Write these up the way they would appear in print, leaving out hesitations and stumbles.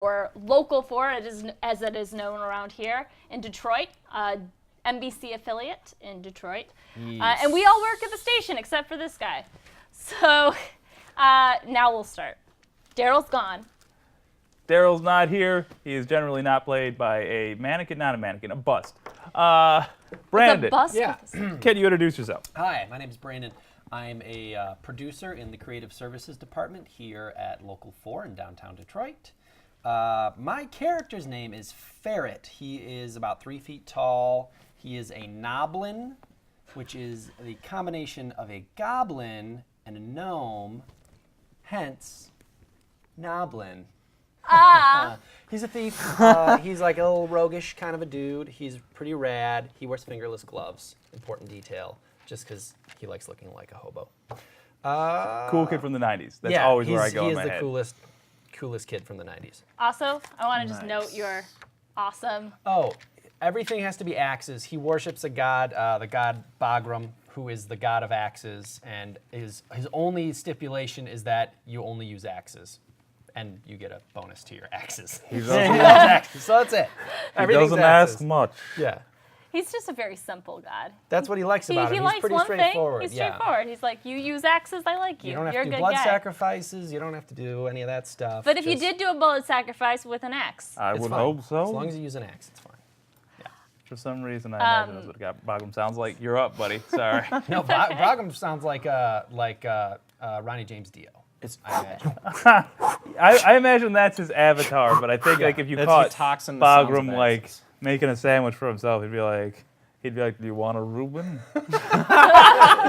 or Local 4, as it is known around here in Detroit, NBC affiliate in Detroit. Yes. And we all work at the station except for this guy. So now we'll start. Daryl's gone. Daryl's not here. He is generally not played by a mannequin, not a mannequin, a bust. Brandon, It's a bust. Yeah. can you introduce yourself? Hi, my name is Brandon. I'm a producer in the Creative Services Department here at Local 4 in downtown Detroit. My character's name is Ferret. He is about 3 feet tall. He is a noblin, which is the combination of a goblin and a gnome, hence noblin. He's a thief. He's like a little roguish kind of a dude. He's pretty rad. He wears fingerless gloves. Important detail, just because he likes looking like a hobo. Cool kid from the 90s. That's yeah, always where I go he in is my the head. coolest kid from the 90s. Also, I want to just Nice. note you're awesome. Oh, everything has to be axes. He worships a god, the god Bagram, who is the god of axes, and his only stipulation is that you only use axes. And you get a bonus to your axes. He He doesn't, loves axes, so that's it. he Everything's doesn't ask axes. much. Yeah, He's just a very simple god. that's what he likes about He him. likes He's pretty one thing. straightforward. He's yeah. straightforward. He's like, you use axes, I like you. You don't have You're to a do good blood guy. sacrifices. You don't have to do any of that stuff. But if you Just- did do a bullet sacrifice with an axe, I it's would fine. hope so. As long as you use an axe, it's fine. For some reason, I imagine that's what Bagram sounds like. You're up, buddy. Sorry. No, Bagram sounds like Ronnie James Dio. I imagine. I imagine that's his avatar, but I think like if you That's caught your toxin, the sounds of Bagram like axes. making a sandwich for himself, he'd be like, do you want a Reuben?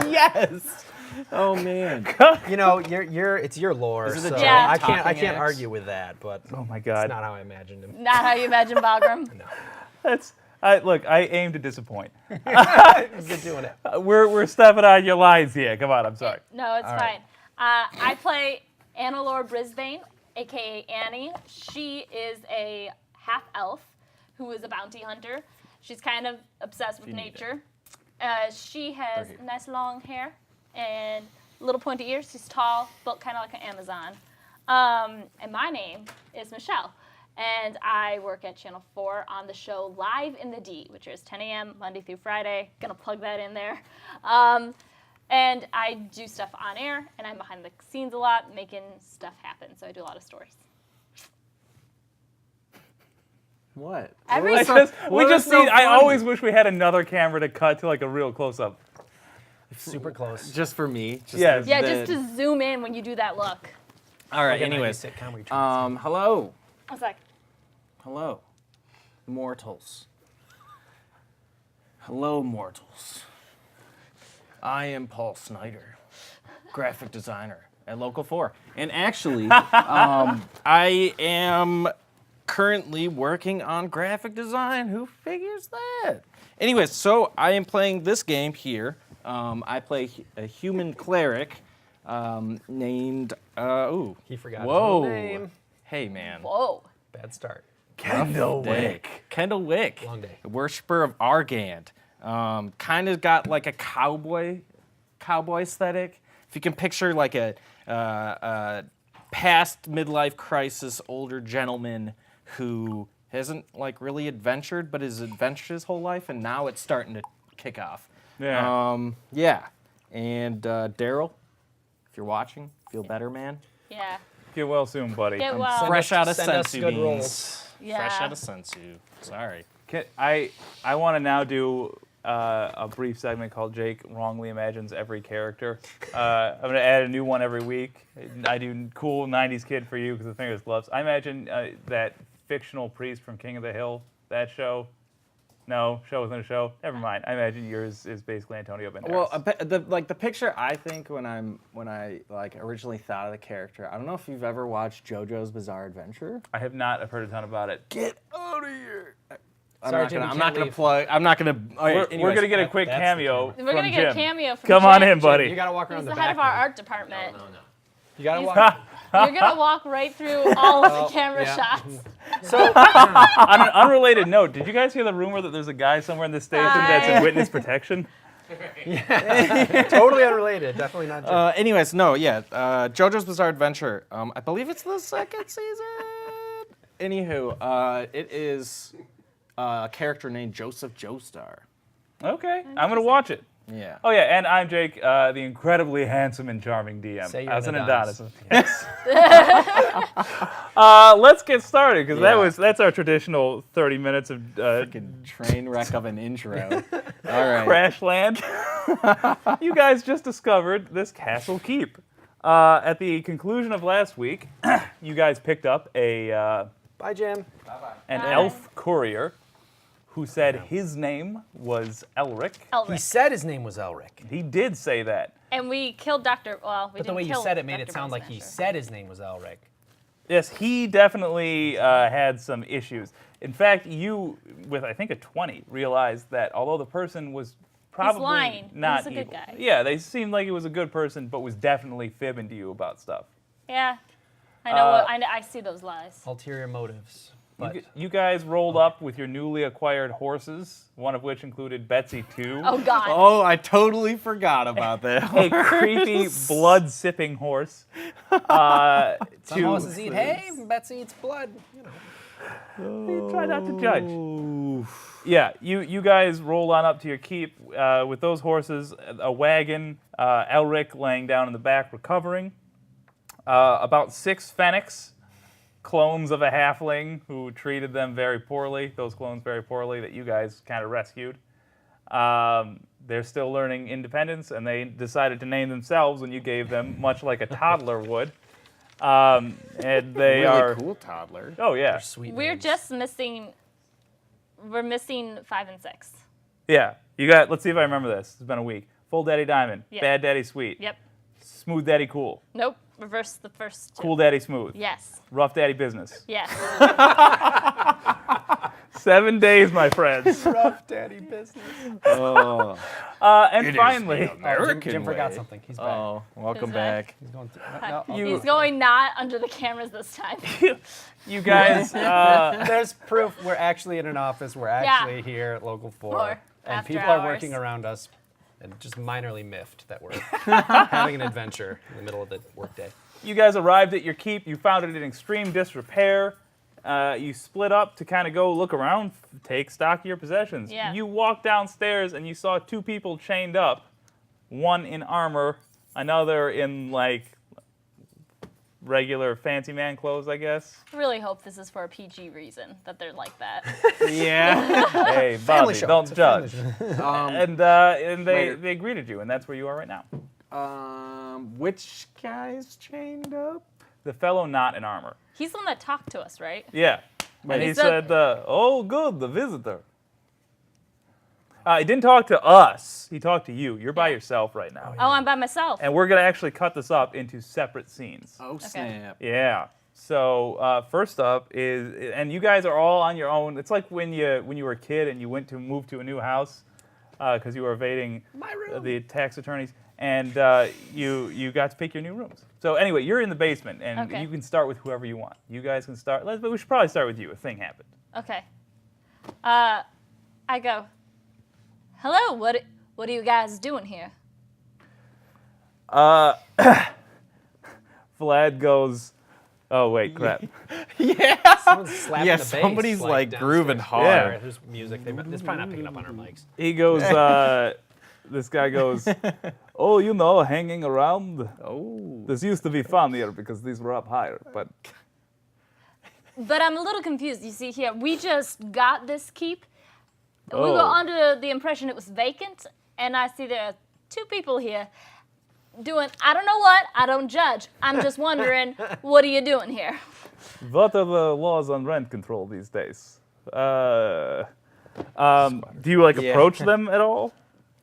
Yes. Oh man. You know, it's your lore, Is it a so giant I can't talking axe? argue with that. But Oh my that's God. not how I imagined him. not how you imagine Bagram. Look, I aim to disappoint. Good doing it. We're stepping on your lines here. Come on, I'm sorry. No, it's All fine. right. I play Annalore Brisbane, aka Annie. She is a half elf who is a bounty hunter. She's kind of obsessed with you need nature. She has Right here. nice long hair and little pointy ears. She's tall, built kind of like an Amazon. And my name is Michelle. And I work at Channel 4 on the show Live in the D, which is 10 a.m. Monday through Friday. Gonna plug that in there. And I do stuff on air, and I'm behind the scenes a lot, making stuff happen. So I do a lot of stories. What? Every I always wish we had another camera to cut to like a real close up. Super close. Just for me. Just Yes. yeah, just to zoom in when you do that look. All right. Like a 90s Anyways, sitcom where you try to hello, I was like, hello, mortals. Hello, mortals. I am Paul Snyder, graphic designer at Local 4. And actually, I am currently working on graphic design. Who figures that? Anyways, so I am playing this game here. I play a human cleric named, He forgot his whoa. own name. Hey, man. whoa. Bad start. Kendall Day. Kendall Wick. Long day. A worshiper of Argand. Kind of got like a cowboy aesthetic. If you can picture like a past midlife crisis older gentleman who hasn't like really adventured, but has adventured his whole life, and now it's starting to kick off. Yeah. Yeah. And Daryl, if you're watching, feel better, man. Yeah. Get well soon, buddy. Get well. Fresh out of send us sensu good beans. rolls. Yeah. Fresh out of sensu. Sorry. I want to now do a brief segment called Jake Wrongly Imagines Every Character. I'm going to add a new one every week. I do cool 90s kid for you because the fingerless gloves. I imagine that fictional priest from King of the Hill, that show. No, show within a show. Never mind. I imagine yours is basically Antonio Banderas. Well, the picture I think when I like originally thought of the character. I don't know if you've ever watched JoJo's Bizarre Adventure. I have not. I've heard a ton about it. Get out of here! Sorry, Jim, you I'm can't not gonna leave. plug. I'm not gonna. We're gonna get a quick that's the cameo. We're gonna from get a Jim. cameo from Come Jim. on in, buddy. You gotta walk around He's the the head back. of our now. art department. No. You gotta He's- walk. You're gonna walk right through all of the camera yeah. shots. So On an unrelated note, did you guys hear the rumor that there's a guy somewhere in the station that's in witness protection? totally unrelated. Definitely not. Jim. Anyways, no, yeah. JoJo's Bizarre Adventure. I believe it's the second season. Anywho, it is a character named Joseph Joestar. Okay, I'm gonna watch it. Yeah. Oh yeah, and I'm Jake, the incredibly handsome and charming DM. Say you're As an an Adonis. Adonis. Let's get started because Yeah. that's our traditional 30 minutes of Freaking train wreck of an intro. All right. crash land. You guys just discovered this castle keep. At the conclusion of last week, you guys picked up an Bye, Jim. Bye. elf courier who said his name was Elric. He Elric. said his name was Elric. He did say that. And we killed Dr. Well, we But the didn't way you kill said it made Dr. it sound like he Bone Smasher. said his name was Elric. Yes, he definitely had some issues. In fact, you, with I think a 20, realized that although the person was probably lying. not He's a good evil. guy. Yeah, they seemed like he was a good person, but was definitely fibbing to you about stuff. Yeah. I know. I see those lies. Ulterior motives. But You guys rolled up with your newly acquired horses, one of which included Betsy 2. Oh God. Oh, I totally forgot about that. A creepy, blood-sipping horse. some to horses eat hay, Betsy eats blood. You know. try not to judge. Yeah, you guys rolled on up to your keep with those horses, a wagon, Elric laying down in the back recovering, about 6 Fennecs, clones of a halfling who treated them very poorly, those clones very poorly, that you guys kind of rescued. They're still learning independence, and they decided to name themselves when you gave them, much like a toddler would. And they really are cool toddler. Oh yeah, They're sweet We're names. just missing. We're missing 5 and 6. yeah. You got. Let's see if I remember this. It's been a week. Full Daddy Diamond, Yeah. Bad Daddy Sweet, Yep. Smooth Daddy Cool, Nope. Reverse the first two. Cool Daddy Smooth, Yes. Rough Daddy Business. Yes. 7 days, my friends. rough daddy business. Oh, And It is finally, the American Jim forgot way. something. He's back. Oh, welcome Who's back? back. He's going through. No, no, You- He's going not under the cameras this time. you guys. There's proof we're actually in an office. We're actually here at Local 4. Four, And after people are hours. working around us and just minorly miffed that we're having an adventure in the middle of the workday. You guys arrived at your keep. You found it in extreme disrepair. You split up to kind of go look around, take stock of your possessions. Yeah. You walked downstairs and you saw 2 people chained up, one in armor, another in like regular fancy man clothes, I guess. Really hope this is for a PG reason that they're like that. Yeah. Hey, Family Bobby, show. don't It's a family judge. show. And later. they greeted you, and that's where you are right now. Which guys chained up? The fellow not in armor. He's the one that talked to us, right? Yeah. And He he said- said, oh, good, the visitor. He didn't talk to us. He talked to you. You're by yourself right now. Oh, I'm by myself. And we're going to actually cut this up into separate scenes. Oh, snap. Yeah. So first up is, and you guys are all on your own. It's like when you were a kid and you went to move to a new house because you were evading My room. the tax attorneys, and you got to pick your new rooms. So anyway, you're in the basement, and Okay. you can start with whoever you want. You guys can start, but we should probably start with you. A thing happened. Okay. I go, hello, what are you guys doing here? Vlad goes, oh wait, crap. Someone's slapping Yeah, the bass, somebody's, like, grooving downstairs. hard. Yeah, there's music. It's probably not picking up on our mics. He goes, this guy goes, oh, you know, hanging around. Oh. This used to be fun here because these were up higher, but But I'm a little confused. You see here, we just got this keep. We were Oh. under the impression it was vacant, and I see there are 2 people here doing, I don't know what, I don't judge. I'm just wondering, what are you doing here? what are the laws on rent control these days? Do you like Yeah. approach them at all?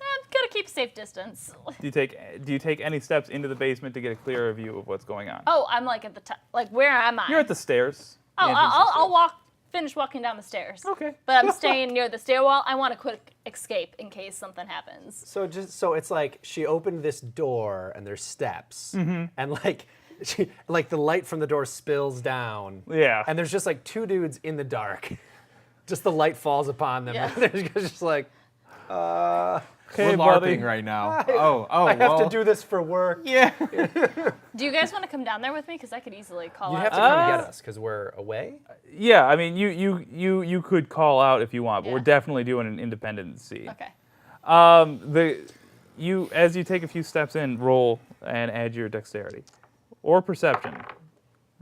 I'm gonna keep a safe distance. Do you take any steps into the basement to get a clearer view of what's going on? Oh, I'm like at the top. Like, where am I? You're at the stairs. the Oh, entrance to the I'll finish walking down the stairs. Okay. But I'm staying near the stairwell. I want a quick escape in case something happens. So it's like she opened this door and there's steps and like the light from the door spills down. Yeah. And there's just like 2 dudes in the dark. Just the light falls upon them. Yeah. And they're just like, Okay, We're buddy. LARPing right now. I have well, to do this for work. Yeah. Do you guys want to come down there with me? Because I could easily call You out. have to come get us because we're away. Yeah, I mean, you could call out if you want, but we're Yeah. definitely doing an independency. Okay. As you take a few steps in, roll and add your dexterity or perception.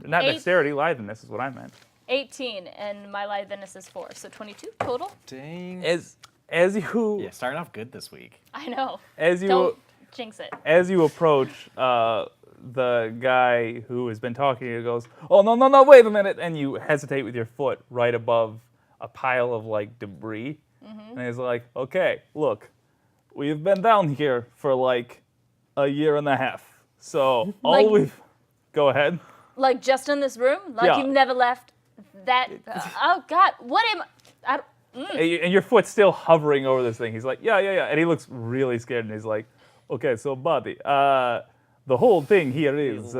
Not 8. dexterity, liveliness is what I meant. 18, and my liveliness is 4, so 22 total. Dang. As you Yeah, starting off good this week. I know. as you Don't jinx it. as you approach the guy who has been talking to you, goes, "Oh no, wait a minute!" And you hesitate with your foot right above a pile of like debris, and he's like, "Okay, look, we've been down here for like a year and a half, so Like- go ahead." Like just in this room? Like Yeah. you've never left that? Oh God, what am I? And your foot's still hovering over this thing. He's like, yeah. And he looks really scared, and he's like, okay, so buddy, the whole thing here is,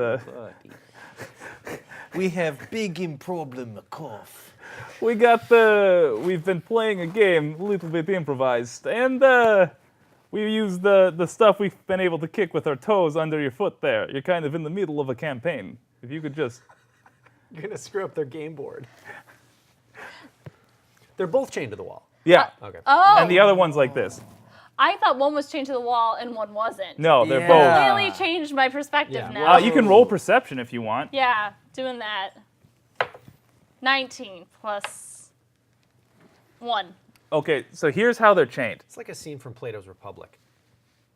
We have big problem cough. we've been playing a game, a little bit improvised, and we used the stuff we've been able to kick with our toes under your foot there. You're kind of in the middle of a campaign. If you could just... You're gonna screw up their game board. They're both chained to the wall. Yeah. Okay. Oh, And the other one's like this. I thought one was chained to the wall and one wasn't. No, they're Yeah. both. Really changed my perspective Yeah. now. You can roll perception if you want. Yeah, doing that. 19 plus 1. Okay, so here's how they're chained. It's like a scene from Plato's Republic.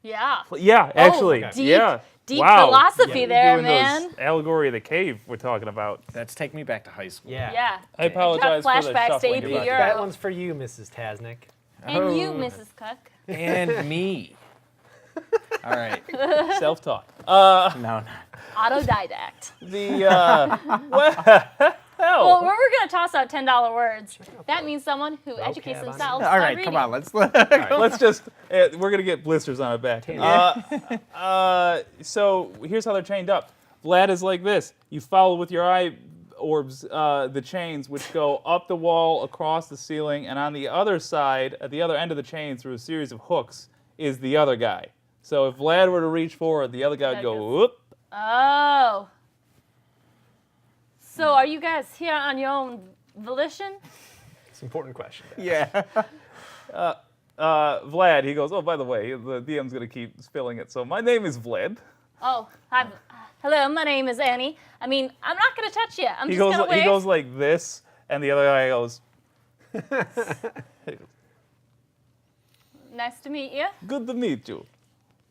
Yeah. Yeah, actually. okay. Deep, Yeah. deep Wow. philosophy You're there, doing man. those allegory of the cave we're talking about. That's taking me back to high school. Yeah. I apologize for the flashbacks to shuffling. AP You're right. Euro. That one's for you, Mrs. Tasnik. And you, Oh. Mrs. Cook. And me. All right. Self-taught. No. Autodidact. Well, Well, we're going to toss out $10 words. That means someone who educates on themselves All by right, reading. come on, let's. let's just, we're going to get blisters on our back. So here's how they're chained up. Vlad is like this. You follow with your eye orbs the chains, which go up the wall, across the ceiling, and on the other side, at the other end of the chain, through a series of hooks, is the other guy. So if Vlad were to reach forward, the other guy would go, whoop. Oh. So are you guys here on your own volition? It's an important question. Yeah. Vlad, he goes, oh, by the way, the DM's going to keep spilling it. So my name is Vlad. Oh, hello, my name is Annie. I mean, I'm not going to touch you. I'm He just goes, going to wave. he goes like this, and the other guy goes, Nice to meet you. good to meet you.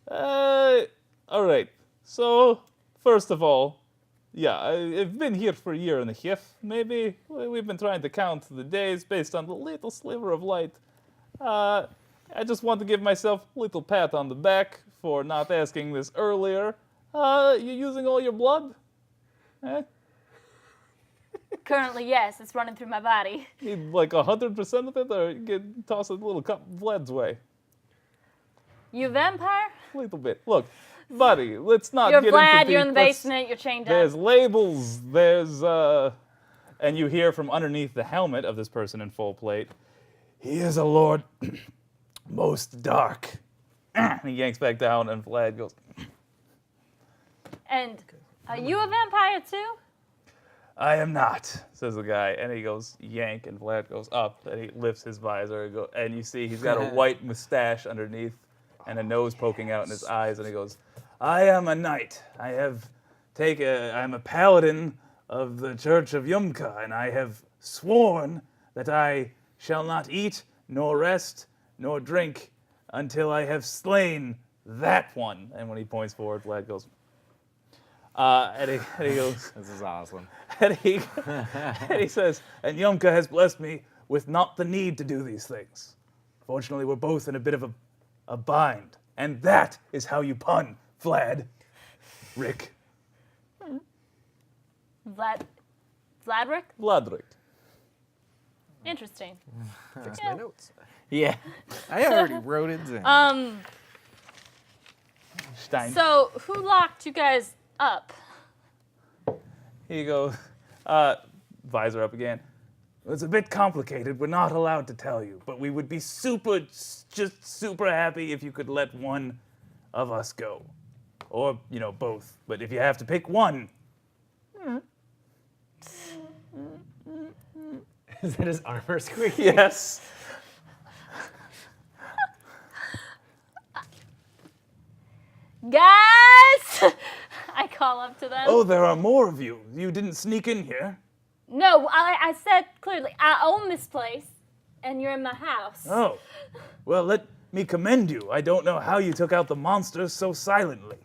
All right. So, first of all, yeah, I've been here for a year and a half, maybe. We've been trying to count the days based on the little sliver of light. I just want to give myself a little pat on the back for not asking this earlier. You using all your blood? Eh? Currently, yes, it's running through my body. Need like 100% of it, or toss a little cup Vlad's way? You a vampire? A little bit. Look, buddy, let's not You're get Vlad, into you're in the deep- let's- basement, you're chained There's up. labels, there's, and you hear from underneath the helmet of this person in full plate, he is a lord most dark. And he yanks back down, and Vlad goes, And are you a vampire too? I am not, says the guy. And he goes, yank, and Vlad goes up, and he lifts his visor, and you see he's got a white mustache underneath and a nose poking out in his eyes, and he goes, I am a knight. I'm a paladin of the Church of Yumka, and I have sworn that I shall not eat, nor rest, nor drink until I have slain that one. And when he points forward, Vlad goes, and he goes, This is awesome. and he says, and Yumka has blessed me with not the need to do these things. Fortunately, we're both in a bit of a bind. And that is how you pun, Vlad. Rick. Vladrick? Vladrick. Interesting. Fix Yeah. my notes. Yeah. I already wrote it down. Stein. So who locked you guys up? He goes, visor up again. It's a bit complicated. We're not allowed to tell you, but we would be just super happy if you could let one of us go. Or, both. But if you have to pick one. Is that his armor squeaking? Yes. Guys! I call up to them. Oh, there are more of you. You didn't sneak in here. No, I said clearly, I own this place, and you're in my house. Oh. Well, let me commend you. I don't know how you took out the monsters so silently.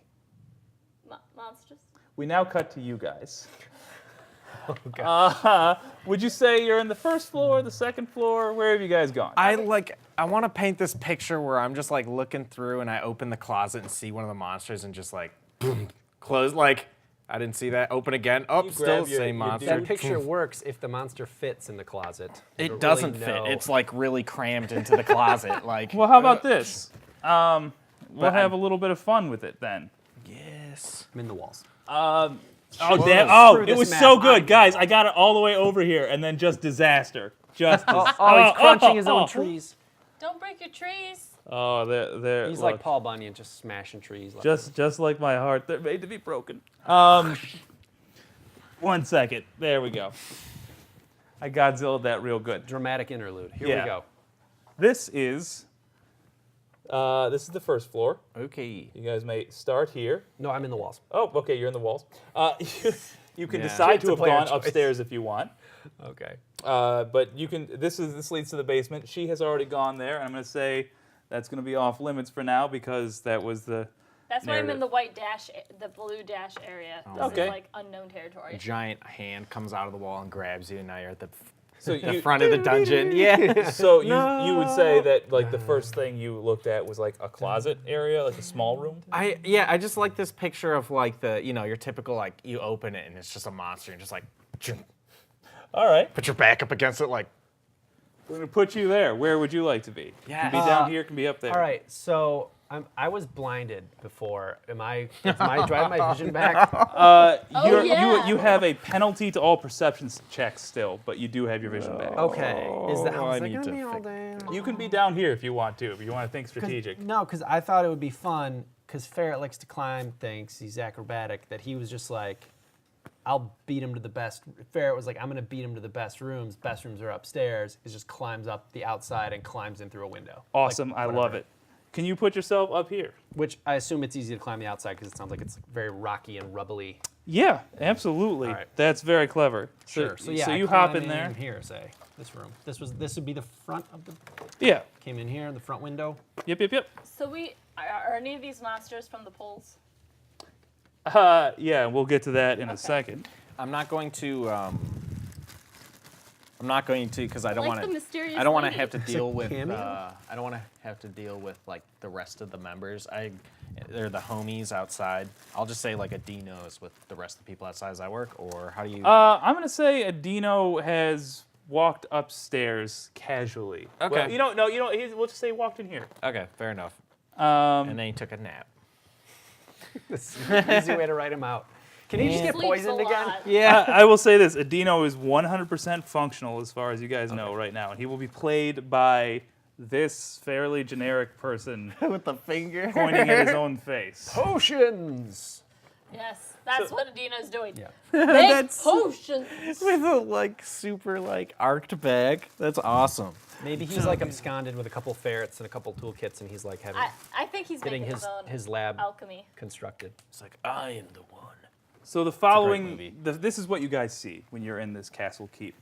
Monsters? We now cut to you guys. Would you say you're in the first floor, the second floor? Where have you guys gone? I want to paint this picture where I'm just like looking through and I open the closet and see one of the monsters and just like boom, close. Like I didn't see that. Open again. Oh, still the same monster. That picture works if the monster fits in the closet. You It don't doesn't really fit. know. It's like really crammed into the closet. Like. Well, how about this? We'll But have a little bit of fun with it then. Yes. I'm in the walls. Oh, Screw damn. Oh, it this was map. so good. Guys, I got it all the way over here, and then just disaster. Just Oh, he's crunching his own trees. Don't break your trees. Oh, there. He's look, like Paul Bunyan, just smashing trees. just like my heart, they're made to be broken. 1 second. There we go. I Godzilla'd that real good. Dramatic interlude. Here Yeah. we go. This is the first floor. Okay. You guys may start here. No, I'm in the walls. Oh, okay, you're in the walls. You can Yeah. decide to It's a have player gone choice. upstairs if you want. Okay. But you can. This leads to the basement. She has already gone there, and I'm going to say that's going to be off limits for now because that was the. That's why I'm in Narrative. the white dash, the blue dash area. This Okay. is like unknown territory. Giant hand comes out of the wall and grabs you, and now you're at the So the you, front of the dungeon. Yeah. so you would say that like the first thing you looked at was like a closet area, like a small room. I just like this picture of like the your typical like you open it and it's just a monster and just like All right, put your back up against it like we're going to put you there. Where would you like to be? Yeah. Can be down here. Can be up there. All right. So I was blinded before. Do I have my vision back? yeah. You have a penalty to all perception checks still, but you do have your vision back. Okay. Is that how I is that need gonna to be all fix- day? You can be down here if you want to. If you want to think strategic. No, because I thought it would be fun. Because Ferret likes to climb things. He's acrobatic. That he was just like, I'll beat him to the best. Ferret was like, I'm gonna beat him to the best rooms. Best rooms are upstairs. He just climbs up the outside and climbs in through a window. Awesome. Like, I whatever. love it. Can you put yourself up here? Which I assume it's easy to climb the outside because it sounds like it's very rocky and rubbly. Yeah, absolutely. All right. That's very clever. Sure. So yeah, I you hop climb in there. Here, say this room. This would be the front of the. Yeah. Came in here, the front window. Yep. So are any of these monsters from the polls? Yeah, we'll get to that in a second. I'm not going to because I don't Like want the mysterious I don't want to lady. have to deal with cameo? I don't want to have to deal with like the rest of the members. They're the homies outside. I'll just say like a Dino's with the rest of the people outside as I work, or how do you? I'm gonna say Adino has walked upstairs casually. Okay. Well, we'll just say he walked in here. Okay, fair enough. Um, And then he took a nap. This is an easy way to write him out. Can he just get Sleeps poisoned a again? lot. Yeah. I will say this: Adino is 100% functional as far as you guys know right now, and he will be played by this fairly generic person With the finger. pointing at his own face. Potions. Yes, that's what Adino's doing. Yeah. Big That's- potions. With a like super like arced bag. That's awesome. Maybe he's like absconded with a couple ferrets and a couple toolkits, and he's like having I think he's getting making his own his lab alchemy. constructed. It's like I am the one. So the movie. following, this is what you guys see when you're in this castle keep.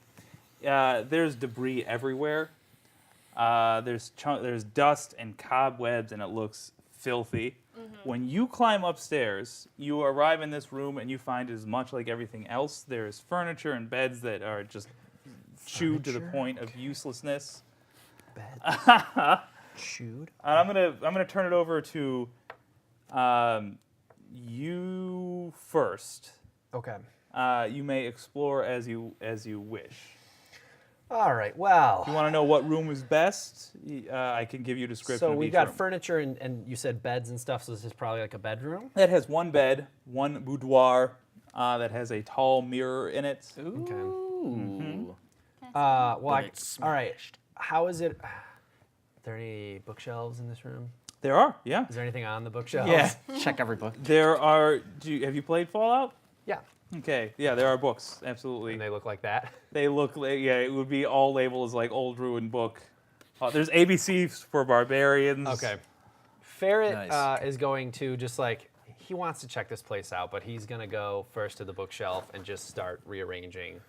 There's debris everywhere. There's dust and cobwebs, and it looks filthy. When you climb upstairs, you arrive in this room and you find it is much like everything else. There's furniture and beds that are just chewed to the point of uselessness. Chewed. And I'm gonna turn it over to you first. Okay. You may explore as you wish. All right. Well. You want to know what room is best? I can give you a description. So of we've each got room. furniture and you said beds and stuff. So this is probably like a bedroom. That has one bed, one boudoir that has a tall mirror in it. Ooh. Well, But it's all right. How is it? Are there any bookshelves in this room? There are, yeah. Is there anything on the bookshelves? Yeah, check every book. There are. Have you played Fallout? Yeah. Okay, yeah, there are books, absolutely. And they look like that. They look like, yeah, it would be all labeled as like old ruined book. There's ABCs for barbarians. Okay. Ferret Nice. is going to just like, he wants to check this place out, but he's going to go first to the bookshelf and just start rearranging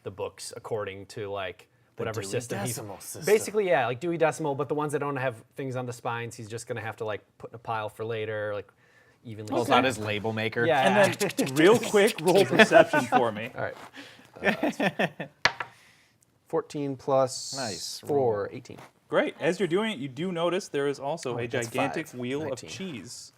the books according to like whatever Dewey system he's. Decimal system. Basically, yeah, like Dewey Decimal, but the ones that don't have things on the spines, he's just going to have to like put in a pile for later, like evenly. Pulls out his label maker. Yeah. And then, real quick, roll perception for me. All right. 14 plus Nice. 4, 18. Great. As you're doing it, you do notice there is also a that's gigantic 5, wheel 19. of cheese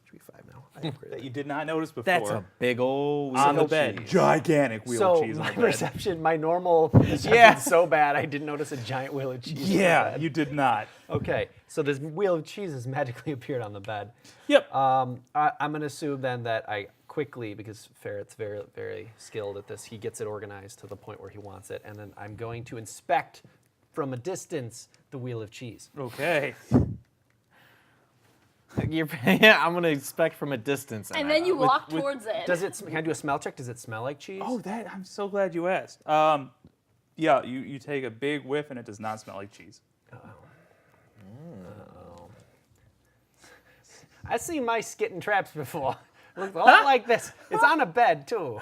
Should be 5 now. I upgraded. that you did not notice before. That's a big old on the wheel bed. cheese. Gigantic wheel So of cheese on my the bed. perception, my normal perception is so bad, I didn't notice a giant wheel of cheese. on the Yeah, bed. you did not. Okay, so this wheel of cheese has magically appeared on the bed. Yep. I'm going to assume then that I quickly, because Ferret's very, very skilled at this, he gets it organized to the point where he wants it, and then I'm going to inspect from a distance the wheel of cheese. Okay. Yeah, I'm gonna inspect from a distance. And then you walk with- towards it. Does it? Can I do a smell check? Does it smell like cheese? Oh, that I'm so glad you asked. Yeah, you take a big whiff and it does not smell like cheese. I've seen mice get in traps before. It looks a lot like this. It's on a bed too.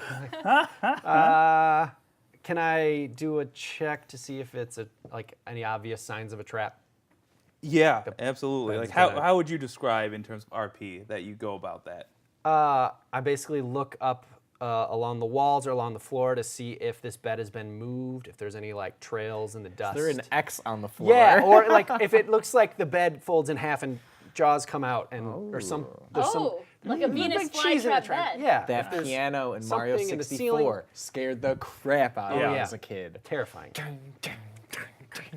Can I do a check to see if it's like any obvious signs of a trap? Yeah, absolutely. bed's Like gonna- how would you describe in terms of RP that you go about that? I basically look up along the walls or along the floor to see if this bed has been moved, if there's any like trails in the dust. Is there an X on the floor? Yeah, or like if it looks like the bed folds in half and jaws come out and or some there's some like a Venus big cheese in the flytrap trap. bed. Yeah, if That there's piano in Mario something in the 64 scared the crap out of Oh, me yeah. as a kid. terrifying.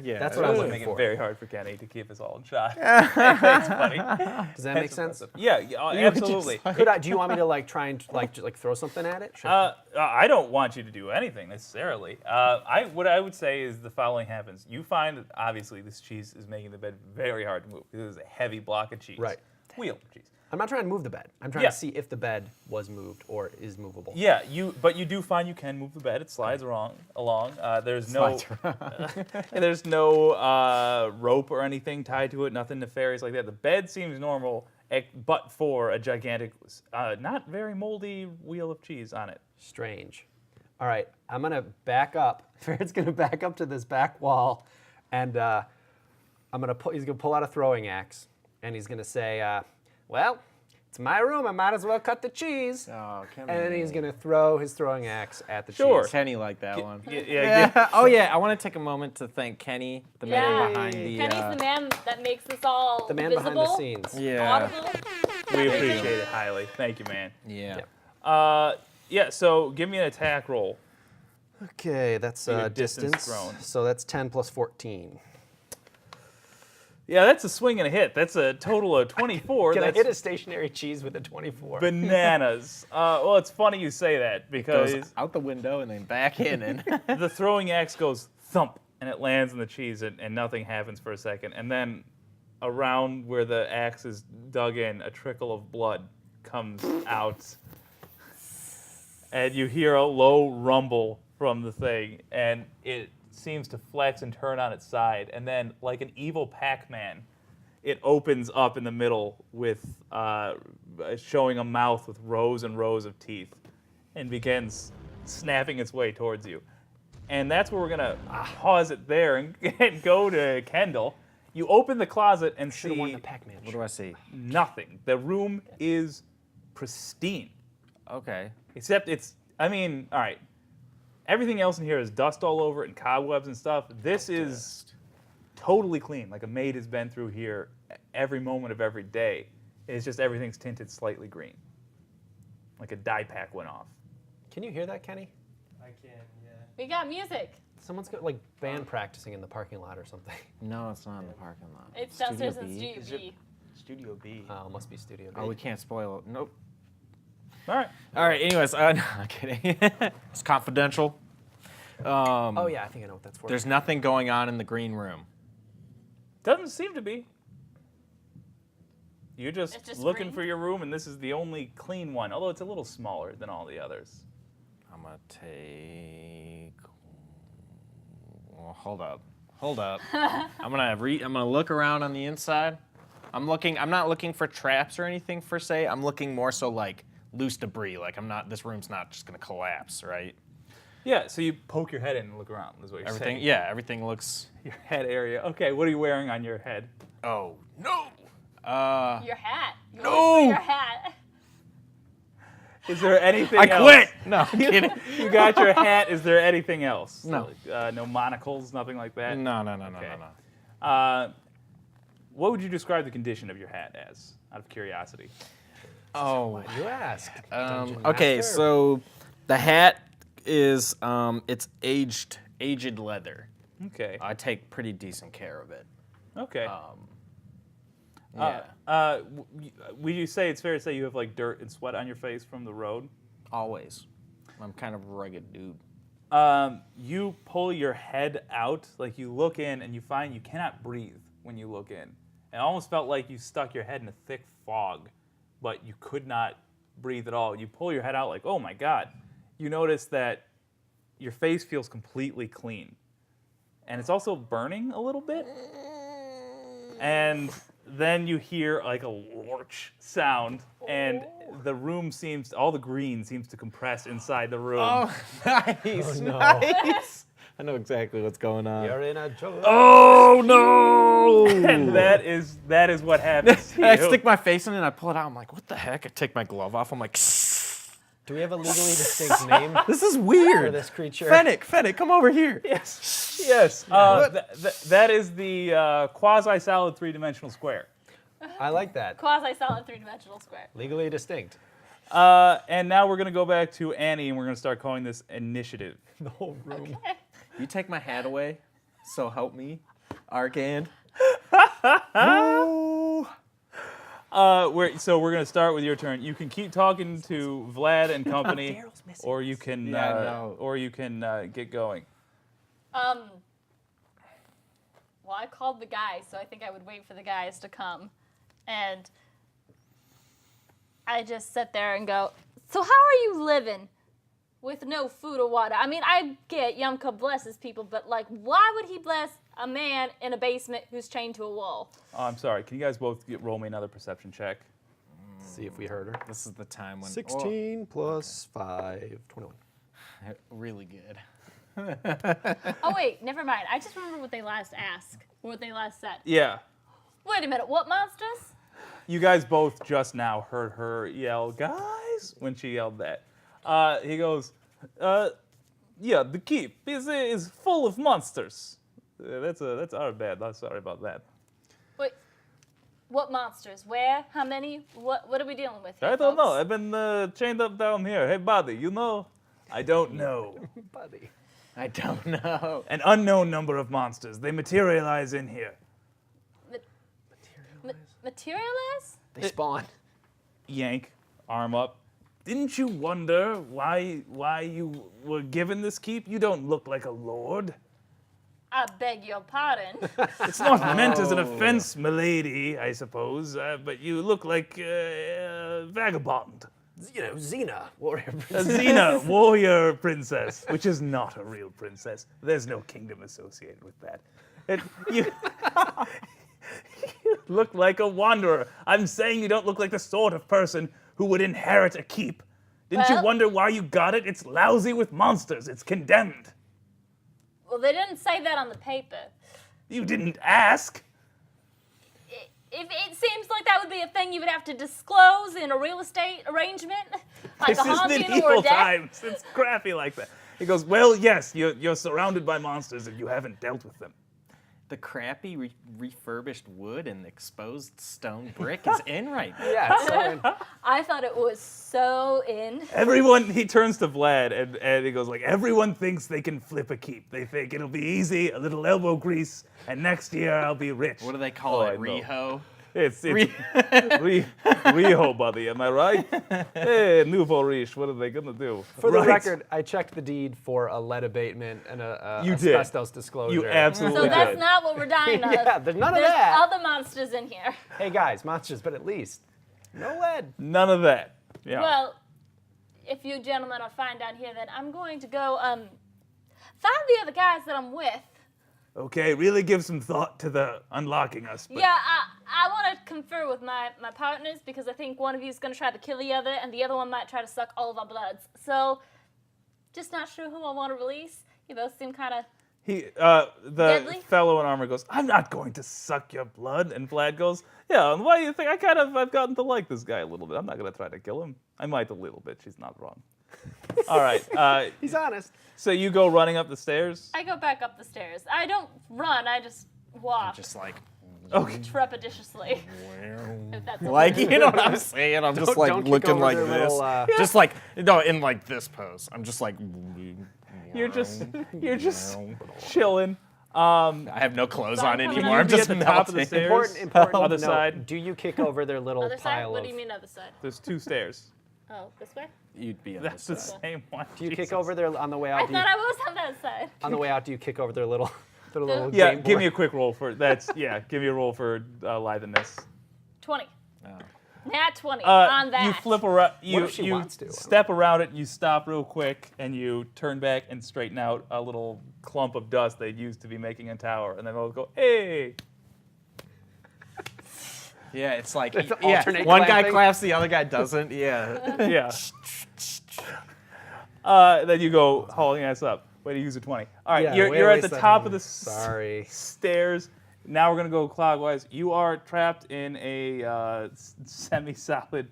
Yeah, That's what I was That would looking make for. it very hard for Kenny to keep us all in shot. That's funny. Does that make sense? Yeah, absolutely. Could I? Do you want me to like try and like throw something at it? Sure. I don't want you to do anything necessarily. What I would say is the following happens. You find that obviously this cheese is making the bed very hard to move because it's a heavy block of cheese. Right. Wheel of cheese. I'm not trying to move the bed. I'm trying Yeah. to see if the bed was moved or is movable. Yeah, but you do find you can move the bed. It slides along. There's no there's no rope or anything tied to it. Nothing nefarious like that. The bed seems normal, but for a gigantic, not very moldy wheel of cheese on it. Strange. All right, I'm gonna back up. Ferret's gonna back up to this back wall, and he's gonna pull out a throwing axe, and he's gonna say, "Well, it's my room. I might as well cut the cheese." Oh, Kenny. And then he's gonna throw his throwing axe at the Sure. cheese. Kenny liked that one. Yeah. Oh yeah, I want to take a moment to thank Kenny, the man Yeah. behind the. Kenny's the man that makes this all The man visible, behind the scenes. Yeah. audible. We appreciate it highly. Thank you, man. Yeah. Yeah. So give me an attack roll. Okay, that's Your distance. distance thrown. So that's 10 plus 14. Yeah, that's a swing and a hit. That's a total of 24. Can I That's hit a stationary cheese with a 24? bananas. Well, it's funny you say that because Goes out the window and then back in, and the throwing axe goes thump and it lands in the cheese and nothing happens for a second. And then around where the axe is dug in, a trickle of blood comes out. And you hear a low rumble from the thing, and it seems to flex and turn on its side. And then, like an evil Pac-Man, it opens up in the middle with showing a mouth with rows and rows of teeth and begins snapping its way towards you. And that's where we're going to pause it there and go to Kendall. You open the closet and Should have see won the Pac-Man. what do I see? nothing. The room is pristine. Okay. Except all right. Everything else in here is dust all over it and cobwebs and stuff. This is totally clean. Like a maid has been through here every moment of every day. It's just everything's tinted slightly green. Like a dye pack went off. Can you hear that, Kenny? I can, yeah. We got music. Someone's got like band practicing in the parking lot or something. No, it's not in the parking lot. It's Studio downstairs in B? Studio Is B. Studio B. Oh, must be Studio B. Oh, we can't spoil it. Nope. All right. All right. Anyways, no, I'm kidding. It's confidential. Oh yeah, I think I know what that's for. There's nothing going on in the green room. Doesn't seem to be. You're just It's just looking green. for your room, and this is the only clean one, although it's a little smaller than all the others. I'm gonna take. Well, hold up. I'm gonna look around on the inside. I'm not looking for traps or anything per se. I'm looking more so like loose debris. Like this room's not just gonna collapse, right? Yeah, so you poke your head in and look around, is what you're Everything. saying. Yeah, everything looks. Your head area. Okay, what are you wearing on your head? Oh no. Your hat. You No! always wear your hat. Is there anything I else? quit. No, I'm kidding. You got your hat. Is there anything else? No. Like, no monocles, nothing like that? No. Okay. What would you describe the condition of your hat as, out of curiosity? Oh. You ask. Dungeon Okay, Master. so the hat is it's aged leather. Okay. I take pretty decent care of it. Okay. Yeah. Would you say it's fair to say you have like dirt and sweat on your face from the road? Always. I'm kind of a rugged dude. You pull your head out, like you look in and you find you cannot breathe when you look in. It almost felt like you stuck your head in a thick fog, but you could not breathe at all. You pull your head out like, oh my God. You notice that your face feels completely clean. And it's also burning a little bit. And then you hear like a lurch sound, and the room all the green seems to compress inside the room. Oh, nice, no. nice. I know exactly what's going on. You're in a jungle. Oh no! And that is what happens to I you. stick my face in it and I pull it out. I'm like, what the heck? I take my glove off. I'm like, Do we have a legally distinct name this is for weird. this creature? Fennec, come over here. Yes. That is the quasi-solid three-dimensional square. I like that. Quasi-solid three-dimensional square. Legally distinct. And now we're going to go back to Annie, and we're going to start calling this initiative. The whole room. You take my hat away, so help me, Arcand. So we're going to start with your turn. You can keep talking to Vlad and company, or you can get going. Well, I called the guys, so I think I would wait for the guys to come. And I just sit there and go, so how are you living with no food or water? I mean, I get Yumka blesses people, but like, why would he bless a man in a basement who's chained to a wall? Oh, I'm sorry. Can you guys both roll me another perception check? See if we heard her. This is the time when 16 plus 5, 21. Oh, really good. Oh, wait, never mind. I just remember what they last asked, or what they last said. Yeah. Wait a minute, what monsters? You guys both just now heard her yell, guys, when she yelled that. He goes, yeah, the keep is full of monsters. That's our bad. I'm sorry about that. Wait, what monsters? Where? How many? What are we dealing with here, I don't know. folks? I've been chained up down here. Hey, buddy, you know? I don't know. Buddy. I don't know. An unknown number of monsters. They materialize in here. Materialize? They spawn. Yank, arm up. Didn't you wonder why you were given this keep? You don't look like a lord. I beg your pardon. It's not meant as an offense, milady, I suppose, but you look like a vagabond. You know, Xena, warrior A princess. Xena, warrior princess, which is not a real princess. There's no kingdom associated with that. You look like a wanderer. I'm saying you don't look like the sort of person who would inherit a keep. Didn't you Well- wonder why you got it? It's lousy with monsters. It's condemned. Well, they didn't say that on the paper. You didn't ask. If it seems like that would be a thing you would have to disclose in a real estate arrangement, like This a is haunting or a medieval death. times. It's crappy like that. He goes, well, yes, you're surrounded by monsters and you haven't dealt with them. The crappy refurbished wood and exposed stone brick is in right now. Yeah, so I thought it was so in. Everyone, he turns to Vlad and he goes like, everyone thinks they can flip a keep. They think it'll be easy, a little elbow grease, and next year I'll be rich. What do they call Oh, it? I know. Reho? It's Rio, buddy. Am I right? Hey, nouveau riche. What are they gonna do? For the Right. record, I checked the deed for a lead abatement and a You did. asbestos disclosure. You absolutely So that's did. not what we're dying of. Yeah, there's none of There's that. other monsters in here. Hey guys, monsters, but at least no lead. None of that. Yeah. Well, if you gentlemen are fine down here, then I'm going to go find the other guys that I'm with. Okay, really give some thought to the unlocking us. But Yeah, I want to confer with my partners because I think one of you is going to try to kill the other, and the other one might try to suck all of our bloods. So, just not sure who I want to release. You both seem kind of... the Deadly? fellow in armor goes, "I'm not going to suck your blood." And Vlad goes, "Yeah, and why do you think I've gotten to like this guy a little bit. I'm not going to try to kill him. I might a little bit. She's not wrong." All right. He's honest. So you go running up the stairs. I go back up the stairs. I don't run, I just walk Just like, Okay. trepidatiously. If that's like, you know what I'm saying? I'm just like Don't kick looking over like their this. little, Just like, no, in like this pose. I'm just like, You're just chilling. I have no clothes on Can you anymore. I'm be at just the top of the melting. stairs. Important Other to note, side. do you kick over their little Other side? pile What of... do you mean other side? There's 2 stairs. Oh, this way? You'd be on That's this the side. same one. Do you kick Jesus. over their on the way out? I do you, thought I was on that side. on the way out, do you kick over their little Yeah, game give me board? a quick roll for that's. Yeah, give me a roll for liveliness. 20. Oh. Nat 20 on that. You flip around. You if she you wants to? step around it. You stop real quick, and you turn back and straighten out a little clump of dust they'd used to be making a tower, and then they'll go, "Hey!" Yeah, it's like, It's yeah, alternate one guy clapping. claps, the other guy doesn't. Yeah. Yeah. Then you go hauling ass up. Way to use a 20. All right, Yeah, you're way to at the waste that top money. of the Sorry. stairs. Now we're gonna go clockwise. You are trapped in a semi-solid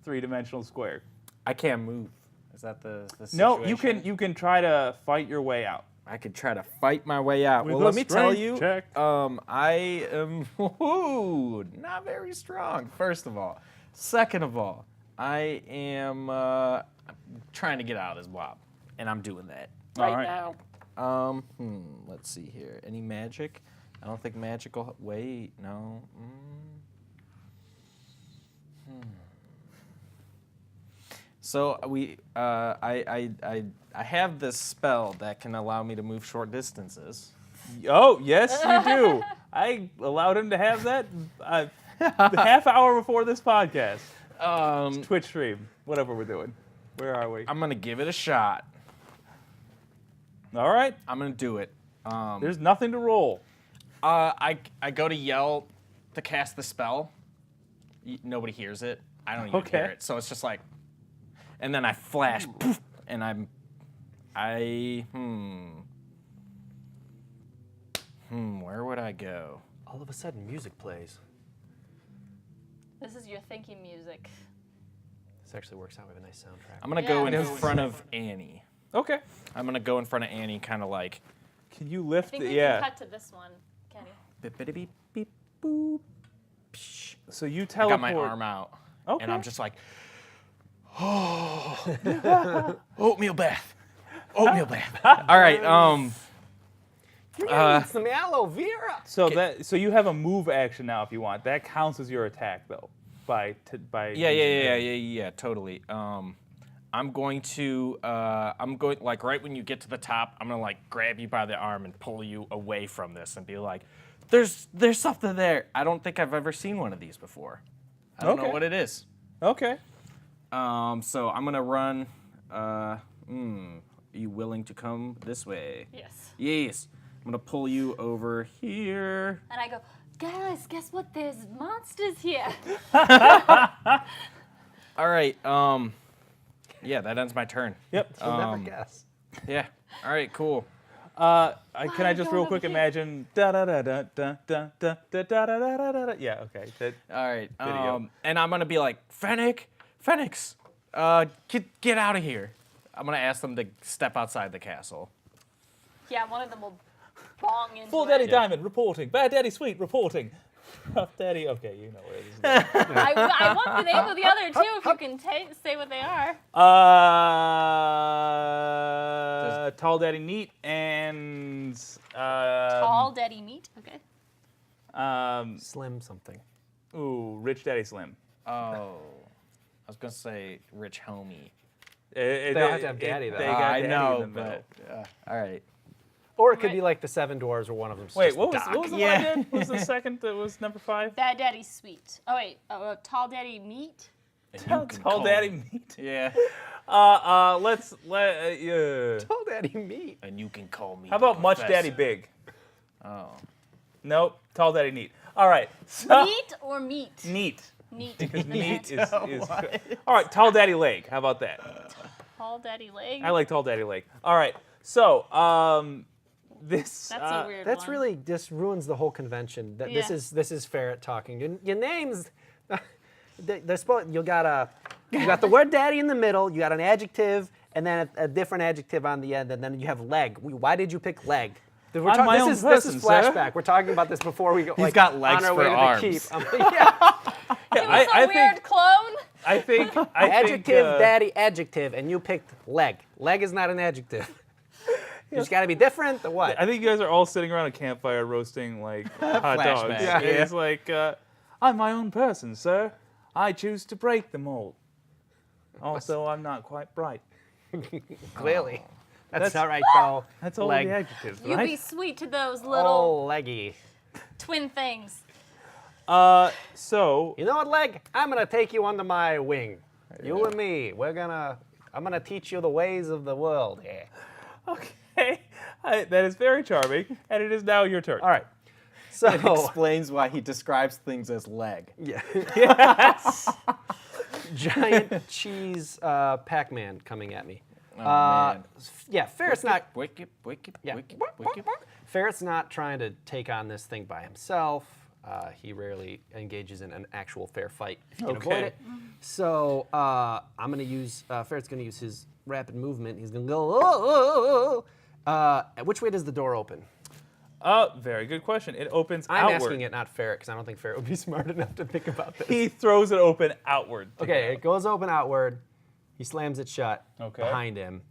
3-dimensional square. I can't move. Is that the No, situation? you can try to fight your way out. I could try to fight my way out. With Well, a let me tell strength you, check. I am not very strong, first of all. Second of all, I am trying to get out of this blob, and I'm doing that. All right right. now. Let's see here. Any magic? I don't think magical. Wait, no. So I have this spell that can allow me to move short distances. Oh, yes, you do. I allowed him to have that the half hour before this podcast. Twitch stream, whatever we're doing. Where are we? I'm gonna give it a shot. All right. I'm gonna do it. There's nothing to roll. I go to yell to cast the spell. Nobody hears it. I don't even Okay. hear it. So it's just like, and then I flash, poof, and where would I go? All of a sudden, music plays. This is your thinking music. This actually works out. We have a nice soundtrack. I'm gonna Yeah, go in it does. front of Annie. Okay. I'm gonna go in front of Annie, kind of like, Can you I lift think it? we Yeah. can cut to this one, Kenny. beep, beep, beep, beep, boop. Psh. So you I teleport. got my arm out, Okay. and I'm just like, oh, oatmeal bath, oatmeal bath. All right, You're gonna need some aloe vera. So you have a move action now if you want. That counts as your attack though. By yeah, totally. I'm going like right when you get to the top, I'm gonna like grab you by the arm and pull you away from this and be like, there's something there. I don't think I've ever seen one of these before. I don't know Okay. what it is. Okay. So I'm gonna run. Are you willing to come this way? Yes. Yes. I'm gonna pull you over here. And I go, guys, guess what? There's monsters here. All right. Yeah, that ends my turn. Yep. You'll never guess. Yeah. All right. Cool. Can I just going real over quick here. imagine da da da da da da da da da da da da da. Yeah. Okay. All right. Video. And I'm gonna be like, Fennec, get out of here. I'm gonna ask them to step outside the castle. Yeah, one of them will bong into Full it. Daddy Diamond reporting. Bad Daddy Sweet reporting. Rough Daddy. Okay, you know where this is going. I want the name of the other two if you can say what they are. Tall Daddy Neat and Tall, daddy meat. Okay. Slim something. Ooh, Rich Daddy Slim. Oh, I was gonna say rich homie. They don't have to have daddy, though. They got I daddy know, in the middle. but all right. Or it could Right. be like the Seven Dwarves, or one of them. Wait, what was the one I Yeah. did? What was the second that was number 5? Bad Daddy Sweet. Oh wait, Tall Daddy Meat. Tall Daddy Meat. Yeah. Tall Daddy Meat. And you can call me. How about Much Daddy Big? Oh. Nope. Tall Daddy Neat. All right. So, Meat or meat? neat. Neat. Because neat is all right. Tall Daddy Leg. How about that? Tall Daddy Leg. I like Tall Daddy Leg. All right. So this. That's a weird That's one. really just ruins the whole convention. That Yeah. this is Ferret talking. Your names, they're supposed. You got the word daddy in the middle. You got an adjective, and then a different adjective on the end, and then you have leg. Why did you pick leg? I'm my own this person, is sir. flashback. We're talking about this before we go. He's got legs on our for way to arms. the keep. Yeah. It was a weird clone. I think. Adjective, daddy, adjective, and you picked leg. Leg is not an adjective. You just got to be different. Or what? I think you guys are all sitting around a campfire roasting like hot dogs. Flashback. Yeah. It's like, I'm my own person, sir. I choose to break the mold. Also, I'm not quite bright. Clearly, that's That's- not right though. That's all Leg. the adjectives, You right? be sweet to those little Oh, leggy. twin things. So You know what, leg? I'm gonna take you under my wing. You and me. I'm gonna teach you the ways of the world here. okay, that is very charming, and it is now your turn. All right. So Explains why he describes things as leg. yeah, Yes. giant cheese Pac-Man coming at me. Oh, man. Yeah, Ferret's not. Wicked, wicked, Yeah. wicked, wicked. Ferret's not trying to take on this thing by himself. He rarely engages in an actual fair fight if he can avoid Okay. it. So I'm going to use, Ferret's going to use his rapid movement. He's going to go, oh, oh, oh. Which way does the door open? Very good question. It opens I'm outward. asking it, not Ferret, because I don't think Ferret would be smart enough to think about this. He throws it open outward. to Okay, go. it goes open outward. He slams it shut Okay. behind him.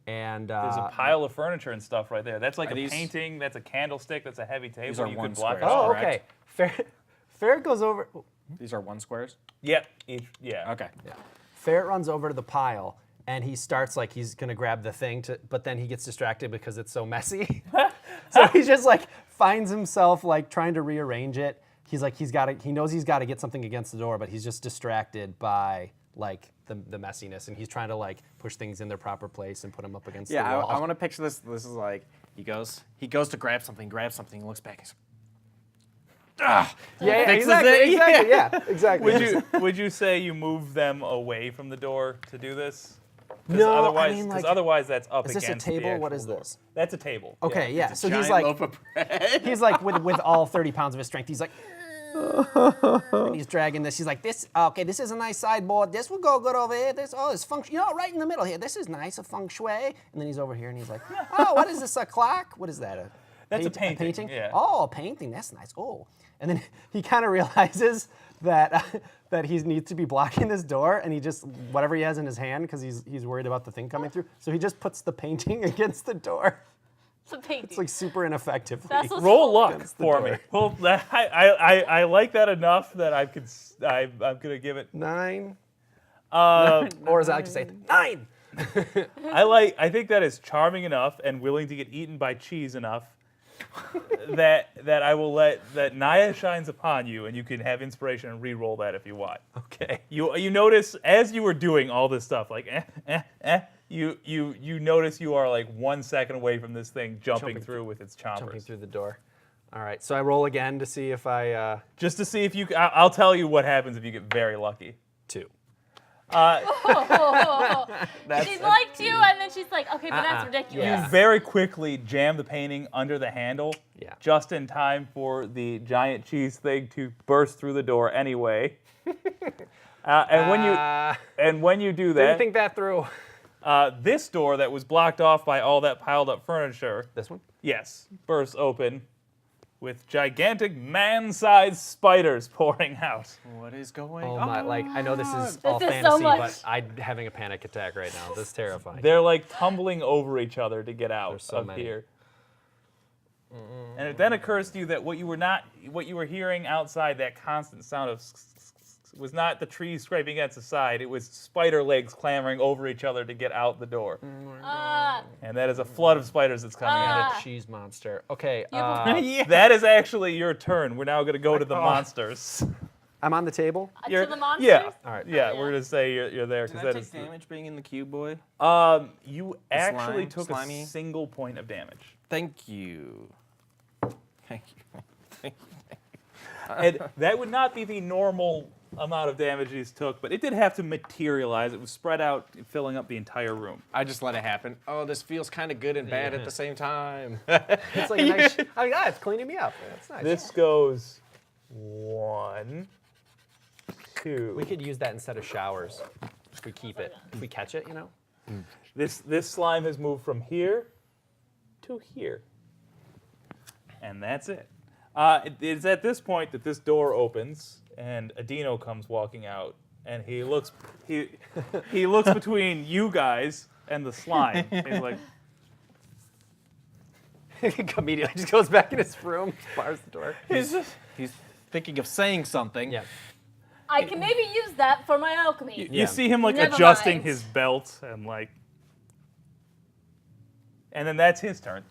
And There's a pile of furniture and stuff right there. That's like Are a these- painting. That's a candlestick. That's a heavy table. are You one could block squares. off. oh, okay. Ferret goes over. These are 1 squares? Yep. Yeah. Okay. Ferret runs over to the pile, and he starts like he's gonna grab the thing, but then he gets distracted because it's so messy. So he just like finds himself like trying to rearrange it. He's like he knows he's got to get something against the door, but he's just distracted by like the messiness, and he's trying to like push things in their proper place and put them up against Yeah, the wall. I want to picture this. This is like he goes to grab something, looks back, he's yeah, fixes exactly, it. exactly, yeah, exactly. Would you say you move them away from the door to do this? No, otherwise, I mean, like, otherwise that's up is this a against the table? What actual is door. this? That's a table. Okay, yeah. So he's giant like, loaf of bread. he's like with all 30 pounds of his strength, he's like, and he's dragging this. He's like, this, okay, this is a nice sideboard. This will go good over here. This, oh, it's feng shui. You know, right in the middle here. This is nice, a feng shui. And then he's over here and he's like, oh, what is this, a clock? What is that? That's a painting, yeah. Oh, a painting. That's nice. Oh. And then he kind of realizes that that he needs to be blocking this door, and he just, whatever he has in his hand, because he's worried about the thing coming through, so he just puts the painting against the door. It's a painting. It's like super ineffectively. That's what's Roll luck Against the for me. door. Well, I like that enough that I'm gonna give it. 9. Uh, Or as I like to say, 9. I think that is charming enough and willing to get eaten by cheese enough that I will let that Naya shines upon you, and you can have inspiration and re-roll that if you want. Okay. You notice as you were doing all this stuff, like you notice you are like 1 second away from this thing jumping through with its chompers. Jumping through the door. All right, so I roll again to see if I, Just to see if you. I'll tell you what happens if you get very lucky. 2. She liked you, and then she's like, okay, but that's ridiculous. Yeah. You very quickly jam the painting under the handle, Yeah. just in time for the giant cheese thing to burst through the door anyway. And when you do Didn't that, think that through. this door that was blocked off by all that piled up furniture, This one? yes, bursts open with gigantic man-sized spiders pouring out. What is going Oh on? my, like, I know this is all This is so fantasy, much. but I'm having a panic attack right now. This is terrifying. They're like tumbling over each other to get out There's so of many. here. And it then occurs to you that what you were hearing outside, that constant sound of was not the trees scraping against the side. It was spider legs clambering over each other to get out the door. And that is a flood of spiders that's coming in. The cheese monster. Okay. That is actually your turn. We're now going to go to the monsters. I'm on the table. To the monsters? Yeah. All right. Yeah, we're going to say you're there. Did Because I that take is damage being in the cube, boy? You actually took slimy? a single point of damage. Thank you. Thank you. Thank you. And that would not be the normal amount of damage these took, but it did have to materialize. It was spread out, filling up the entire room. I just let it happen. Oh, this feels kind of good and bad at the same time. It's like a nice. It's cleaning me up. That's nice. This goes 1, 2. We could use that instead of showers. If we keep it, if we catch it, This slime has moved from here to here. And that's it. It's at this point that this door opens and Adino comes walking out, and he looks between you guys and the slime. He's like, Immediately just goes back in his room, bars the door. He's thinking of saying something. Yeah. I can maybe use that for my alchemy. you see him like Never adjusting mind. his belt and like, and then that's his turn.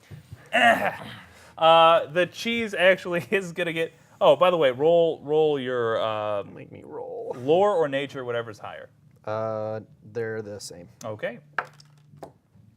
The cheese actually is gonna get. Oh, by the way, roll your Make me roll. lore or nature, whatever's higher. They're the same. Okay.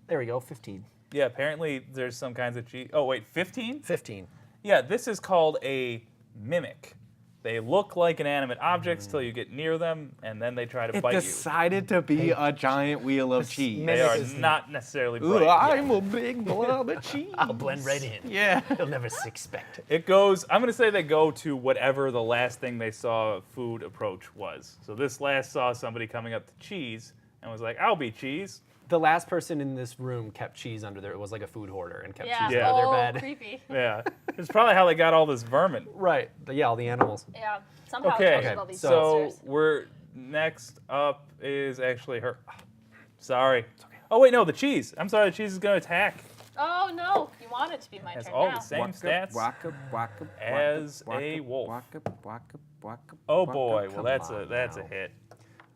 There we go. 15. Yeah, apparently there's some kinds of cheese. Oh wait, 15? 15. Yeah, this is called a mimic. They look like inanimate objects till you get near them, and then they try to It bite decided to be a giant wheel of cheese. you. They are is- not necessarily Ooh, bright. I'm a big blob of cheese. I'll blend right in. Yeah. You'll never suspect it. It goes, I'm going to say they go to whatever the last thing they saw food approach was. So this last saw somebody coming up to cheese and was like, I'll be cheese. The last person in this room kept cheese under there. It was like a food hoarder and kept Yeah. cheese Yeah. under Oh, their bed. creepy. Yeah. It's probably how they got all this vermin. Right. Yeah, all the animals. Yeah. Somehow Okay, touched all these so monsters. we're next up is actually her. Sorry. Oh wait, no, the cheese. I'm sorry, the cheese is gonna attack Oh no! You want it to be my Has turn all now. the same stats as a wolf. Oh Oh boy, well Come that's on a now. hit.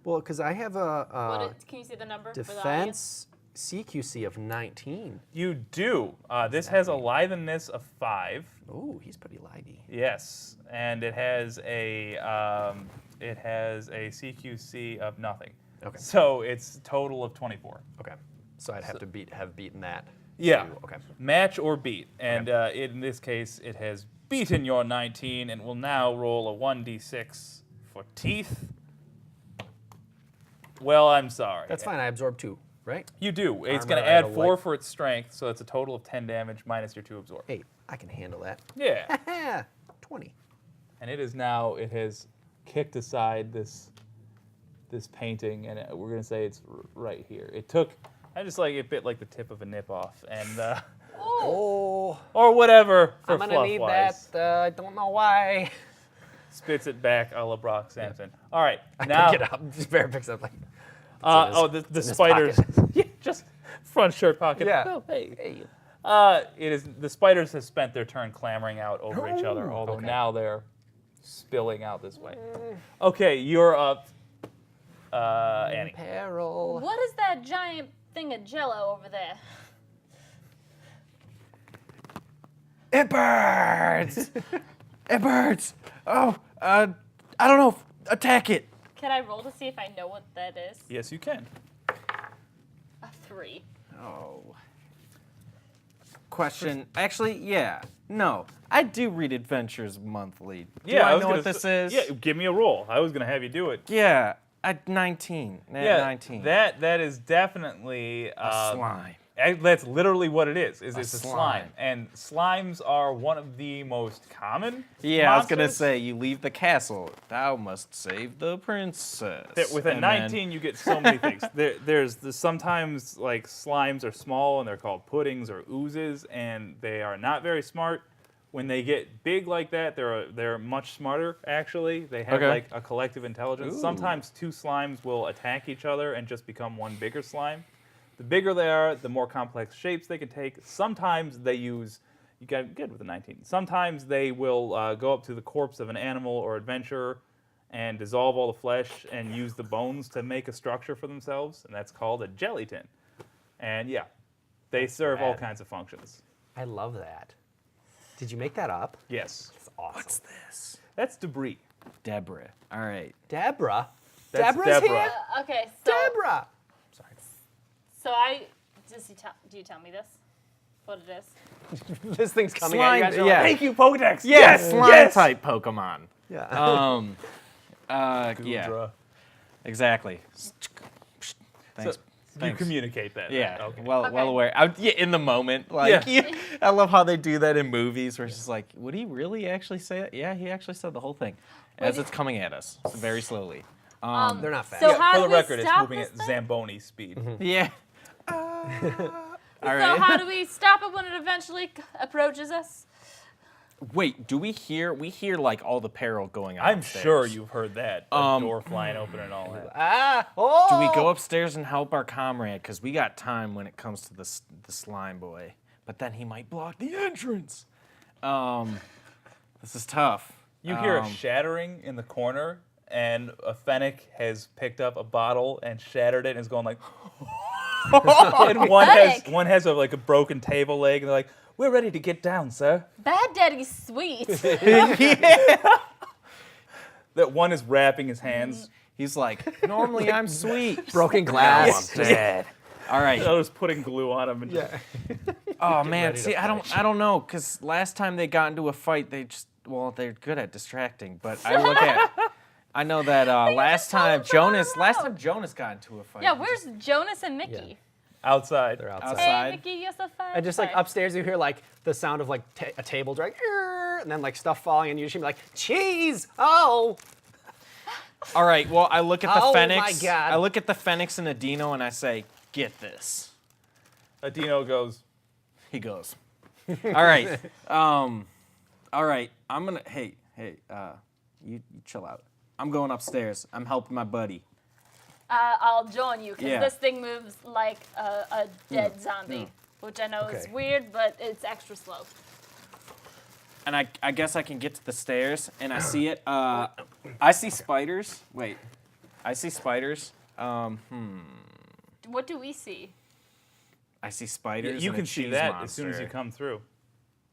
Well, because I have a Can you see the number for the audience? defense CQC of 19. You do. This has a liveness of 5. Ooh, he's pretty lively. Yes, and it has a CQC of nothing. Okay. So it's total of 24. Okay. So I'd have to have beaten that. Yeah. too. Okay. Match or beat, and in this case, it has beaten your 19, and will now roll a 1d6 for teeth. Well, I'm sorry. That's fine. I absorb 2, right? You do. It's Armor, going to I have add a 4 light- for its strength, so it's a total of 10 damage minus your 2 absorb. 8. I can handle that. Yeah. 20. And it has kicked aside this painting, and we're going to say it's right here. It bit like the tip of a nip off, and Oh, or whatever for I'm gonna fluff need wise. that. I don't know why. Spits it back a la Brock Sampson. All right, I now pick it up. Bear picks it up like. the his spiders, pocket. yeah, just front shirt pocket. Yeah. Oh, hey. Hey. It is the spiders have spent their turn clamoring out over each other, although okay. now they're spilling out this way. Okay, you're up, Annie. Peril. What is that giant thing of Jello over there? It burns! It burns! Oh, I don't know. Attack it. Can I roll to see if I know what that is? Yes, you can. A 3. Oh. Question. Actually, yeah. No. I do read Adventures monthly. Do I was know gonna what this s- is? Yeah, give me a roll. I was gonna have you do it. Yeah. At 19. At Yeah, 19. that is definitely A slime. That's literally what it is. It's a slime. slime, and slimes are one of the most common. Yeah, I was gonna monsters. say, you leave the castle. Thou must save the princess. That with a And then- 19, you get so many things. Sometimes like slimes are small and they're called puddings or oozes, and they are not very smart. When they get big like that, they're much smarter. Actually, they have Okay. like a collective intelligence. Ooh. Sometimes 2 slimes will attack each other and just become one bigger slime. The bigger they are, the more complex shapes they can take. Sometimes they use You got good with a 19. Sometimes they will go up to the corpse of an animal or adventurer and dissolve all the flesh and use the bones to make a structure for themselves, and that's called a gelatin. And yeah, they serve all rad. kinds of functions. I love that. Did you make that up? Yes. That's awesome. What's this? That's debris. Deborah. All right. Deborah? That's Deborah's Deborah. here? Okay, so Deborah! Sorry. so do you tell me this? What it is? This thing's coming Slime, at you guys. Are yeah. Like, Thank you, Pokedex. Yeah, Yes, slime yes. type Pokemon. yeah. Yeah, Gudra. exactly. Thanks. So you Thanks. communicate that. Yeah, Okay. well Okay. aware. Yeah, in the moment, like I love how they do that in movies, where it's just like, would he really actually say that? Yeah, he actually said the whole thing, as it's coming at us very slowly. They're not fast. So Yeah, how for do the we record, it's stop moving this at thing? Zamboni speed. Yeah. All So right. how do we stop it when it eventually approaches us? Wait, do we hear? We hear like all the peril going on. I'm upstairs. sure you've heard that. A door flying open and all that. Ah! Oh! Do we go upstairs and help our comrade? Because we got time when it comes to the slime boy. But then he might block the entrance. This is tough. You hear a shattering in the corner, and a fennec has picked up a bottle and shattered it and is going like. And Fennec. one has like a broken table leg, and they're like, "We're ready to get down, sir." Bad Daddy's sweet. That one is wrapping his hands. He's like, normally I'm sweet. Broken glass. Dead. All right. I was putting glue on him. And Yeah. Oh man, ready to see, I don't know, cause last time they got into a fight, they're good at distracting. But I know that last time Jonas got into a fight. Yeah, where's Jonas and Mickey? Yeah. outside. They're Outside. outside. Hey, Mickey, you have fun. And just like Sorry. upstairs, you hear like the sound of like a table drag, and then like stuff falling, and you just be like, cheese! Oh! All right. Well, I look at the Oh my Phoenix. God. I look at the Phoenix and Adino, and I say, "Get this." Adino goes, He goes. All right. All right. I'm gonna. Hey. You chill out. I'm going upstairs. I'm helping my buddy. I'll join you because Yeah. this thing moves like a dead zombie, which I know is Okay. weird, but it's extra slow. And I guess I can get to the stairs, and I see it. I see spiders. Wait. I see spiders. What do we see? I see spiders. you and a can see cheese that as soon as monster. you come through.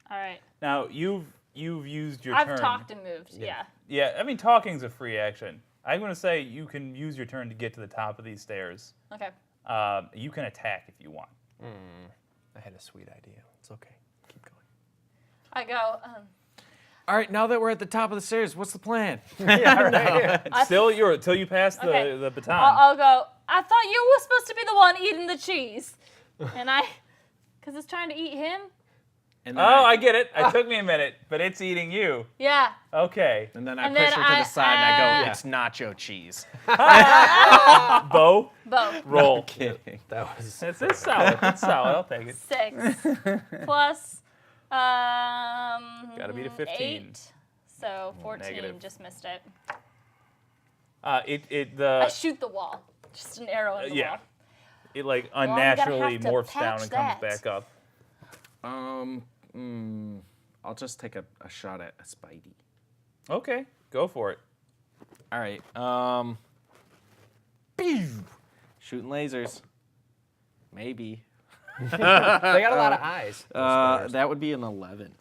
All right. Now you've used your I've turn. talked and moved. Yeah. Yeah, I mean talking's a free action. I'm gonna say you can use your turn to get to the top of these stairs. Okay. You can attack if you want. I had a sweet idea. It's okay. Keep going. I go. All right. Now that we're at the top of the stairs, what's the plan? Yeah, right. Still, till you pass Okay. the baton. I'll go. I thought you were supposed to be the one eating the cheese, and because it's trying to eat him. And Oh, then I get it. It took me a minute, but it's eating you. Yeah. Okay. And then I And push then her to the side and I go, I- "It's nacho cheese." Bo, Bo. roll. Kidding. That was. It's solid. It's solid. I'll take it. 6 plus. Gotta beat a 15. 8. So 14. Negative. Just missed it. It I shoot the wall. Just an arrow in the yeah. wall. It like I'm gonna unnaturally have to morphs down patch and comes that. back up. I'll just take a shot at a Spidey. Okay, go for it. All right. Pew! Shooting lasers. Maybe. They got a lot of eyes. That would be an 11.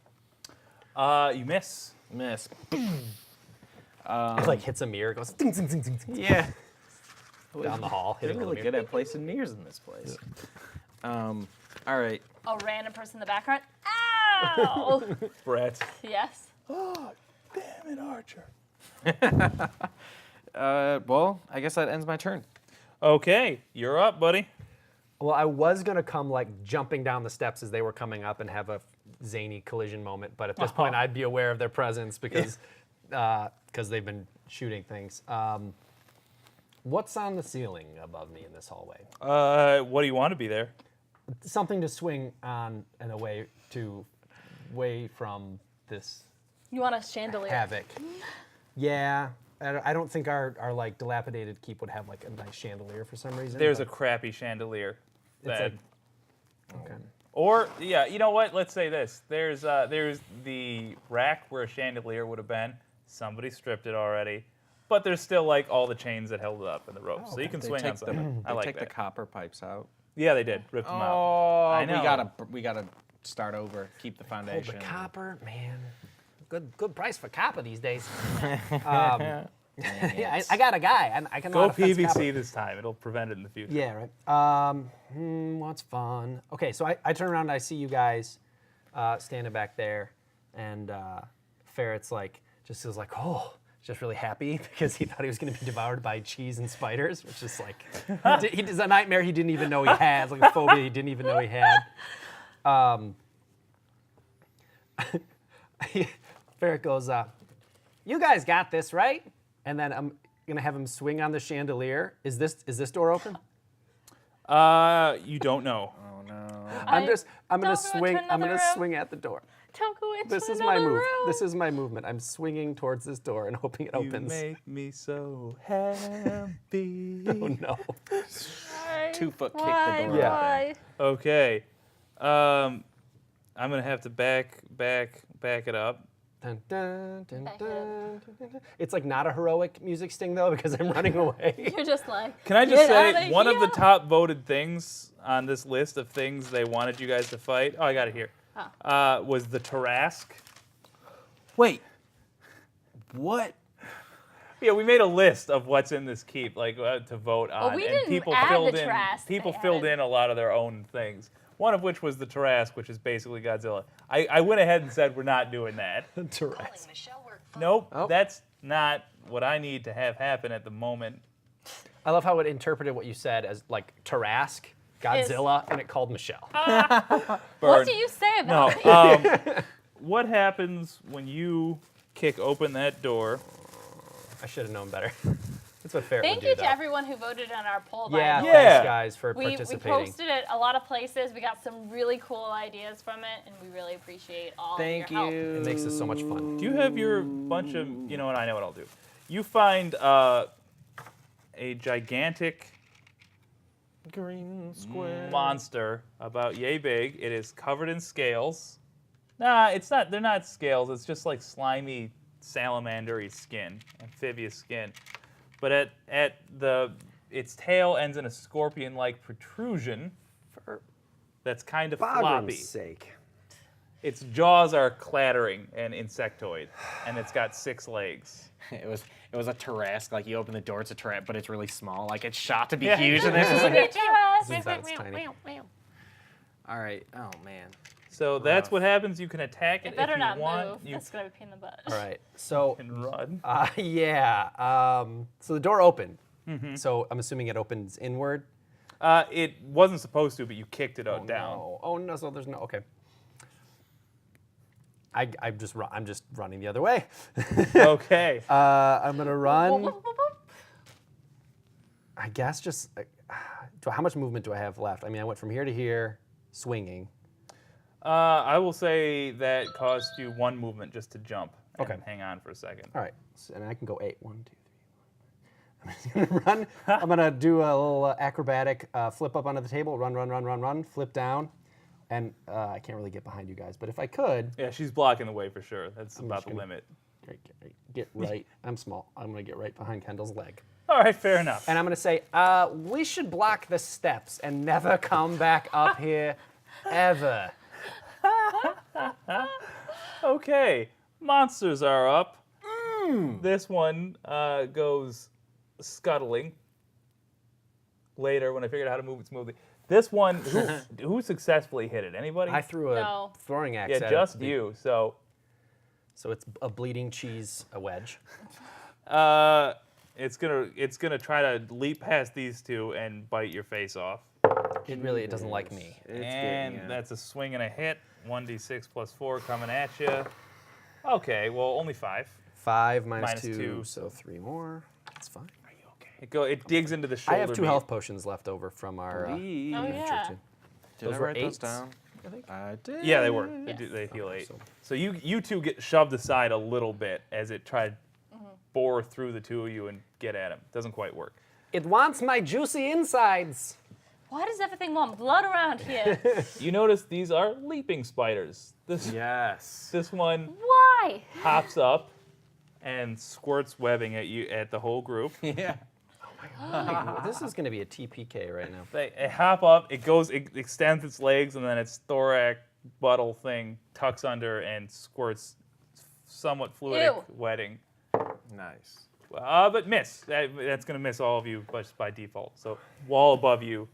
You miss. Miss. It like hits a mirror, goes ding, ding, ding, ding, ding, Yeah. down the hall, They're hitting the really mirror. good at placing mirrors in this place. All right. A random person in the background. Ow! Brett. Yes. Damn it, Archer. Well, I guess that ends my turn. Okay, you're up, buddy. Well, I was gonna come like jumping down the steps as they were coming up and have a zany collision moment, but at this point I'd be aware of their presence because they've been shooting things. What's on the ceiling above me in this hallway? What do you want to be there? Something to swing on and away from this You want a chandelier? havoc. Yeah, I don't think our like dilapidated keep would have like a nice chandelier for some reason. There's a but crappy chandelier. It's That like- okay. Or yeah, you know what? Let's say this. There's the rack where a chandelier would have been. Somebody stripped it already, but there's still like all the chains that held it up and the ropes, so you can swing on something. I They like take that. the copper pipes out. Yeah, they did. Ripped them out. Oh, I know. we gotta start over. Keep the Hold foundation. the copper, man. Good price for copper these days. Yeah, I got a guy. I can Go PVC this time. It'll prevent it in the future. Yeah, right. What's fun? Okay, so I turn around and I see you guys standing back there, and Ferret's like, just feels like, oh, just really happy because he thought he was going to be devoured by cheese and spiders, which is like, it's a nightmare he didn't even know he had, like a phobia he didn't even know he had. Ferret goes, you guys got this, right? And then I'm gonna have him swing on the chandelier. Is this door open? You don't know. Oh no. I'm gonna don't go into swing. I'm another gonna room. swing at the door. Don't go into This is my another move. room. This is my movement. I'm swinging towards this door and hoping it You opens. make me so happy. Oh no! 2 foot kick Why? the door. Yeah. Why? Okay. I'm gonna have to back it up. Dun, dun, dun, Back it dun, up. dun, dun, dun. It's like not a heroic music sting though because I'm running away. You're just like. Can I just "Get say outta one of the here." top voted things on this list of things they wanted you guys to fight? Oh, I got it here. Was the Tarrasque. Wait. What? Yeah, we made a list of what's in this keep, like to vote on, we and didn't people add filled the in. Tarrasque, People they filled added- in a lot of their own things. One of which was the Tarrasque, which is basically Godzilla. I went ahead and said we're not doing that. Tourette's. Nope, Oh. that's not what I need to have happen at the moment. I love how it interpreted what you said as like Tarrasque, Godzilla, and it called Michelle. What Burn. do you say No. about me? What happens when you kick open that door? I should have known better. That's what Ferret Thank would do, you though. to everyone who voted on our poll. by Yeah, the way. Yeah. thanks guys for We participating. posted it a lot of places. We got some really cool ideas from it, and we really appreciate all Thank of your help. you. It makes this so much fun. Do you have your bunch of, you know what, I know what I'll do. You find a gigantic Green square. monster about yay big. It is covered in scales. Nah, it's not. They're not scales. It's just like slimy salamandery skin, amphibious skin. But its tail ends in a scorpion-like protrusion that's kind of floppy. sake. Its jaws are clattering and insectoid, and it's got 6 legs. It was a Tarrasque. Like you open the door, it's a Tarrasque, but it's really small. Like it's shot to be Yeah. huge, and this is like. Turns out it's tiny. All right. Oh man. So that's what happens. You can attack it It better if you not want. move. You That's gonna be a pain in the butt. All right, so can run. yeah, so the door opened. So I'm assuming it opens inward. It wasn't supposed to, but you kicked it out down. No. Oh no, so there's no. Okay. I'm just running the other way. Okay. I'm gonna run. Whoop, whoop, whoop. I guess just how much movement do I have left? I mean, I went from here to here, swinging. I will say that cost you 1 movement just to jump. And Okay. hang on for a second. All right, so, and I can go 8. 1, 2, 3. I'm just gonna run. I'm gonna do a little acrobatic flip up onto the table. Run. Flip down, and I can't really get behind you guys, but if I could, Yeah, she's blocking the way for sure. That's about just the gonna- limit. get right. I'm small. I'm gonna get right behind Kendall's leg, All right, fair enough. and I'm gonna say, we should block the steps and never come back up here, ever. Okay, monsters are up. This one goes scuttling. Later, when I figured out how to move it smoothly. This one, who successfully hit it? Anybody? I threw a No. throwing axe yeah, at just it. you. So So it's a bleeding cheese, a wedge. it's gonna try to leap past these two and bite your face off. It doesn't like me. And that's a swing and a hit. 1d6 plus 4 coming at you. Okay, well only 5. 5 Minus minus 2, 2. so 3 more. That's fine. It digs into the I shoulder. have 2 bead. health potions left over from our. Oh yeah. Did Those I were write those 8s, down? I think. I did. Yeah, they were. They, Yes. they heal 8. so- So you two get shoved aside a little bit as it tried to bore through the two of you and get at him. Doesn't quite work. It wants my juicy insides. Why does everything want blood around here? You notice these are leaping spiders. Yes. This one Why? hops up and squirts webbing at you at the whole group. Yeah. This is going to be a TPK right now. They hop up. It extends its legs, and then its thorax buttle thing tucks under and squirts somewhat fluidic Ew. wetting. Nice. But miss. That's going to miss all of you just by default. So wall above you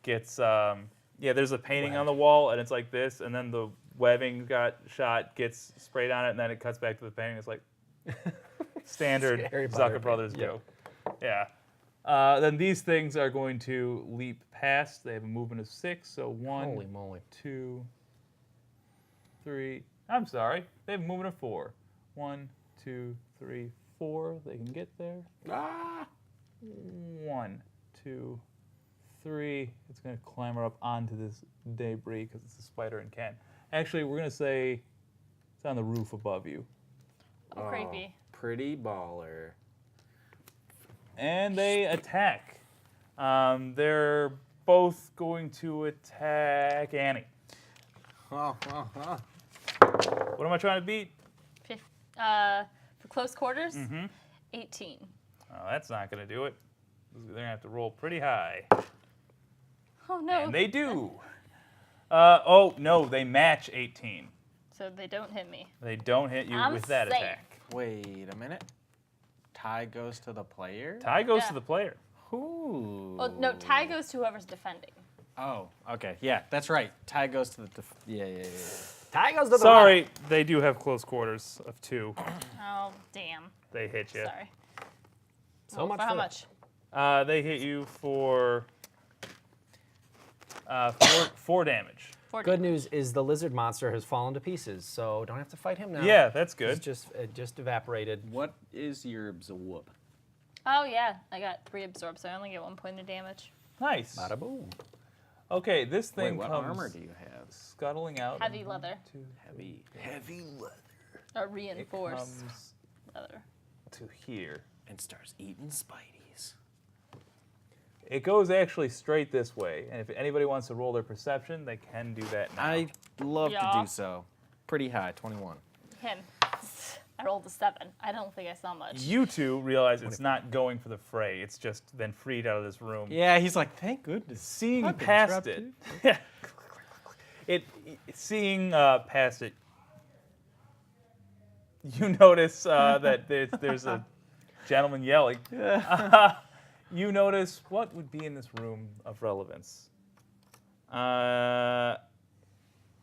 gets there's a painting on the wall, and it's like this, and then the webbing got shot, gets sprayed on it, and then it cuts back to the painting. It's like standard Scary Zucker butter Brothers paint. joke. Yeah. Then these things are going to leap past. They have a movement of 6, so 1, Holy moly. 2, 3. I'm sorry. They have a movement of 4. 1, 2, 3, 4. They can get there. 1, 2, 3. It's going to clamber up onto this debris because it's a spider and can. Actually, we're going to say it's on the roof above you. Oh, creepy. Pretty baller. And they attack. They're both going to attack Annie. Oh. What am I trying to beat? For close quarters, Mm-hmm. 18. Oh, that's not going to do it. They're going to have to roll pretty high. Oh no. And they do. Oh, no, they match 18. So they don't hit me. They don't hit you I'm with that safe. attack. Wait a minute. Tie goes to the player? Tie goes Yeah. to the player. Ooh. Well, no, tie goes to whoever's defending. Oh, okay. Yeah, that's right. Tie goes to the... yeah. Tie goes to the Sorry, they do have close quarters of 2. Oh, damn. They hit you. Sorry. So Well, much for how for that. much? They hit you for 4 damage. 40. Good news is the lizard monster has fallen to pieces, so don't have to fight him now. Yeah, that's It's good. just evaporated. What is your absorb? Oh, yeah. I got 3 absorbed, so I only get 1 point of damage. Nice. Bada boom. Okay, this thing Wait, what comes armor do you have? scuttling out. Heavy leather. Heavy leather. Or It reinforced comes leather. to here. And starts eating spideys. It goes actually straight this way, and if anybody wants to roll their perception, they can do that now. I'd love to Yeah. do so. Pretty high, 21. Him. I rolled a 7. I don't think I saw much. You two realize it's not going for the fray. It's just been freed out of this room. Yeah, he's like, thank goodness. Seeing I've been past trapped it, seeing past it, you notice that there's a gentleman yelling. You notice what would be in this room of relevance. Blah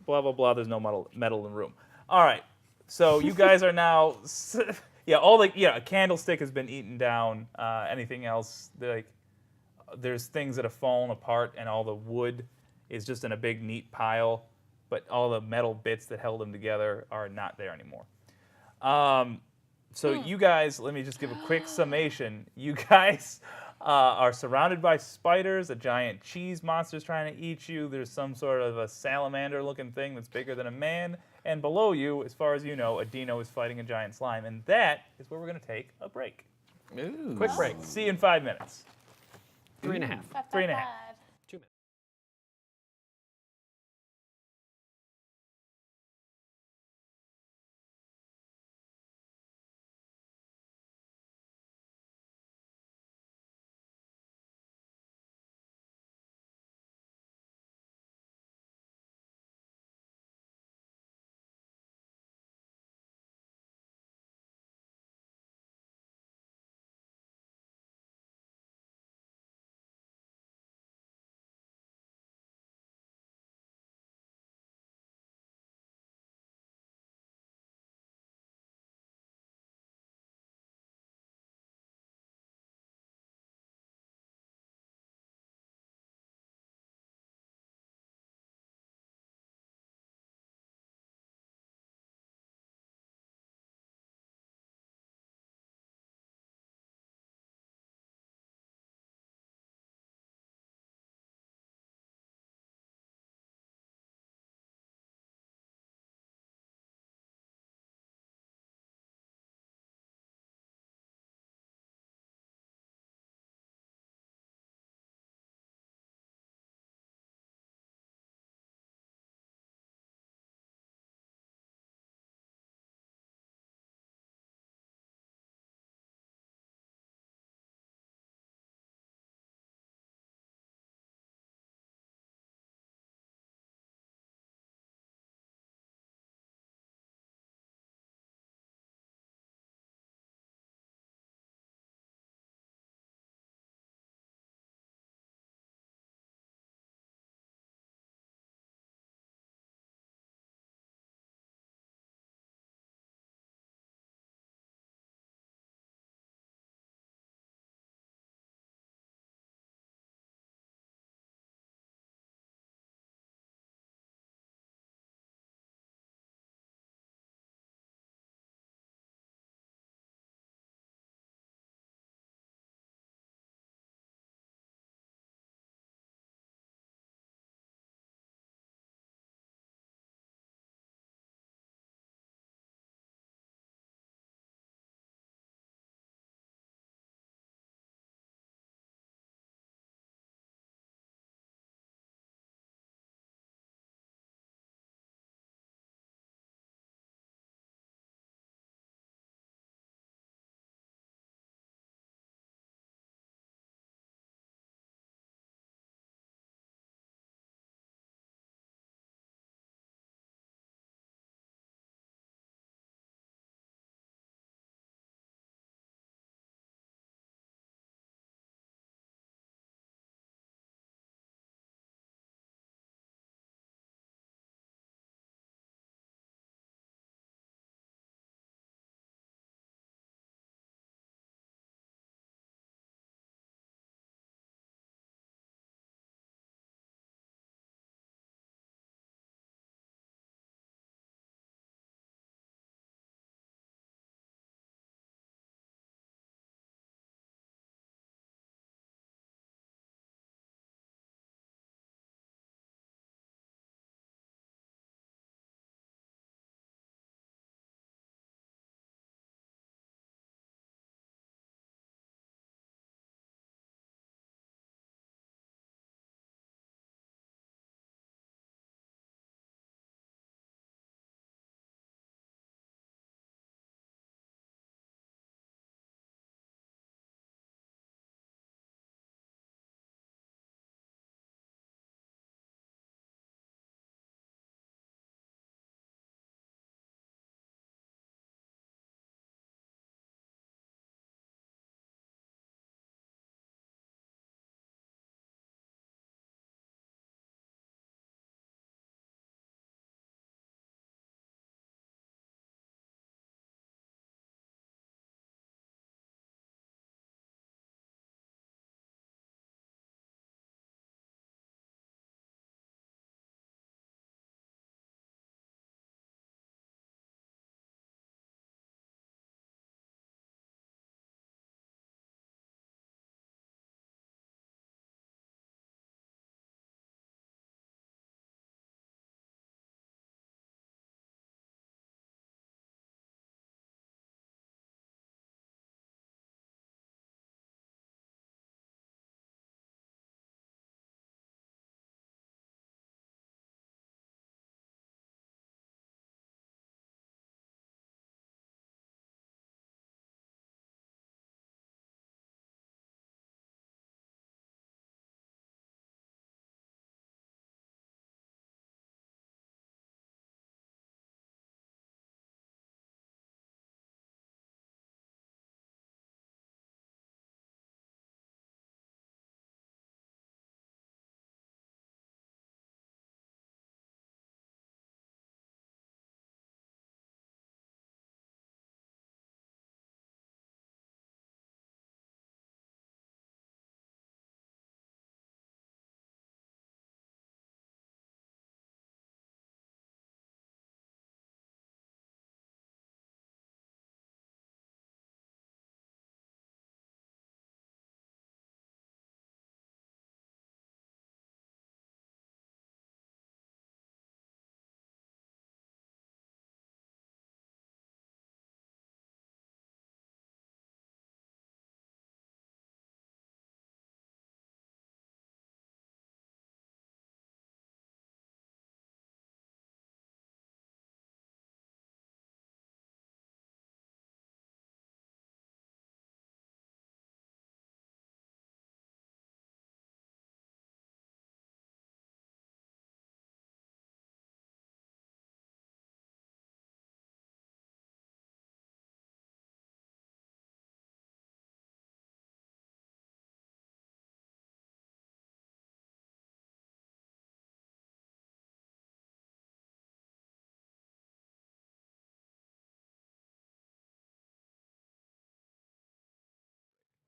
blah blah. There's no metal in the room. All right. So you guys are now, a candlestick has been eaten down. Anything else, there's things that have fallen apart, and all the wood is just in a big neat pile, but all the metal bits that held them together are not there anymore. So you guys, let me just give a quick summation. You guys are surrounded by spiders. A giant cheese monster's trying to eat you. There's some sort of a salamander-looking thing that's bigger than a man. And below you, as far as you know, a dino is fighting a giant slime. And that is where we're going to take a break. Ooh. Quick break. See you in 5 minutes. 3.5. 3.5.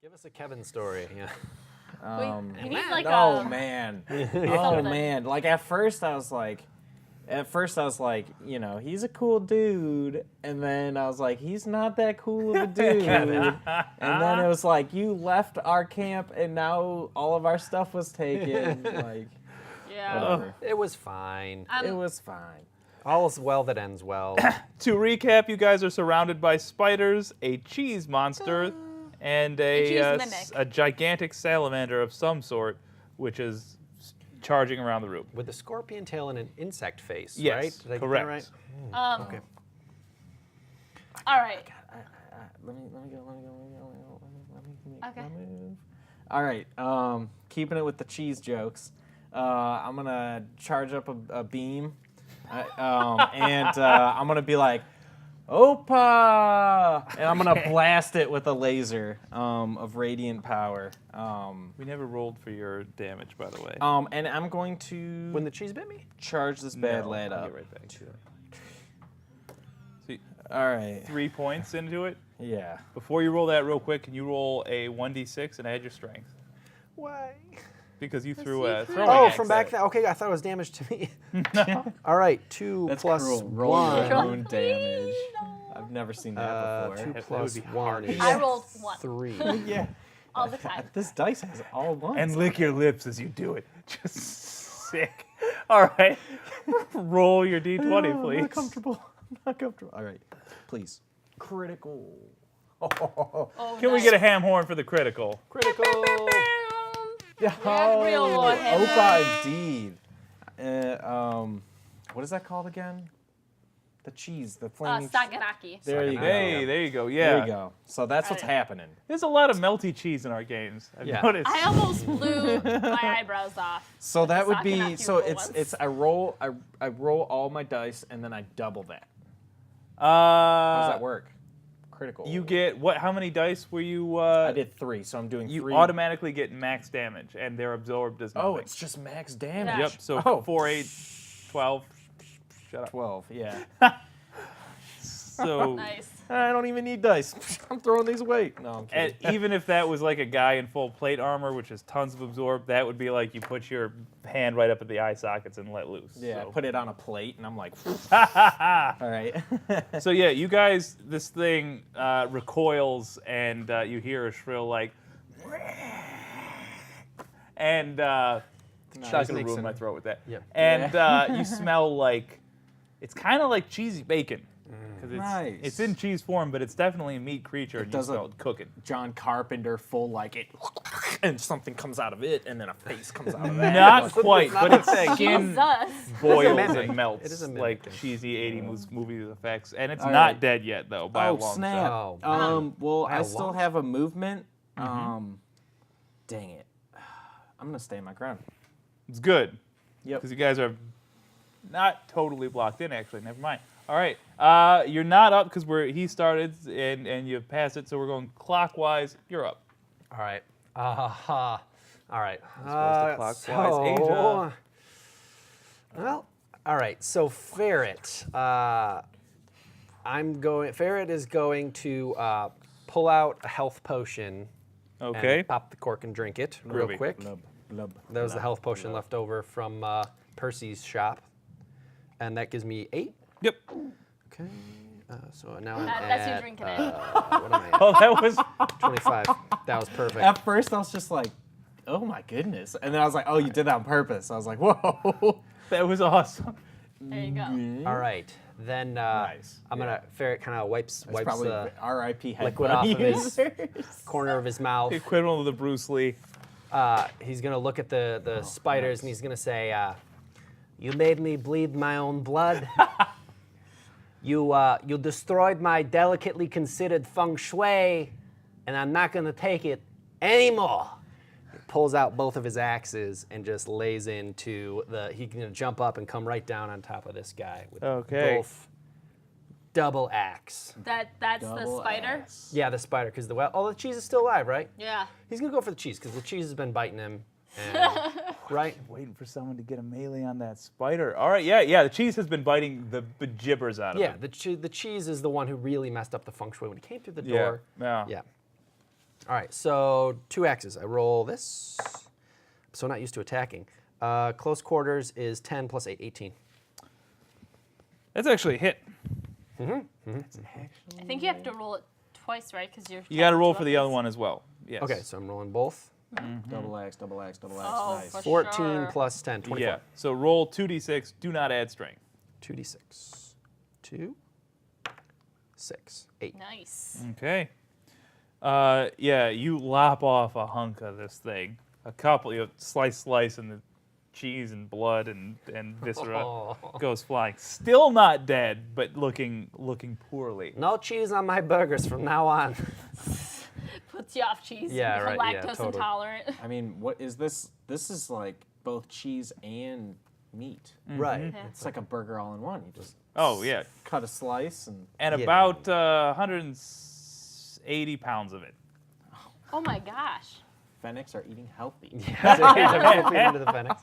Give us a Kevin story. Yeah. We need like Oh a man. Oh something. man. Like at first I was like, you know, he's a cool dude, and then I was like, he's not that cool of a dude. And then it was like, you left our camp, and now all of our stuff was taken. Like, Yeah. whatever. It was fine. It was fine. All is well that ends well. To recap, you guys are surrounded by spiders, a cheese monster, and cheese mimic. a gigantic salamander of some sort, which is charging around the room. With a scorpion tail and an insect face, Yes, right? Did I get that correct. right? Okay. All right. Let me Okay. move. All right. Keeping it with the cheese jokes. I'm gonna charge up a beam, and I'm gonna be like, "Opa!" and I'm gonna blast it with a laser of radiant power. We never rolled for your damage, by the way. And I'm going to When the cheese bit me? charge this bad No, lad I'll up. get right back to it. So, All right. 3 points into it. Yeah. Before you roll that real quick, can you roll a 1d6 and add your strength? Why? Because you threw a threw throwing Oh, axe from at back it. then. Okay, I thought it was damage to me. All right, 2 That's plus cruel. Roll 1. your own damage. I've never seen that 2 before. That plus would be 1 is I rolled 1 3. Yeah. all the time. This dice has all ones. And lick your lips as you do it. Just sick. All right. Roll your d20, I'm please. not comfortable. I'm not comfortable. All right. Please. Critical. Oh, Can we nice. get a ham horn for the critical? Critical. Yeah. real Lord Hammer. Opa, indeed. What is that called again? The cheese, the flaming. Sagaraki. There you go. Hey, there you go. Yeah. There you go. So that's what's Alright. happening. There's a lot of melty cheese in our games. I've Yeah. noticed. I almost blew my eyebrows off. So that would be Sagaraki so roll it's once. I roll all my dice and then I double that. How does that work? Critical. You get what? How many dice were you? I did 3, so I'm doing You 3. automatically get max damage, and they're absorbed as nothing. Oh, it's just max damage. Yeah. Yep. So Oh. 4, 8, 12. Shut up. 12. Yeah. So Nice. I don't even need dice. I'm throwing these away. No, I'm and kidding. even if that was like a guy in full plate armor, which is tons of absorb, that would be like you put your hand right up at the eye sockets and let loose. Yeah, So. put it on a plate, and I'm like, all right. So yeah, you guys, this thing recoils, and you hear a shrill like, and not gonna ruin my throat with that. Yeah. And you smell like, it's kind of like cheesy bacon, because Nice. it's in cheese form, but it's definitely a meat creature, and you does a- smell it cooking. John Carpenter full like it, and something comes out of it, and then a face comes out of that. Not quite, not but its a thing. skin Jesus. boils mimic. and melts It is a mimic like thing. cheesy 80s movie effects, and it's All not right. dead yet though by a Oh long snap! shot. Oh, Well, By I a still long have a movement. Dang it! I'm gonna stay my ground. It's good Yep. because you guys are not totally blocked in. Actually, never mind. All right, you're not up because he started and you passed it, so we're going clockwise. You're up. all right. All right. supposed to clockwise, Asia. Well, all right. So Ferret, Ferret is going to pull out a health potion. Okay. And pop the cork and drink it real Groovy. quick. Blub, blub. That was the health potion left over from Percy's shop, and that gives me 8. Yep. Okay. So now I'm That's you at, drinking it. what am I at? Oh, that was 25. That was perfect. At first, I was just like, "Oh my goodness," and then I was like, "Oh, you did that on purpose." I was like, "Whoa!" that was awesome. There you go. All right. Then Nice. I'm gonna Ferret kind of wipes It's probably the R.I.P. liquid off of his corner of his mouth. The equivalent of the Bruce Lee. He's gonna look at the spiders and he's gonna say, "You made me bleed my own blood. You destroyed my delicately considered feng shui, and I'm not gonna take it anymore." He pulls out both of his axes and just lays into He's gonna jump up and come right down on top of this guy with Okay. both double axe. That's the spider. Yeah, the spider, because the cheese is still alive, right? Yeah. He's gonna go for the cheese because the cheese has been biting him, and, right? Waiting for someone to get a melee on that spider. All right, yeah. The cheese has been biting the bejibbers out of Yeah, him. the cheese is the one who really messed up the feng shui when he came through the Yeah, door. yeah. Yeah. All right, so 2 axes. I roll this. So not used to attacking. Close quarters is 10 plus 8, 18. That's actually a hit. I think you have to roll it twice, right? Because you're. You got to roll two for the other weapons. one as well. Yes. Okay, so I'm rolling both. Double X, double X, double X. Oh, Nice. for 14 sure. plus 10, 24. Yeah. So roll 2d6. Do not add strength. 2d6. 2, 6, 8. Nice. Okay. Yeah, you lop off a hunk of this thing. A couple, slice, and the cheese and blood and viscera goes flying. Still not dead, but looking poorly. No cheese on my burgers from now on. Puts you off cheese. Yeah, you become right, yeah, lactose totally. intolerant. I mean, what is this? This is like both cheese and meat. Right. It's like a burger all in one. You just Oh, yeah. cut a slice and And Yeah. about 180 pounds of it. Oh my gosh. Fenix are eating healthy. Into the Phoenix.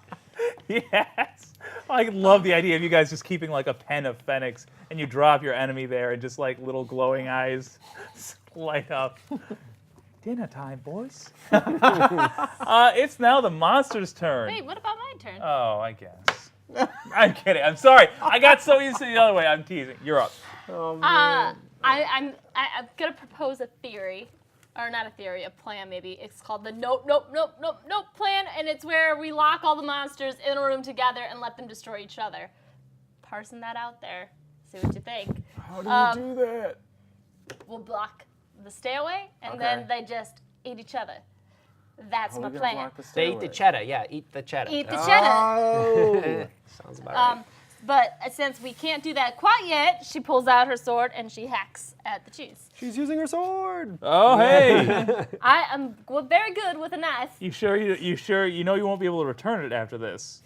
Yes. I love the idea of you guys just keeping like a pen of Fenix and you drop your enemy there and just like little glowing eyes light up. Dinner time, boys. It's now the monster's turn. Wait, what about my turn? Oh, I guess. I'm kidding. I'm sorry. I got so used to the other way. I'm teasing. You're up. I'm gonna propose a theory, or not a theory, a plan maybe. It's called the nope plan, and it's where we lock all the monsters in a room together and let them destroy each other. Parsing that out there. See what you think. How do you do that? We'll block the stairway, and Okay. then they just eat each other. That's How my are we gonna plan. block the They eat the stairway? cheddar. Yeah, eat the cheddar. Eat the cheddar. Oh. Sounds about right. But since we can't do that quite yet, she pulls out her sword and she hacks at the cheese. She's using her sword. Oh, hey. I am very good with a knife. You sure you know you won't be able to return it after this?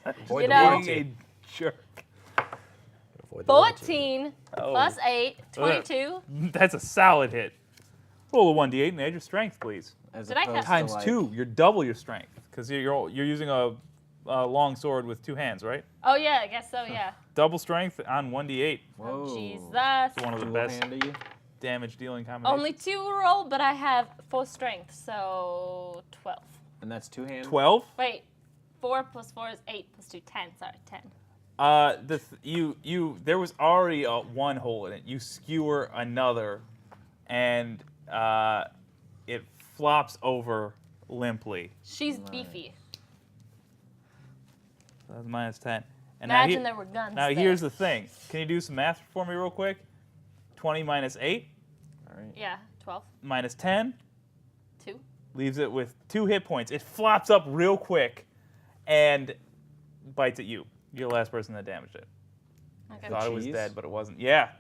Avoid You the know- royalty. Being a jerk. Avoid the royalty. 14 Oh. plus 8, 22. That's a solid hit. Roll a 1d8 and add your strength, please. As Did I opposed have- to, Times like, 2. You're double your strength because you're using a long sword with 2 hands, right? Oh, yeah, I guess so, yeah. Double strength on 1d8. Oh, Whoa. Jesus. One of the Dual best handy. damage dealing combinations. Only 2 roll, but I have 4 strength, so 12. And that's two hands. 12. Wait, 4 plus 4 is 8 plus 2, 10. Sorry, 10. There was already one hole in it. You skewer another, and it flops over limply. She's beefy. So that's minus 10. And Imagine there were guns Now there. here's the thing. Can you do some math for me real quick? 20 minus 8 All right. Yeah, 12. minus 10 2. leaves it with 2 hit points. It flops up real quick and bites at you. You're the last person that damaged it. Okay. Thought it was cheese? dead, but it wasn't. Yeah.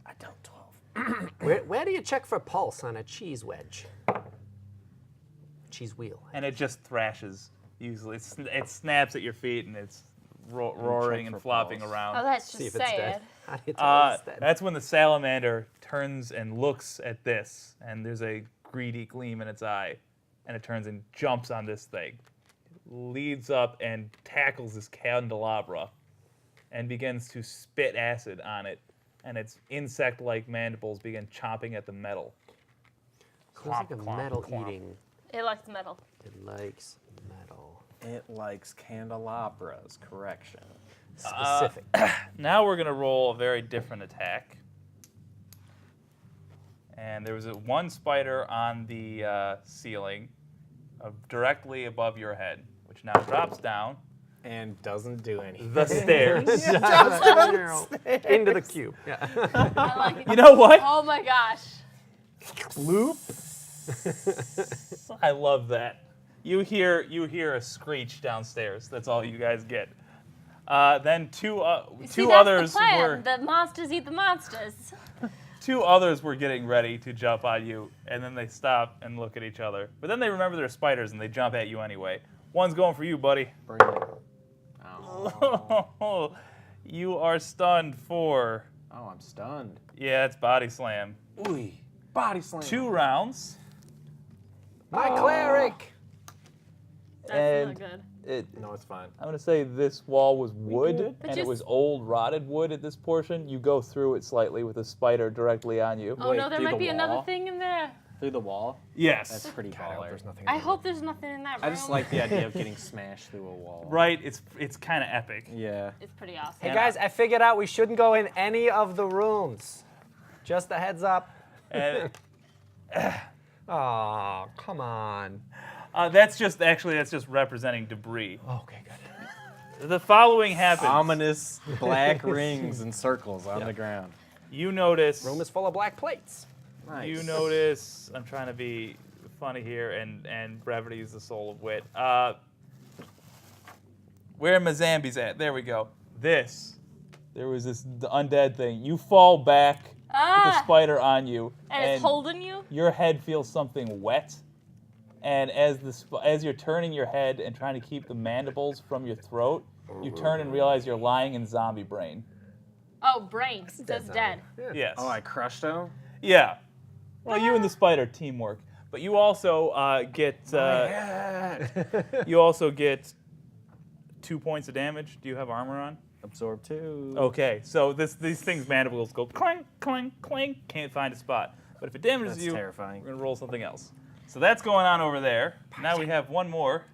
I dealt 12. Where do you check for pulse on a cheese wedge? Cheese wheel. And it just thrashes. Usually, it snaps at your feet and it's roaring check and for flopping pulse. around. Oh, that's See just if it's sad. dead. How do you tell it's dead? That's when the salamander turns and looks at this, and there's a greedy gleam in its eye, and it turns and jumps on this thing, leads up and tackles this candelabra, and begins to spit acid on it, and its insect-like mandibles begin chomping at the metal. It's like a clomp, metal clomp. eating. It likes metal. It likes metal. It likes candelabras. Correction. Specific. Now we're gonna roll a very different attack. And there was one spider on the ceiling, directly above your head, which now drops down And doesn't do anything. the stairs. Into the cube. Yeah. I like it. You know what? Oh my gosh. Loop. I love that. You hear a screech downstairs. That's all you guys get. Then two See, that's others the plan. were The monsters eat the monsters. two others were getting ready to jump on you, and then they stop and look at each other. But then they remember they're spiders and they jump at you anyway. One's going for you, buddy. Bring it. Oh. You are stunned for Oh, I'm stunned. it's body slam. Ooh. Body slam. 2 rounds. My cleric. That's And not good. No, it's fine. I'm gonna say this wall was wood, good? But and it just- was old rotted wood at this portion. You go through it slightly with a spider directly on you. Oh Wait, no, there through might the be another wall? thing in there. Through the wall? Yes. That's pretty baller. There's nothing. I hope there's nothing in that room. I just like the idea of getting smashed through a wall. Right. It's kind of epic. Yeah. It's pretty awesome. Hey guys, I figured out we shouldn't go in any of the rooms. Just a heads up. And Oh, come on. that's just representing debris. Okay, good. The following happens. Ominous black rings and circles on the ground. You notice. Room is full of black plates. Nice. You notice. I'm trying to be funny here, and brevity is the soul of wit. Where Mazambi's at? There we go. There was this undead thing. You fall back with the Ah, spider on you, and it's holding you. your head feels something wet. And as you're turning your head and trying to keep the mandibles from your throat, you turn and realize you're lying in zombie brain. Oh, brain. It says dead. Yes. Oh, I crushed him? Yeah. Well, you and the spider teamwork, but you also get you also get 2 points of damage. Do you have armor on? Absorb 2. Okay, so these things mandibles go clink, clink, clink. Can't find a spot. But if it damages That's you, terrifying. we're gonna roll something else. So that's going on over there. Now we have one more.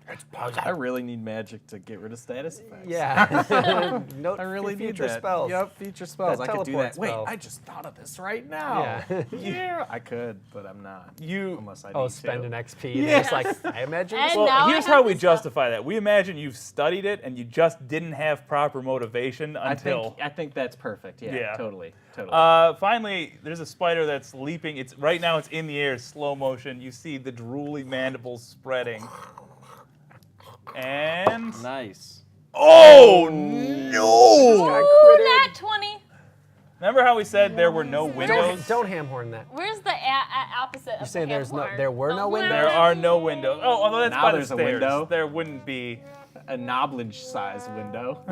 I really need magic to get rid of status effects. Yeah. Note I really need future that. spells. Yep, future spells. That I could do teleport that. Wait, spell. I just thought of this right now. Yeah. Yeah, I could, but I'm not. Unless I need Oh, to. spend an XP. Yeah. Just like, I imagine. And this- Well, now I here's have how we this stuff. justify that. We imagine you've studied it and you just didn't have proper motivation until. I think that's perfect. Yeah, Yeah. totally. Finally, there's a spider that's leaping. Right now it's in the air, slow motion. You see the drooly mandibles spreading. And Nice. oh no! Ooh, nat 20. Remember how we said there were no windows? Don't hamhorn that. Where's the opposite of You're saying the there's no- hamhorn? there were no windows? There are no windows. Oh, although that's Now by the there's a stairs. window. There wouldn't be. A knobledge-sized window.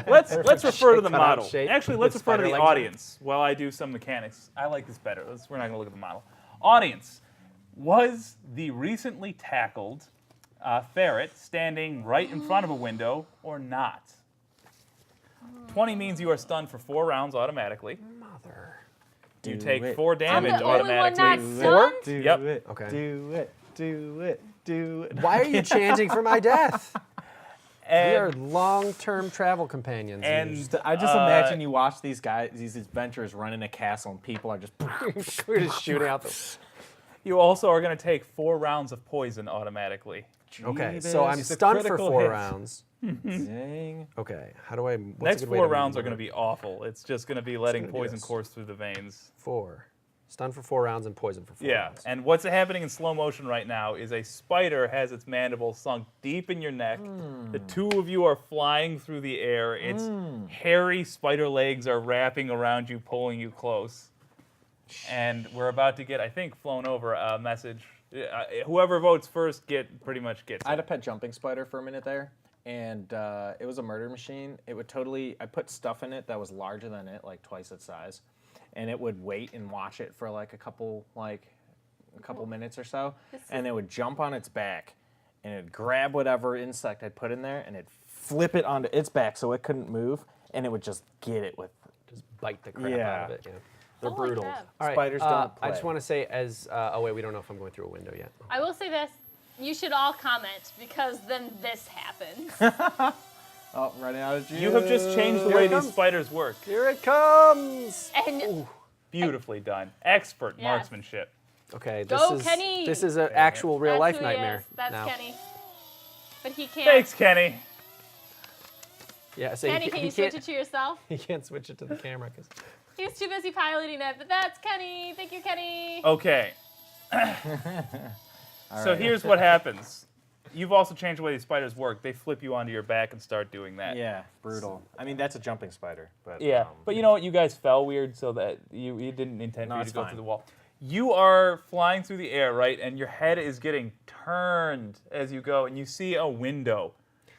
Let's refer to the Cut out model. shape Actually, let's with refer to spider the legs on it. audience while I do some mechanics. I like this better. We're not going to look at the model. Audience, was the recently tackled ferret standing right in front of a window or not? 20 means you are stunned for 4 rounds automatically. Mother. You Do take it. 4 I'm damage the only one automatically. not stunned? Do Yep. it. Okay. Do it. Do it. Do it. Why are you chanting for my death? We are And, long-term travel companions. and I just imagine you watch these adventurers run in a castle, and people are just. we're just shooting out the. you also are going to take 4 rounds of poison automatically. Okay, so I'm It's a stunned for critical 4 hit. rounds. Dang. Okay, how do I? What's a Next good way 4 to rounds are remember going to be awful. It's just going to be letting gonna do poison this. course through the veins. 4. Stunned for 4 rounds and poison for 4 Yeah, rounds. and what's happening in slow motion right now is a spider has its mandible sunk deep in your neck. The 2 of you are flying through the air. Its hairy spider legs are wrapping around you, pulling you close. And we're about to get, I think, flown over a message. Whoever votes first pretty much gets I had it. a pet jumping spider for a minute there, and it was a murder machine. It would totally. I put stuff in it that was larger than it, like twice its size, and it would wait and watch it for like a couple minutes or so, and it would jump on its back, and it'd grab whatever insect I'd put in there, and it'd flip it onto its back so it couldn't move, and it would just get it with. Just bite the crap Yeah. out of it. Yeah. They're Holy brutal. crap. All right, Spiders don't play. I just want to say, oh wait, we don't know if I'm going through a window yet. I will say this. You should all comment because then this happens. Oh, running out of juice. You have just changed the Here way it these comes. spiders work. Here it comes. And Beautifully done. Expert Yes. marksmanship. Okay, Go, Kenny! this is an actual real that's life who he nightmare. is. That's now. Kenny. But he can't. Thanks, Kenny. Yeah, so Kenny, he, can he you switch can't. it to yourself? He can't switch it to the camera because. He was too busy piloting it, but that's Kenny. Thank you, Kenny. Okay. So here's what happens. You've also changed the way these spiders work. They flip you onto your back and start doing that. Yeah, brutal. I mean, that's a jumping spider, but Yeah, but you know what? You guys fell weird, so that you didn't intend No, for you it's to go fine. through the wall. You are flying through the air, right? And your head is getting turned as you go, and you see a window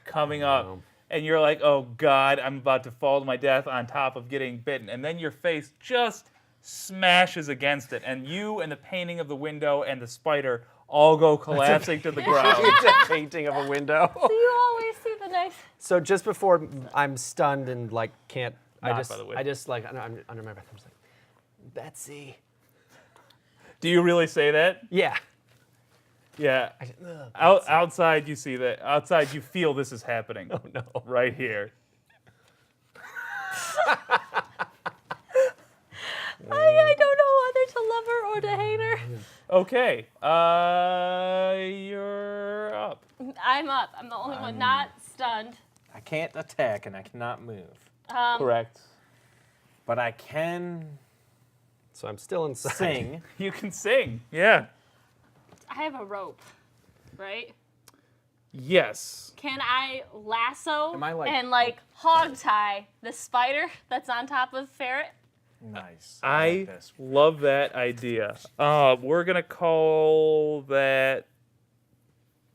coming up, and you're like, "Oh God, I'm about to fall to my death." On top of getting bitten, and then your face just smashes against it, and you and the painting of the window and the spider all go collapsing to the ground. It's a painting of a window. So you always see the nice. So just before I'm stunned and like can't, Not I just by the way. I just like I'm under my breath. I'm just like, Betsy. Do you really say that? Yeah. Yeah. I just, ugh, Outside, you see that. Outside, you feel this is happening. oh no. Right here. I don't know whether to love her or to hate her. Okay. You're up. I'm up. I'm the only one not stunned. I can't attack and I cannot move, Correct. but I can So I'm still inside. sing. You can sing. Yeah. I have a rope, right? Yes. Can I lasso Am I, like- and hog tie the spider that's on top of Ferret? Nice. I like this. love that idea. We're gonna call that.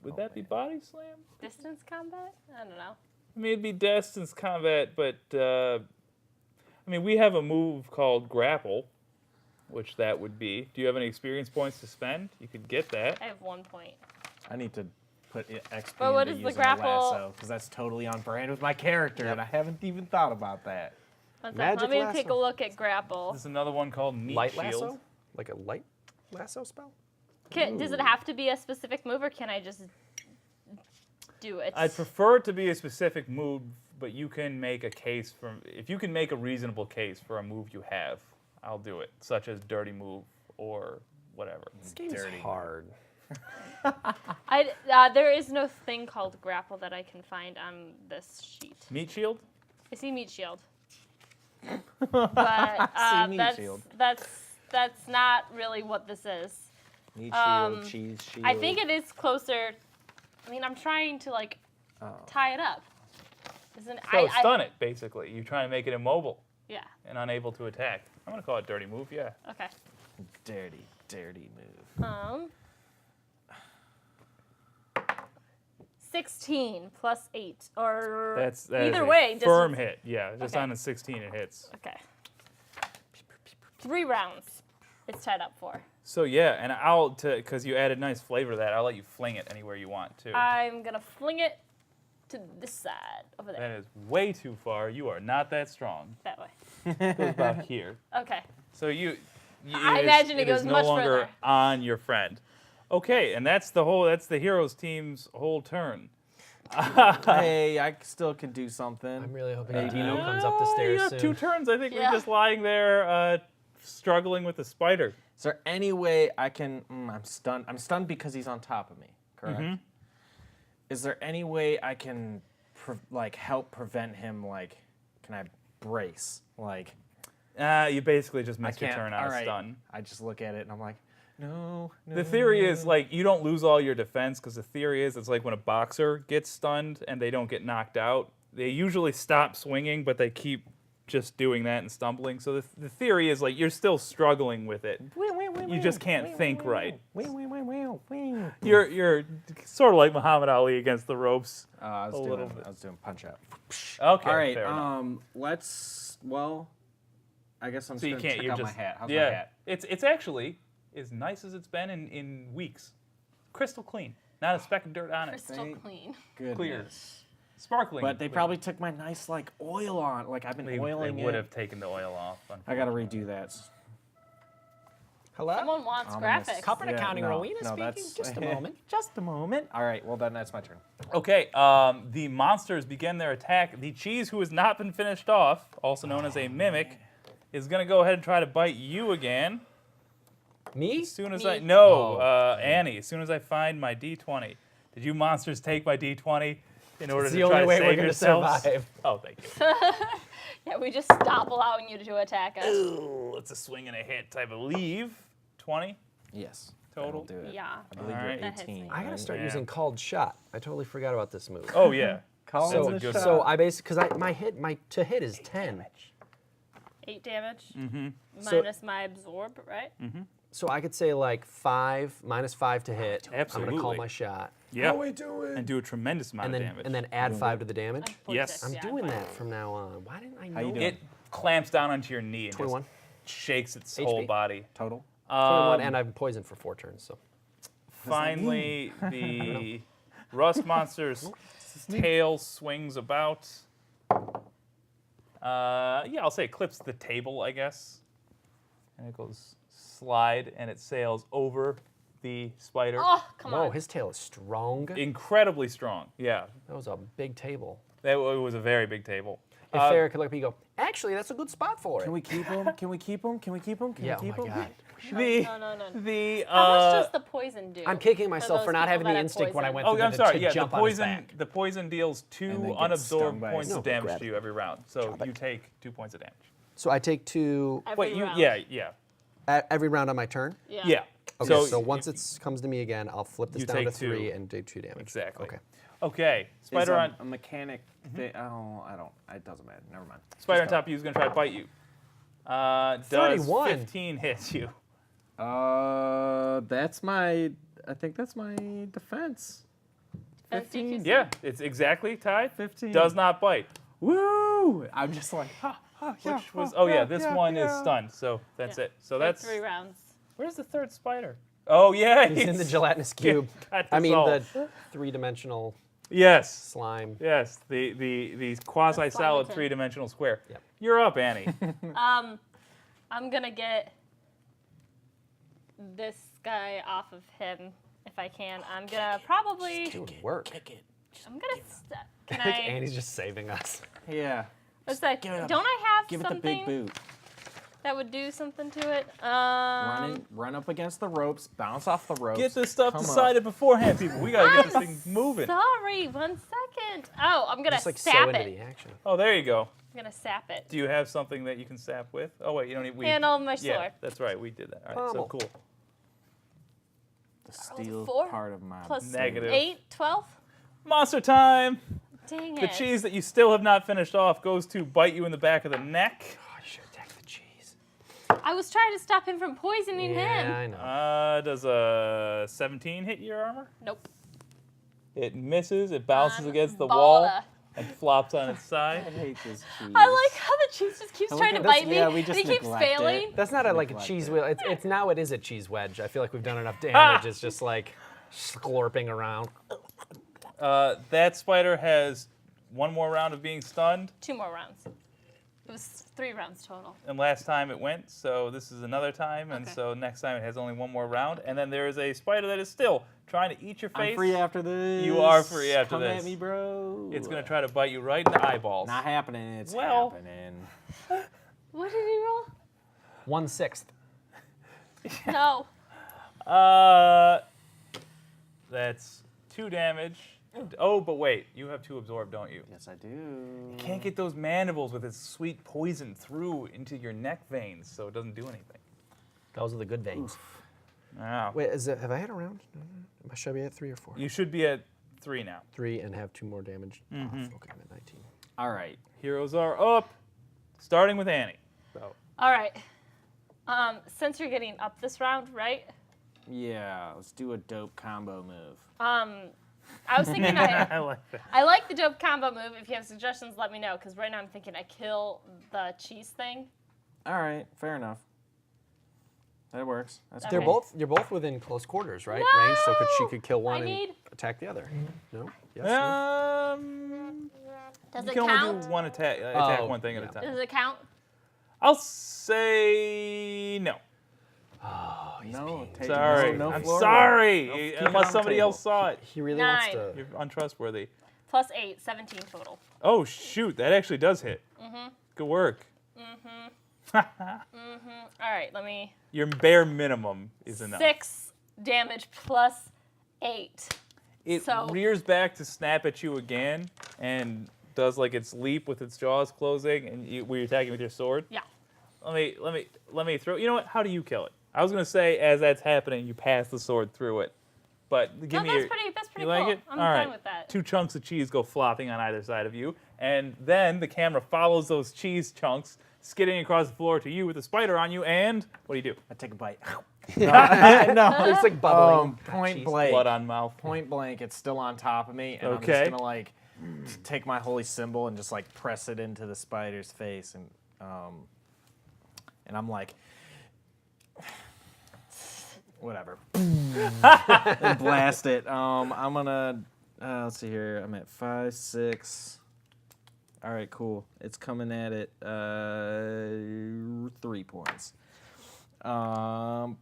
Would that be body slam? Distance combat? I don't know. I mean, it'd be distance combat, but I mean, we have a move called grapple, which that would be. Do you have any experience points to spend? You could get that. I have 1 point. I need to put XP But what into is the using grapple? a lasso because that's totally on brand with my character, and I haven't even thought about that. One second. Magic Let me lasso. take a look at grapple. There's another one called meat Light shield. lasso? Like a light lasso spell? Does it have to be a specific move, or can I just do it? I'd prefer it to be a specific move, but you can make a case for if you can make a reasonable case for a move you have, I'll do it, such as dirty move or whatever. This game's Dirty. hard. There is no thing called grapple that I can find on this sheet. Meat shield? I see meat shield, but See meat that's shield. that's not really what this is. Meat Um, shield, cheese shield. I think it is closer. I mean, I'm trying to tie it up. Isn't So stun it, basically. You're trying to make it immobile Yeah. and unable to attack. I'm gonna call it dirty move, yeah. Okay. dirty, dirty move. 16 plus 8, or That either is a way. firm hit, yeah. Just Okay. on a 16 it hits. Okay. 3 rounds. It's tied up for. So yeah, and because you added nice flavor to that, I'll let you fling it anywhere you want too. I'm gonna fling it to this side over there. That is way too far. You are not that strong. That way. It goes about here. Okay. So I imagine it is goes no much longer further. on your friend. Okay, and that's the heroes team's whole turn. Hey, I still can do something. I'm really hoping Dino comes up the stairs You have soon. 2 turns. I think Yeah. we're just lying there struggling with the spider. Is there any way I can? I'm stunned. I'm stunned because he's on top of me. Correct. Mm-hmm. Is there any way I can, help prevent him? Can I brace? You basically just I missed your can't. turn on all a right. stun. I just look at it and I'm like, no. The theory is you don't lose all your defense because the theory is it's like when a boxer gets stunned and they don't get knocked out. They usually stop swinging, but they keep just doing that and stumbling. So the theory is you're still struggling with it. You just can't think right. You're sort of like Muhammad Ali against the ropes. I A little was doing punch out. Okay. All right. fair enough. Let's. Well, I guess I'm So just you gonna can't. check You're out just my hat. How's yeah. my hat? It's actually as nice as it's been in weeks. Crystal clean. Not a speck of dirt on it. Crystal Thank- clean. Goodness. Clear. Sparkling. But they clean. probably took my nice oil on. I've been They oiling would it. have taken the oil off. I gotta redo that. Hello? Someone wants Ominous. graphics. Corporate accounting, no, Rowena no, speaking. that's- Just a moment. Just a moment. All right. Well, then that's my turn. Okay, the monsters begin their attack. The cheese, who has not been finished off, also known as a mimic, is going to go ahead and try to bite you again. Me? As soon as Me. I no, Annie. As soon as I find my D20. Did you monsters take my D20 in order It's to the try only to way save we're going to yourselves? survive. Oh, thank you. Yeah, we just stop allowing you to attack us. Ooh, it's a swing and a hit, I believe. 20 Yes. total. That'll do it. Yeah. I believe All you're right. That hits 18. me. I got to start Yeah. using called shot. I totally forgot about this move. Oh yeah. Call That's so, a good so one. I basically, because my to hit is 10. 8 damage. Mm-hmm. Minus my absorb, right? So I could say minus 5 to hit. I'm Absolutely. going to call my shot. Yeah. we doing? And do a tremendous amount And of then, damage. and then add 5 to the damage. Yes. I'm Yeah, doing fine. that from now on. Why didn't I know? How you doing? It clamps down onto your knee and 21. just shakes its HP. whole body. Total. 21, and I'm poisoned for 4 turns. So finally, the rust monster's tail swings about. Yeah, I'll say it clips the table, I guess. And it goes slide, and it sails over the spider. Oh, come Whoa, on. his tail is strong. Incredibly strong. Yeah, That was a big table. it was a very big table. If Farrah could look at me and go, actually, that's a good spot for it. Can we keep him? Can we keep him? Can we keep him? Can Yeah, we oh keep my him? God. No. The How much does the poison do? I'm kicking myself for those not people having that the have instinct when I poison? went Oh, to, I'm the, sorry. to Yeah, jump the on his poison. back. The poison deals And 2 then gets stung unabsorbed by points a of damage grab to you every round. So you take 2 points of damage. So I take 2 Every Wait, round. yeah. every round on my turn. Yeah. Okay, so if- once it comes to me again, I'll flip this You down to take 3 2. and do 2 damage. Exactly. Okay. Okay. Is Spider on a mechanic thing? Oh, I don't. It doesn't matter. Never mind. spider on top of you is gonna try to bite you. Does 31. 15 hit you? That's my. I think that's my defense. 15. Yeah, it's exactly tied. 15. Does not bite. Woo! I'm just like, Which was this one is stunned. So that's it. So that's 3 rounds. where's the third spider? Oh yeah, He's in the gelatinous cube. got I mean, dissolved. the 3-dimensional Yes. slime. Yes, the quasi-solid skeleton. 3-dimensional square. Yep. You're up, Annie. I'm gonna get this guy off of him if I can. I'm gonna probably. Doing work. I'm gonna. Can I think I? Annie's just saving us. yeah. What's that? Give it up. Don't I have Give it the something big boot. that would do something to it? Run up against the ropes. Bounce off the ropes. Get this stuff come up. decided beforehand, people. We gotta get this thing moving. Sorry, 1 second. Oh, I'm gonna Just like so sap into it. the action. Oh, there you go. I'm gonna sap it. Do you have something that you can sap with? Oh wait, you don't need. Handle my Yeah, sword. that's right. We did that. All right, so Pommel. cool. The steel 4 part of my plus Negative. 8, 12. Monster time. Dang The it. cheese that you still have not finished off goes to bite you in the back of the neck. Oh, you should attack the cheese. I was trying to stop him from poisoning Yeah, him. I know. Does a 17 hit your armor? Nope. It misses. It bounces against the Balda. wall and flops on its I side. hate this cheese. I like how the cheese just keeps I like trying how to that's- bite me, yeah, we and just he keeps neglect it. failing. That's not like a Neglect cheese it. wheel. It's now it is a cheese wedge. I feel like we've done enough damage. It's just like slurping around. That spider has 1 more round of being stunned, 2 more rounds. It was 3 rounds total. and last time it went, so this is another time, and Okay. so next time it has only 1 more round, and then there is a spider that is still trying to eat your face. I'm free after this. You are free after Come this. at me, bro. It's gonna try to bite you right in the eyeballs. Not happening. It's Well- happening. What did he roll? 1/6. No. That's 2 damage. Oh, but wait, you have 2 absorb, don't you? Yes, I do. Can't get those mandibles with its sweet poison through into your neck veins, so it doesn't do anything. Those are the good veins. Wow. Wait, is it? Have I had a round? Should I be at 3 or 4? You should be at 3 now. 3 and have 2 more damage. Off. Okay, I'm at 19. All right. Heroes are up, starting with Annie. So, All right. Since you're getting up this round, right? Yeah, let's do a dope combo move. I was thinking I like that. I like the dope combo move. If you have suggestions, let me know. Because right now I'm thinking I kill the cheese thing. All right, fair enough. That works. That's Okay. They're cool. you're both within close quarters, right? No! Range, so she could kill one I and need- attack the other. No? Yes? No? Does You it can only count? do one attack Oh, one thing at yeah. a time. Does it count? I'll say no. No, take Sorry. no I'm floor sorry. roll. Keep it Unless on somebody table. else saw it. He really wants 9. to. You're untrustworthy. Plus 8, 17 total. Oh, shoot. That actually does hit. Good work. All right, let me. Your bare minimum is enough. 6 damage plus 8. It So- rears back to snap at you again and does like its leap with its jaws closing, and where you're attacking with your sword. Yeah. Let me throw. You know what? How do you kill it? I was gonna say as that's happening, you pass the sword through it, but give No, me that's your. pretty You cool. like it? I'm All fine right. with that. 2 chunks of cheese go flopping on either side of you, and then the camera follows those cheese chunks skidding across the floor to you with a spider on you, and what do? I take a bite. No, it's like bubbling. Point cheese. blank. Blood on mouth. Point blank. It's still on top of me, and I'm Okay. just gonna like take my holy symbol and just like press it into the spider's face, and I'm like, whatever. And blast it. I'm gonna. Let's see here. I'm at 5, 6. All right, cool. It's coming at it. 3 points. Oh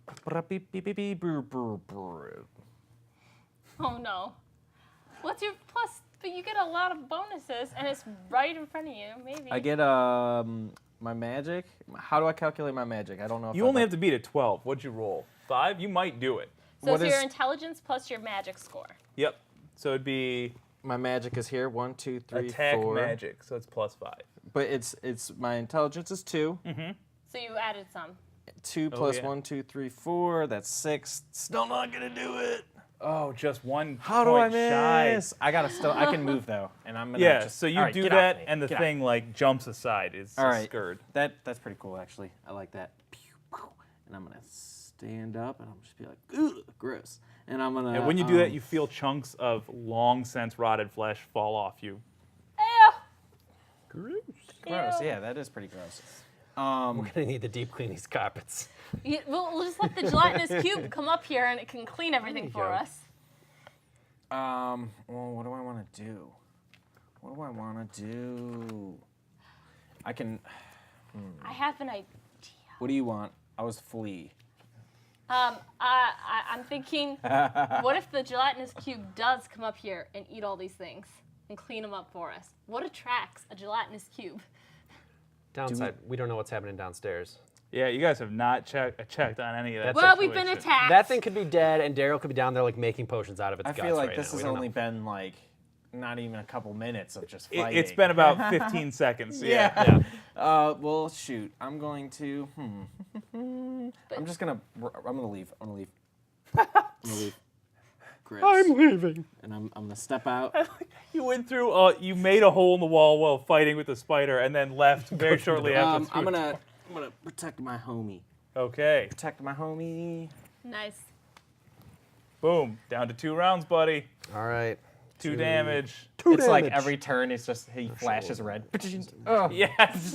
no. What's your plus? But you get a lot of bonuses, and it's right in front of you. Maybe. I get my magic. How do I calculate my magic? I don't know. If You only have to beat a 12. What'd you roll? 5? You might do it. So what it's your is- intelligence plus your magic score. Yep. So it'd be My magic is here. 1, 2, 3, attack 4. magic, so it's plus 5. But it's my intelligence is 2. So you added some. 2 plus yeah. 1, 2, 3, 4. That's 6. Still not gonna do it. Oh, just 1 How do I point shy. miss? I can move though, and I'm gonna. Yeah, just, so you all right, do get off that, me. and the Get off. thing like jumps aside. It's All a right. skirt. That's pretty cool actually. I like that. Pew, pew. And I'm gonna stand up, and I'm just be like, ugh, gross. And I'm gonna. And when you do that, you feel chunks of long since rotted flesh fall off you. Ew. gross. Ew. Yeah, that is pretty gross. We're gonna need to deep clean these carpets. We'll just let the gelatinous cube come up here, and it can clean everything for go. us. Well, what do I want to do? What do I want to do? I can. I have an idea. What do you want? I was flea. I'm thinking, what if the gelatinous cube does come up here and eat all these things and clean them up for us? What attracts a gelatinous cube? Downside, we don't know what's happening downstairs. Yeah, you guys have not checked on any of that. That's Well, we've been situation. attacked. That thing could be dead, and Daryl could be down there like making potions out of its I guts feel like right this now. has We don't only know. been like not even a couple minutes of just fighting. It's been about 15 seconds. Yeah. Well, shoot. I'm going to. I'm gonna leave. I'm gonna leave. Chris. leaving. And I'm gonna step out. You went through. You made a hole in the wall while fighting with the spider, and then left very shortly after. I'm gonna protect my homie. Okay. Protect my homie. Nice. Boom. Down to 2 rounds, buddy. All right. 2 damage. It's like every turn, it's just he flashes red. Oh. Yes.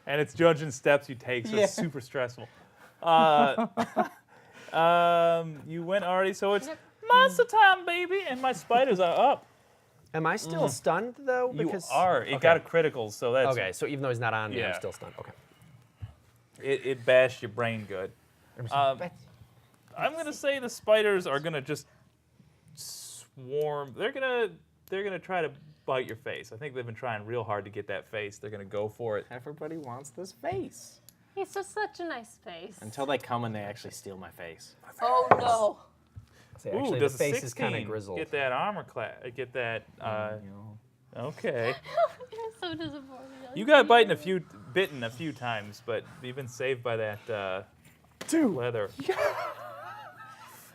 And it's judging steps you take, so it's super stressful. You went already, so it's monster time, baby, and my spiders are up. Am I still stunned though? You Because are. It got a critical, so that's Okay, so even though he's not on me, I'm Yeah. still stunned. Okay. it bashed your brain good. I'm gonna say the spiders are gonna just swarm. They're gonna try to bite your face. I think they've been trying real hard to get that face. They're gonna go for it. Everybody wants this face. He's just such a nice face. Until they come and they actually steal my face. Oh no. So Ooh, actually, does the a face is kind of 16 grizzled. get that armor class? Get that? Okay. I'm so disappointed. You got bitten a few times, but you've been saved by that leather.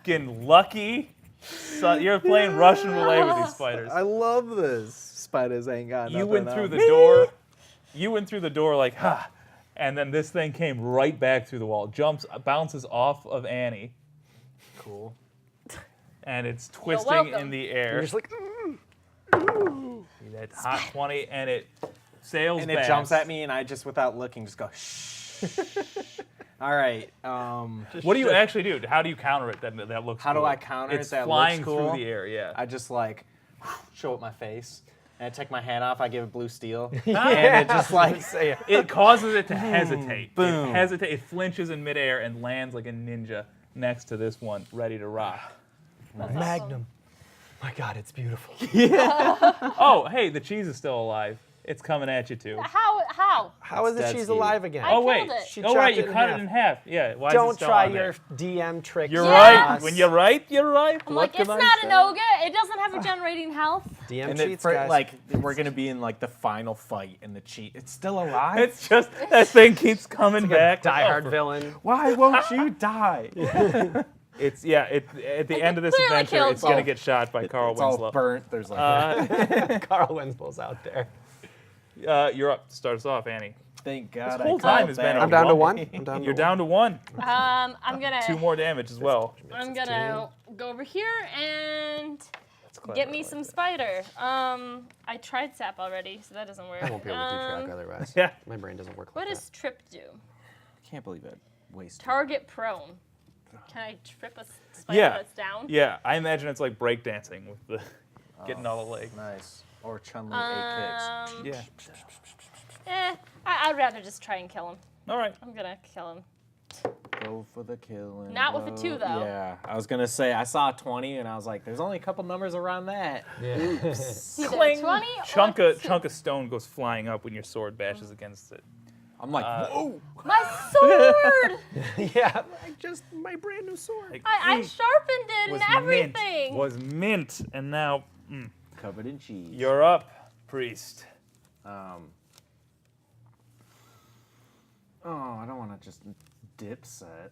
Getting lucky. So you're playing Russian roulette with these spiders. I love this. Spiders ain't got You went through the door. You went through the door like, ha, and then this thing came right back through the wall. Bounces off of Annie. Cool. And it's twisting welcome. in the air. You're just like, See that hot 20, and it sails And back. it jumps at me, and I just, without looking, just go, shh. All right. What do you actually do? How do you counter it? That looks. How do cool? I counter it It's that looks flying cool? through the air. Yeah. I just like show up my face, and I take my hat off. I give it blue steel, and it just like It causes it to hesitate. boom. It hesitates. It flinches in midair and lands like a ninja next to this one, ready to rock. Magnum. My God, it's beautiful. Oh, hey, the cheese is still alive. It's coming at you too. How? How is the That's cheese deep. alive again? I Oh wait. killed it. She Oh right, chopped you it in cut half. it in half. Yeah. Why is it Don't still try on there? your DM tricks. You're Yes. right. When you're right, you're right. I'm What like, it's can I not say? an ogre. It doesn't have regenerating health. DM and cheats, it, guys. like we're gonna be in like the final fight, and the cheat. It's still alive. It's just that thing keeps coming back. Die Hard villain. Why won't you die? It's at the end of this clearly adventure, killed it's gonna both. get shot by Carl It's all Winslow. burnt. There's like. Carl Winslow's out there. You're up to start us off, Annie. Thank God. This whole I time called has been that. a I'm down to one. one. I'm down You're to down to 1. I'm gonna 2 more damage as well. I'm gonna go over here and get me some spider. I tried sap already, so that doesn't work. I won't be able to do track otherwise. Yeah. My brain doesn't work What like does trip do? Can't believe it. Wasted. Target prone. Can I trip a spider Yeah. that's down? Yeah, I imagine it's like breakdancing with the getting all the legs. Nice. Or Chun-Li 8 kicks. Yeah. I'd rather just try and kill him. All right. I'm gonna kill him. Go for the kill. And Not with a blow. 2, though. Yeah, I was gonna say I saw a 20 and I was like, there's only a couple numbers around that. Yeah. Either Cling. 20 Chunk or of stone goes flying up when your sword bashes against it. I'm like, whoa. My sword! Yeah, just my brand new sword. Like, I sharpened it was and everything. was mint, and now Covered in cheese. you're up, priest. Oh, I don't want to just dip set.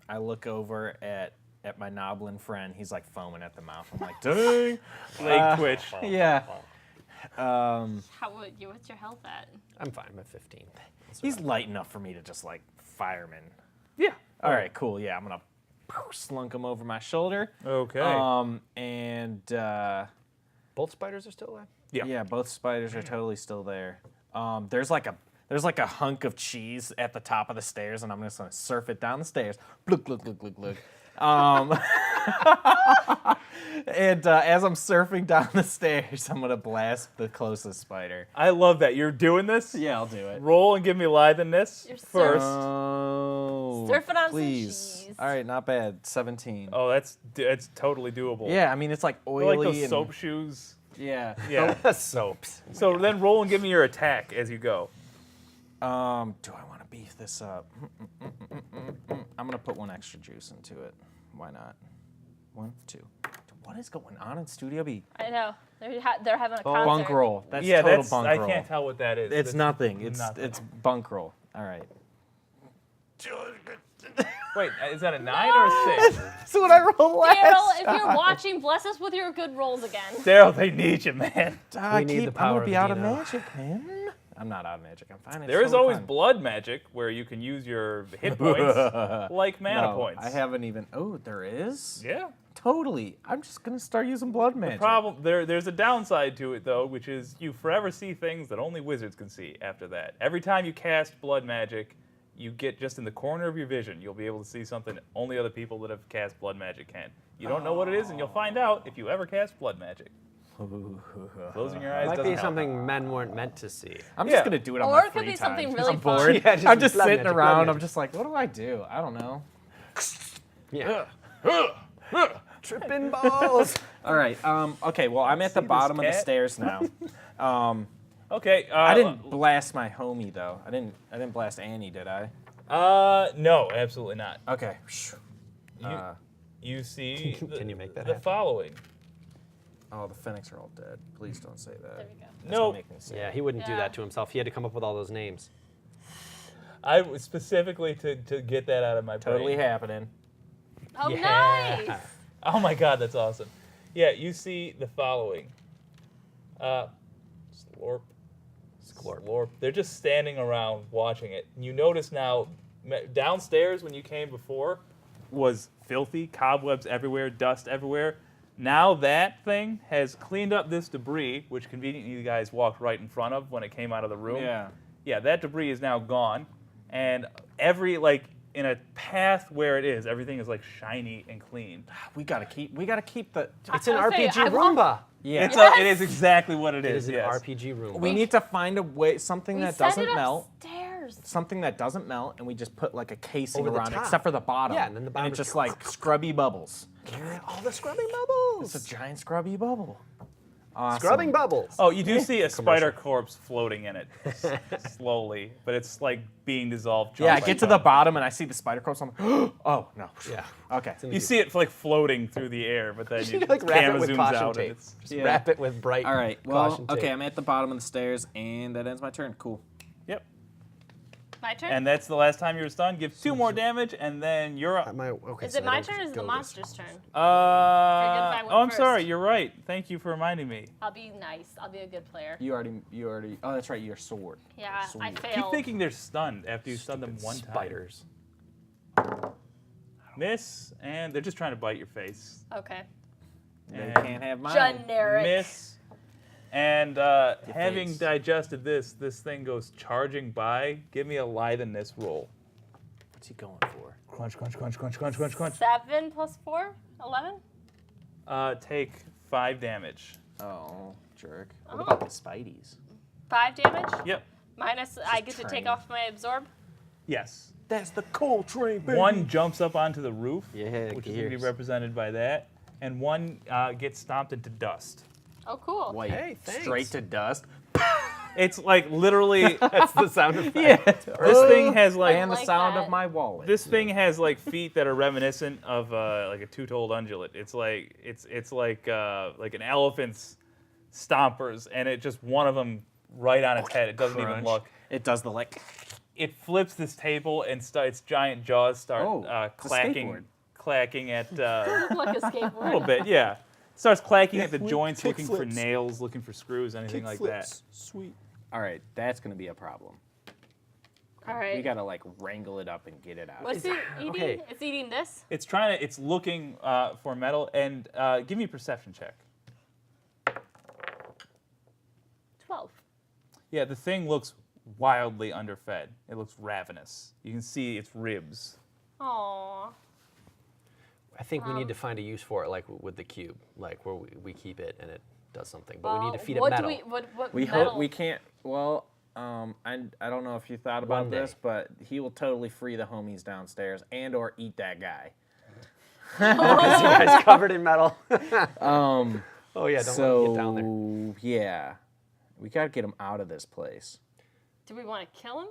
I look over at my Noblin friend. He's like foaming at the mouth. I'm like, dang. Leg twitch. Yeah. What's your health at? I'm fine. I'm at 15. He's light enough for me to just like fireman. Yeah. All right, cool. Yeah, I'm gonna slunk him over my shoulder. Okay. And Both spiders are still alive? yeah, both spiders are totally still there. There's like a hunk of cheese at the top of the stairs, and I'm just gonna surf it down the stairs. Glug glug glug glug glug. And as I'm surfing down the stairs, I'm gonna blast the closest spider. I love that you're doing this. Yeah, I'll do it. Roll and give me litheness You're first. Oh, Surf it on some please. cheese. All right, not bad. 17. Oh, that's totally doable. Yeah, I mean it's like I oily like those and soap shoes. yeah. Yeah. Soaps. So then roll and give me your attack as you go. Do I want to beef this up? I'm gonna put 1 extra juice into it. Why not? 1, 2. What is going on in Studio B? I know. They're having a concert. Bunk roll. That's yeah, total that's bunk I roll. can't tell what that is. It's That's nothing. It's nothing. it's bunk roll. All right. Wait, is that a 9 or a 6? That's what I rolled Daryl, if you're watching, bless us with your good rolls again. Daryl, they need you, man. I We need the I'm power gonna of be the out of Dino. magic, man. I'm not out of magic. I'm fine. It's There is totally always fine. blood magic where you can use your hit points like mana No, points. I haven't even. Oh, there is. Yeah. Totally. I'm just gonna start using blood magic. There's a downside to it though, which is you forever see things that only wizards can see after that. Every time you cast blood magic, you get just in the corner of your vision, you'll be able to see something only other people that have cast blood magic can. You don't know what it is, and you'll find out if you ever cast blood magic. Closing your eyes Might doesn't be help. something men weren't meant to see. I'm Yeah. just gonna do it on Or my it could free be time. something 'cause really I'm bored. fun. Yeah, just I'm just blood sitting magic, around. blood I'm just like, what do I do? I don't know. Yeah. Tripping balls. All right. Okay. Well, I'm at the See this bottom of the cat? stairs now. Okay. I didn't blast my homie though. I didn't blast Annie, did I? No, absolutely not. Okay. You see Can you make that the happen? following. Oh, the Phoenix are all dead. Please don't say that. There we go. That's No. gonna make me sad. Yeah, he wouldn't do Yeah. that to himself. He had to come up with all those names. I was specifically to get that out of my brain. Totally happening. Oh, Yeah. nice. Oh my god, that's awesome. Yeah, you see the following. Slorp. Slorp. They're just standing around watching it. You notice now, downstairs when you came before, was filthy, cobwebs everywhere, dust everywhere. Now that thing has cleaned up this debris, which conveniently you guys walked right in front of when it came out of the room. Yeah. Yeah, that debris is now gone. And in a path where it is, everything is like shiny and clean. We gotta keep the. It's an I was saying, RPG I want- Roomba. Yeah. It is exactly what it It is. is an yes. RPG Roomba. We need to find a way, something We that sent doesn't it melt. upstairs. Something that doesn't melt, and we just put like a casing Over the around it, top. except for the bottom. Yeah, and then the bottom it's is- just like scrubby bubbles. all the scrubbing bubbles. It's a giant scrubby bubble. Awesome. Scrubbing bubbles. Oh, you do see a spider corpse floating in it slowly, but it's like being dissolved. chunk Yeah, I by get to the chunk. bottom and I see the spider corpse. I'm like, oh no. Yeah. Okay. You see it like floating through the air, but then you like wrap it camera with zooms caution out and tape. it's Just Yeah. wrap it with bright All right. Well, caution tape. okay. I'm at the bottom of the stairs, and that ends my turn. Cool. yep. My turn? And that's the last time you were stunned. Give 2 more damage, and then you're up. Is it my turn or is it the monster's turn? Oh, went I'm first. sorry. You're right. Thank you for reminding me. I'll be nice. I'll be a good player. You already. Oh, that's right. Your sword. Yeah, I Sweet. failed. Keep thinking they're stunned after you stun them one time. Spiders. Miss, and they're just trying to bite your face. Okay. They And can't have mine. Generic. Miss. And having face. digested this thing goes charging by. Give me a litheness roll. What's he going for? Crunch, crunch, crunch, crunch, crunch, crunch, crunch. 7 plus 4, 11. Take 5 damage. Oh, jerk. What Oh. about the Spideys? 5 damage. Yep. Minus, I get to take train. off my absorb. Yes. That's the coal train, baby. One jumps up onto the roof, Yeah, which is going to be represented by that, and one gets stomped into dust. Oh, cool. Wait, Hey, thanks. straight to dust? It's like literally, That's the sound effect. this thing has And like, the like sound that. of my wallet. this thing has like feet that are reminiscent of like a two-toed ungulate. It's like an elephant's stompers, and it just one of them right on its head. It doesn't even Crunch. look. It does the like. It flips this table, and its giant jaws start Oh, it's a clacking skateboard. clacking at Look like a a skateboard. little bit, yeah. Starts clacking at the joints, kick looking for flips. nails, looking for screws, anything like that. Sweet. All right, that's gonna be a problem. All right. We gotta like wrangle it up and get it out. What's it eating? okay. It's eating this. It's looking for metal, and give me a perception check. 12. Yeah, the thing looks wildly underfed. It looks ravenous. You can see its ribs. Aww. I think we need to find a use for it, like with the cube, like where we keep it and it does something. But we need to feed it what metal. Do what We metal? hope we can't. Well, I don't know if you thought about One day. this, but he will totally free the homies downstairs and/or eat that guy. Because you guys covered in metal. Um, Oh yeah, don't let so him get down there. yeah, we gotta get him out of this place. Do we want to kill him?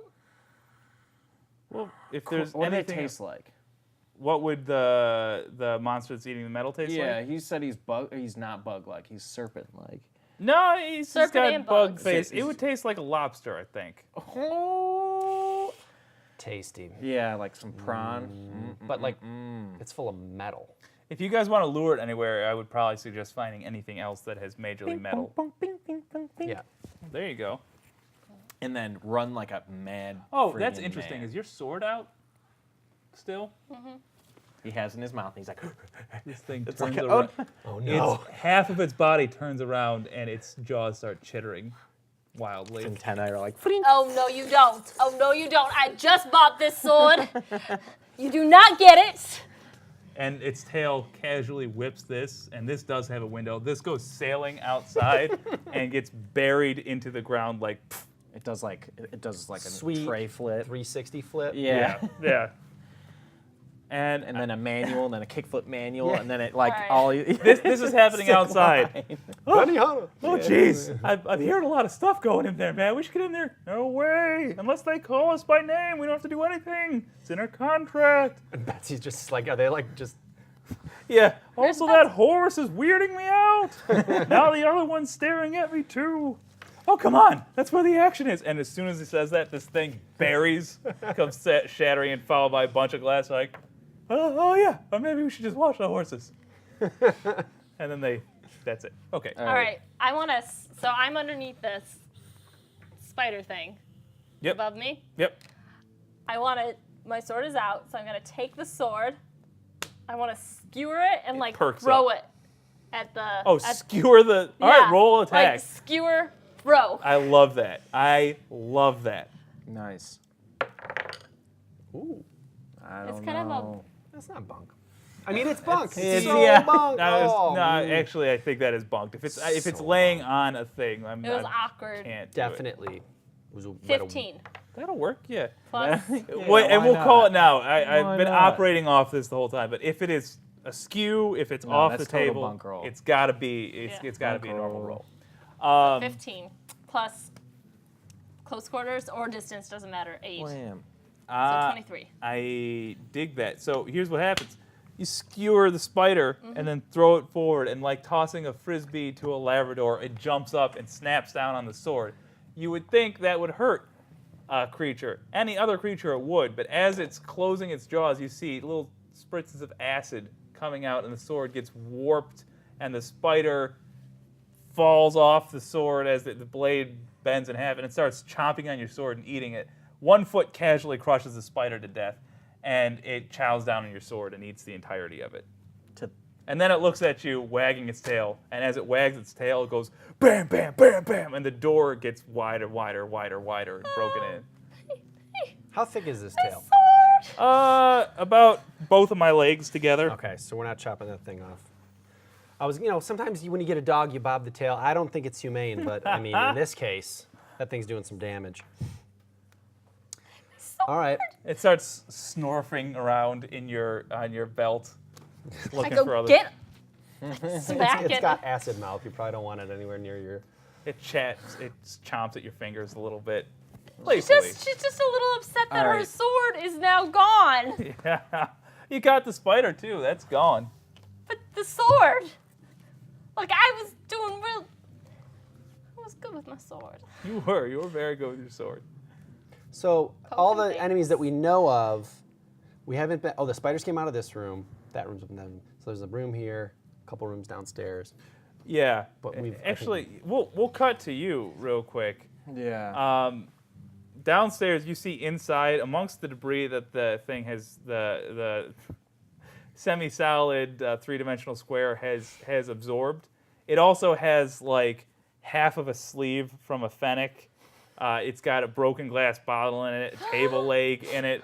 Well, if there's What did it anything, taste like? what would the monster that's eating the metal taste Yeah, like? he said he's not bug-like. He's serpent-like. No, he's Serpent got and bug bugs. face. It would taste like a lobster, I think. Oh. Tasty. Yeah, like some prawn. But like, it's full of metal. If you guys want to lure it anywhere, I would probably suggest finding anything else that has majorly metal. Yeah. There you go. And then run like a mad. Oh, that's friggin' interesting. man. Is your sword out still? He has in his mouth. And he's like, This thing it's turns like, around. Oh It's half of its body turns around and its jaws start chittering wildly. antennae are like. Oh no, you don't. Oh no, you don't. I just bought this sword. You do not get it. And its tail casually whips this, and this does have a window. This goes sailing outside and gets buried into the ground like. Pff. It does like a Sweet tray flip. 360 flip. Yeah. Yeah. And And then a manual, and then a kickflip manual, and then it like Alright. all. this is happening outside. Benihana. Oh, jeez. I've heard a lot of stuff going in there, man. We should get in there. No way. Unless they call us by name, we don't have to do anything. It's in our contract. And Betsy's just like, are they like just? Yeah. Also, that horse is weirding me out. Now the other one's staring at me, too. Oh, come on. That's where the action is. And as soon as he says that, this thing buries, comes shattering, and followed by a bunch of glass, like, oh yeah. Or maybe we should just watch the horses. And then that's it. Okay. All right. I want to. So I'm underneath this spider thing Yep. above me. Yep. I want to. My sword is out, so I'm gonna take the sword. I want to skewer it and like perks throw up. it at the. Oh, at, skewer the. All right, yeah, roll attack. Like skewer, throw. I love that. I love that. Nice. Ooh, I It's don't kind of a- know. that's not bunk. I mean, it's bunk. It's- so yeah. bunk. No, Oh. actually, I think that is bunked. If it's laying on a thing, It was I awkward. can't. Do Definitely. It was a 15 it. That'll work. Yeah. plus. Wait, and why we'll not? call it now. I've Why been not? operating off this the whole time, but if it is askew, if it's No, off the that's total table, bunk roll. it's got to be. Yeah. It's got to be a Bunk normal roll. roll. 15 plus close quarters or distance doesn't matter. 8. Wham. So 23. I dig that. So here's what happens. You skewer the spider and then throw it forward, and like tossing a frisbee to a Labrador, it jumps up and snaps down on the sword. You would think that would hurt a creature. Any other creature it would, but as it's closing its jaws, you see little spritzes of acid coming out, and the sword gets warped, and the spider falls off the sword as the blade bends in half, and it starts chomping on your sword and eating it. 1 foot casually crushes the spider to death, and it chows down on your sword and eats the entirety of it. And then it looks at you, wagging its tail, and as it wags its tail, it goes bam, bam, bam, bam, and the door gets wider, wider, wider, wider, and broken in. How thick is this tail? About both of my legs together. Okay, so we're not chopping that thing off. I was, sometimes when you get a dog, you bob the tail. I don't think it's humane, but I mean, in this case, that thing's doing some damage. All right. It starts snorfing around on your belt, I looking go for other. get smack It's it. got acid mouth. You probably don't want it anywhere near your. It chomps at your fingers a little bit. She's Playfully. just a little upset that All her right. sword is now gone. Yeah. You got the spider too. That's gone. But the sword. Like I was doing real. I was good with my sword. You were very good with your sword. So all the things. enemies that we know of, we haven't been. Oh, the spiders came out of this room. That room's open. So there's a room here, a couple rooms downstairs. Yeah. But we've- I Actually, we'll cut to you real quick. Yeah. Downstairs, you see inside, amongst the debris that the thing has, the semi-solid three-dimensional square has absorbed. It also has like half of a sleeve from a fennec. It's got a broken glass bottle in it, a table leg in it.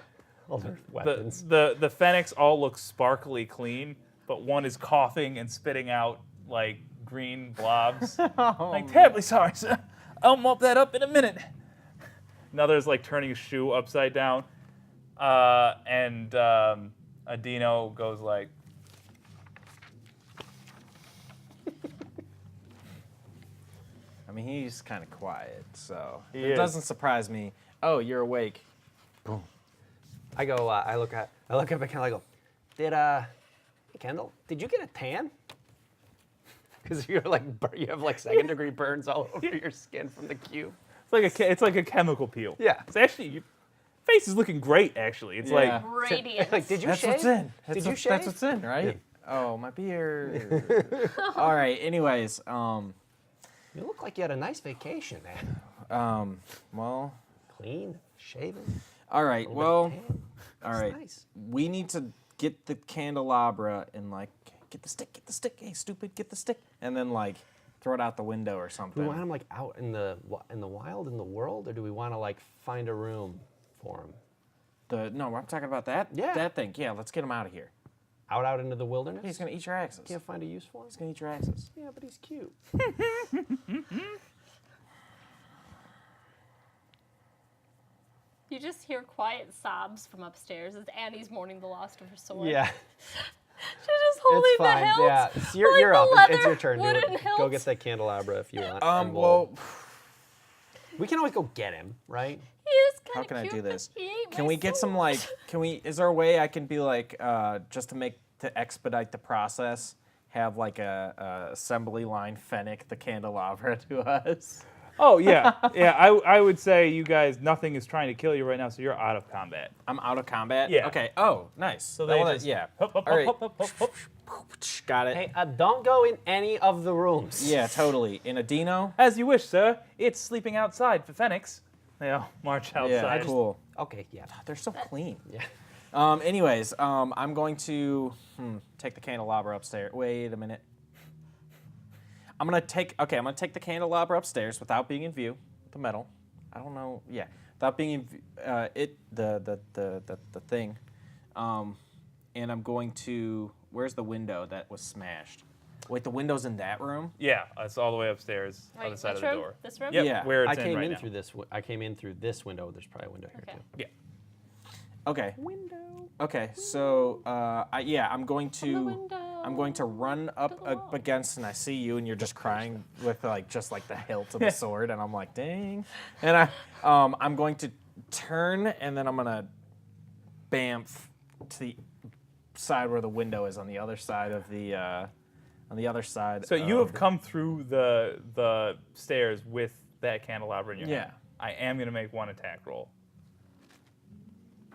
All their weapons. The fennecs all look sparkly clean, but one is coughing and spitting out like green blobs. Like, terribly sorry, sir. I'll mop that up in a minute. Another's like turning his shoe upside down. And Adino goes like, I mean, he's kind of quiet, so He it is. doesn't surprise me. Oh, you're awake. I go. I look up at Kendall. I go, hey Kendall, did you get a tan? Because you have like second-degree burns all over your skin from the cube. it's like a chemical peel. Yeah. It's actually, your face is looking great, actually. It's Yeah. Radiant. Like, did you That's shave? what's in. Did you shave? That's what's in, right? Oh, my beard. All right. Anyways, You look like you had a nice vacation, man. well, Clean, shaven. all right. little Well, bit of tan. all That's right. nice. We need to get the candelabra and like get the stick. Hey, stupid, get the stick, and then like throw it out the window or Do something. we want him like out in the wild, in the world, or do we want to like find a room for him? No, I'm talking about that. Yeah. That thing. Yeah, let's get him out of here. Out into the wilderness? He's gonna eat your axes. Can't find a use for him? He's gonna eat your axes. Yeah, but he's cute. You just hear quiet sobs from upstairs as Annie's mourning the loss of her sword. Yeah, She's just holding it's the fine. hilt. Yeah, so you're, like you're the up. It's leather your turn. Do it. wooden hilt. Go get that candelabra if you want. and Well, we can always go get him, right? He is how kinda can I cute, do but this? he ate Can my we get some sword. like? Is there a way I can be like just to expedite the process? Have like a assembly line fennec the candelabra to us. oh, yeah. Yeah, I would say you guys, nothing is trying to kill you right now, so you're out of combat. I'm out of combat. Yeah. Okay. Oh, nice. So they Well, just, yeah. Hup, hup, All right. hup, hup, hup, hup. Got it. Hey, don't go in any of the rooms. Yeah, totally. In a Dino. As you wish, sir. It's sleeping outside for Phoenix. They all march outside. Yeah, cool. Okay, yeah. They're so clean. Yeah. Anyways, I'm going to take the candelabra upstairs. Wait a minute. I'm gonna take the candelabra upstairs without being in view. The metal. I don't know. Yeah, without being in view, the thing. And I'm going to. Where's the window that was smashed? Wait, the window's in that room. Yeah, it's all the way upstairs, Right, other side which of the room? door. This room? Yep, Yeah. where it's I came right in now. through this. I came in through this window. There's probably a window here Okay. too. Yeah. Okay. Window. Okay. So I'm going the to. window. I'm going to run up the wall. against, and I see you, and you're just crying with just like the hilt of the sword, and I'm like, dang. And I'm going to turn, and then I'm gonna bamf to the side where the window is on the other side of the So you have come through the stairs with that candelabra in your Yeah. hand. I am going to make one attack roll.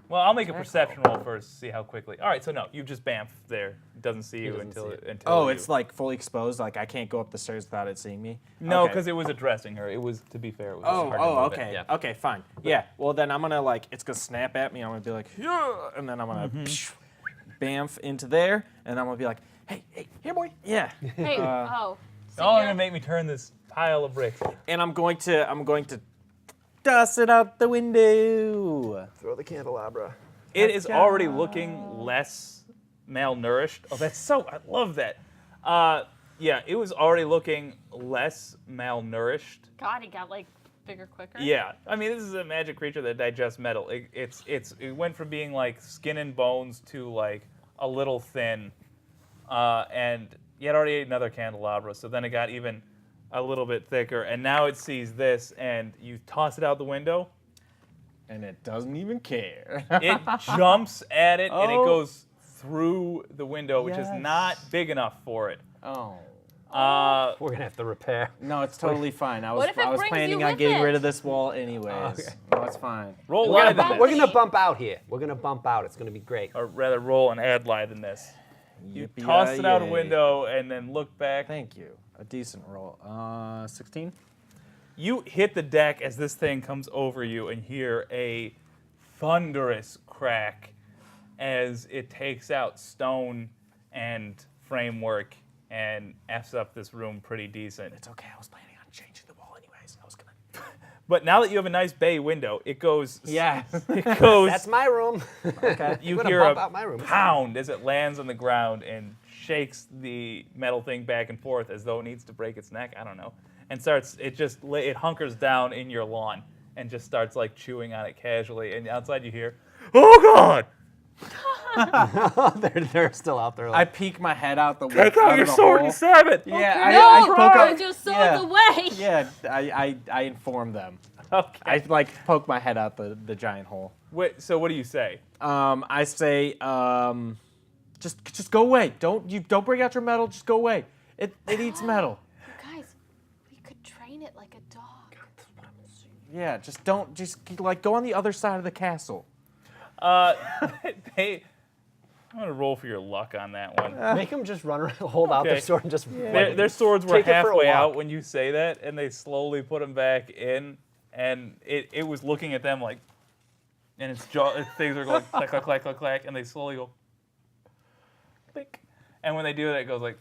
Well, I'll make a perception roll first to see how quickly. All right, so no, you just bamf there. It doesn't see you doesn't until see it. until Oh, you. it's like fully exposed. Like I can't go up the stairs without it seeing me. No, Okay. because it was addressing her. It was, to be fair, it was Oh, hard to move it. okay. yeah. Okay, fine. Yeah. Well, then I'm gonna it's gonna snap at me. I'm gonna be like, yeah, and then I'm gonna bamf into there, and I'm gonna be like, hey, here, boy. Yeah. Hey, oh. So Oh, you're- you're gonna make me turn this pile of bricks. And I'm going to toss it out the window. Throw the candelabra. It is already looking less malnourished. Oh, I love that. Yeah, it was already looking less malnourished. God, he got like bigger quicker. Yeah, I mean, this is a magic creature that digests metal. It went from being like skin and bones to like a little thin, and you had already ate another candelabra, so then it got even a little bit thicker, and now it sees this, and you toss it out the window, And it doesn't even care. it jumps at it, and it Oh. goes through the window, which is Yes. not big enough for it. Oh. We're gonna have to repair. No, it's totally fine. I was What if it I was brings planning you on with getting it? rid of this wall anyways. Okay. No, it's fine. Roll We're live gonna in bump- this, We're gonna bump out here. We're gonna bump out. It's gonna be great. or rather, roll an add live in this. You toss it out a Yippee-yi-yay. window and then look back. Thank you. A decent roll. 16. You hit the deck as this thing comes over you and hear a thunderous crack as it takes out stone and framework and F's up this room pretty decent. It's okay. I was planning on changing the wall anyways. I was gonna. But now that you have a nice bay window, it goes. Yes. It goes. That's my room. Okay. You I'm gonna hear bump a out my room. pound as it lands on the ground and shakes the metal thing back and forth as though it needs to break its neck. I don't know. And it hunkers down in your lawn and just starts like chewing on it casually. And outside you hear, "Oh God! they're still out there. I Like, peek my head out the Take out out of your the sword hole. and stab it!" Yeah, No, I poke throw up. your swords yeah. away. Yeah, I inform them. Okay. I like poke my head out the giant hole. Wait, so what do you say? I say, just go away. Don't bring out your metal. Just go away. It eats metal. Guys, we could train it like a dog. Yeah, just like go on the other side of the castle. I'm gonna roll for your luck on that one. make them just run around, hold out their Okay. sword, and just. Their swords were Take it for a halfway walk. out when you say that, and they slowly put them back in, and it was looking at them like, and its things are going clack, clack, clack, clack, clack, and they slowly go, click, and when they do that, it goes like,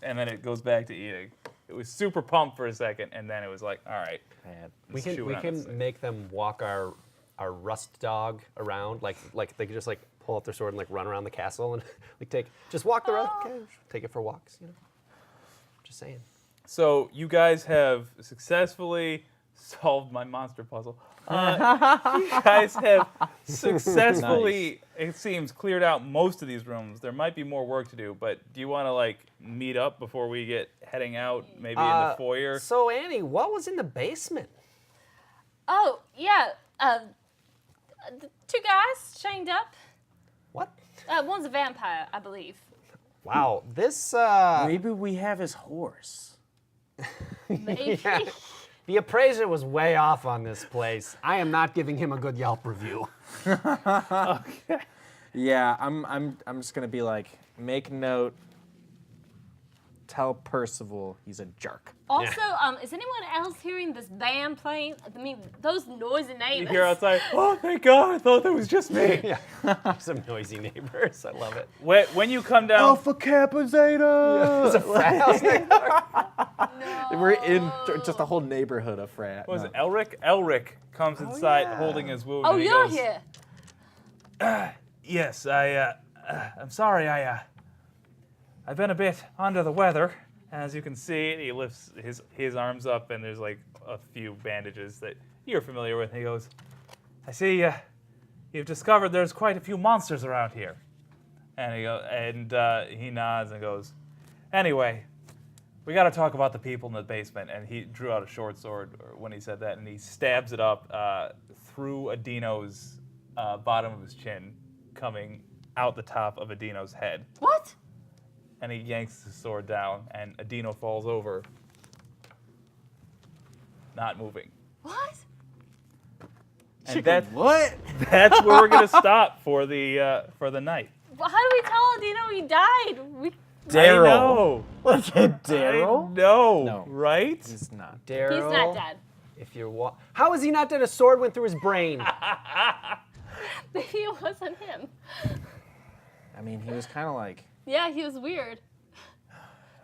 and then it goes back to eating. It was super pumped for a second, and then it was like, all right. Man. We let's chew can on this thing. make them walk our rust dog around, like they could just like pull up their sword and like run around the castle and like just walk the road. Okay, take it for walks, you know. Just saying. So you guys have successfully solved my monster puzzle. You guys have successfully, it seems, cleared out most of these rooms. There might be more work to do, but do you want to like meet up before we get heading out, maybe in the foyer? So Annie, what was in the basement? Oh, yeah. The two guys chained up. What? One's a vampire, I believe. Wow, this Maybe we have his horse. Maybe. Yeah. The appraiser was way off on this place. I am not giving him a good Yelp review. Yeah, I'm just gonna be like, make note. Tell Percival he's a jerk. Also, is anyone else hearing this band playing? I mean, those noisy You neighbors. hear outside, oh, thank God, I thought that was just me. Yeah, some noisy neighbors. I love it. When you come down, Alpha Kappa Zeta. It's a frat house next door. No. We're in just a whole neighborhood of frat. what was No. it, Elric? Elric comes inside yeah. holding his wound. Oh, and he you're goes, here. Yes, I'm sorry, I've been a bit under the weather. As you can see, he lifts his arms up, and there's like a few bandages that you're familiar with. He goes, I see you've discovered there's quite a few monsters around here. And he nods and goes, anyway, we got to talk about the people in the basement. And he drew out a short sword when he said that, and he stabs it up through Adino's bottom of his chin, coming out the top of Adino's head. What? And he yanks the sword down, and Adino falls over, not moving. What? And What? that's where we're gonna stop for the night. Well, how do we tell Dino he died? Daryl. I know. Daryl? I know. No. Right? He's not. Daryl. He's not dead. If you're how is he not dead? A sword went through his brain. Maybe it wasn't him. I mean, he was kind of like. Yeah, he was weird.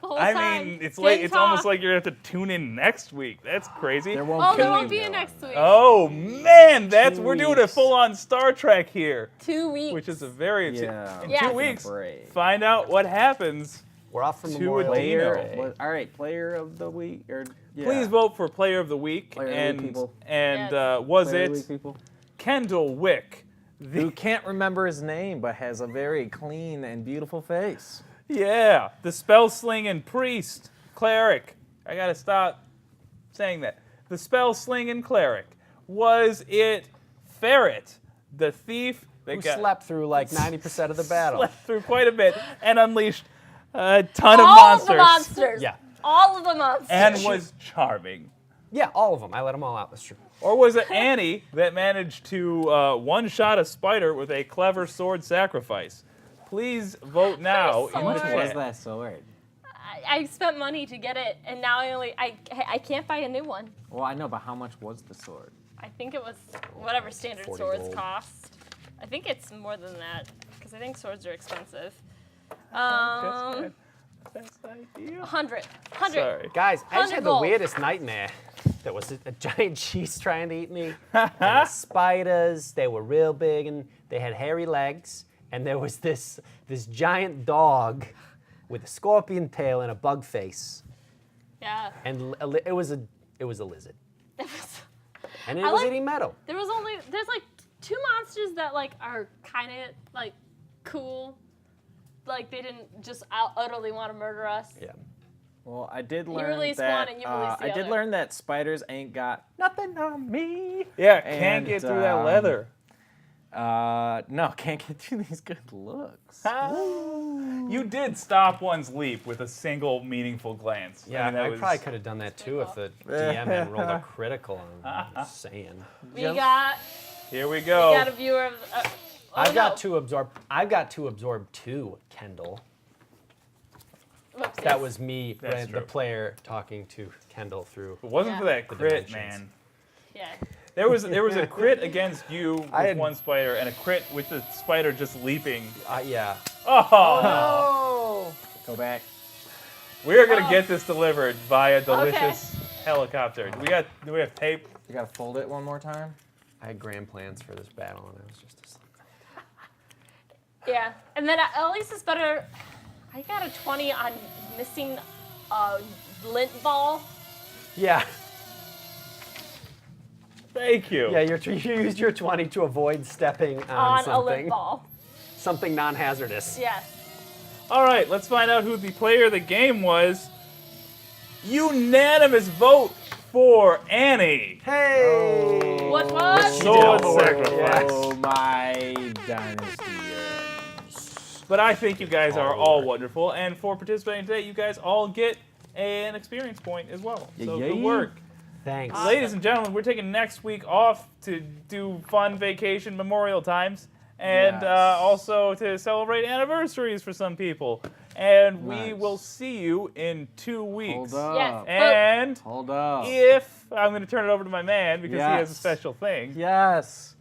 the whole I time. mean, it's Didn't it's almost talk. like you're gonna have to tune in next week. That's crazy. There won't Oh, be there won't be no a next week. Oh man, we're doing a weeks. full-on Star Trek here, 2 weeks. which is a very Yeah. in Yes. 2 Taking a weeks. break. Find out what happens. We're off for To a Memorial Dino. Day. All right, player of the week. Or, yeah. Please vote for Player of the Week, Player of the and Week, people. was Player of the it week, people. Kendall Wick? Who can't remember his name but has a very clean and beautiful face. Yeah, the spell slinging priest, cleric. I gotta stop saying that. The spell slinging cleric. Was it Ferret, the thief that Who got slept through like 90% of the battle? slept through quite a bit and unleashed a ton of All monsters? of the monsters. Yeah. All of the monsters. And was charming. Yeah, all of them. I let them all out. That's true. Or was it Annie that managed to one-shot a spider with a clever sword sacrifice? Please vote now How in much the was chat. that sword? I spent money to get it, and now I can't buy a new one. Well, I know, but how much was the sword? I think it was whatever standard 40 swords gold. cost. I think it's more than that because I think swords are expensive. Best idea. 100. Sorry. Guys, I just 100 had the gold. weirdest nightmare. There was a giant cheese trying to eat me. And the spiders, they were real big and they had hairy legs. And there was this giant dog with a scorpion tail and a bug face. Yeah. And it was a lizard. And it I was like- eating metal. There's like 2 monsters that like are kind of like cool. Like they didn't just utterly want to murder us. Yeah. Well, I did learn release that one and you release the I did other. learn that spiders ain't got nothing on me. Yeah, can't And, get through that leather. No, can't get through these good looks. You did stop one's leap with a single meaningful glance. Yeah, mean, that I was- probably could have done that too if the DM had rolled a critical on him. Just saying. We got Here we we go. got a viewer of. I've got to absorb 2, Kendall. Whoopsies. That was me, That's the true. player, talking to Kendall through. If it wasn't for Yeah. that The crit, dimensions. man. Yeah. There was a crit against you with I had- one spider and a crit with the spider just leaping. Yeah. Oh, Go back. we're gonna get this delivered via delicious helicopter. Do we have tape? You gotta fold it one more time. I had grand plans for this battle, and I was just asleep. Yeah. And then at least it's better. I got a 20 on missing a lint ball. Yeah. Thank you. Yeah, you used your 20 to avoid stepping on, On a lint something. ball. Something non-hazardous. Yes. All right, let's find out who the player of the game was. Unanimous vote for Annie. Hey! What was? Sword all the work. sacrifice. Oh, my dynasty. But I think you guys are all wonderful, and for participating today, you guys all get an experience point as well. So good Yeah. work. Thanks. Ladies and gentlemen, we're taking next week off to do fun vacation memorial times and Yes. also to celebrate anniversaries for some people. And we Nice. will see you in 2 weeks. Hold up. Yes. And Hold up. if I'm going to turn it over to my man because he has a Yes. special thing, Yes.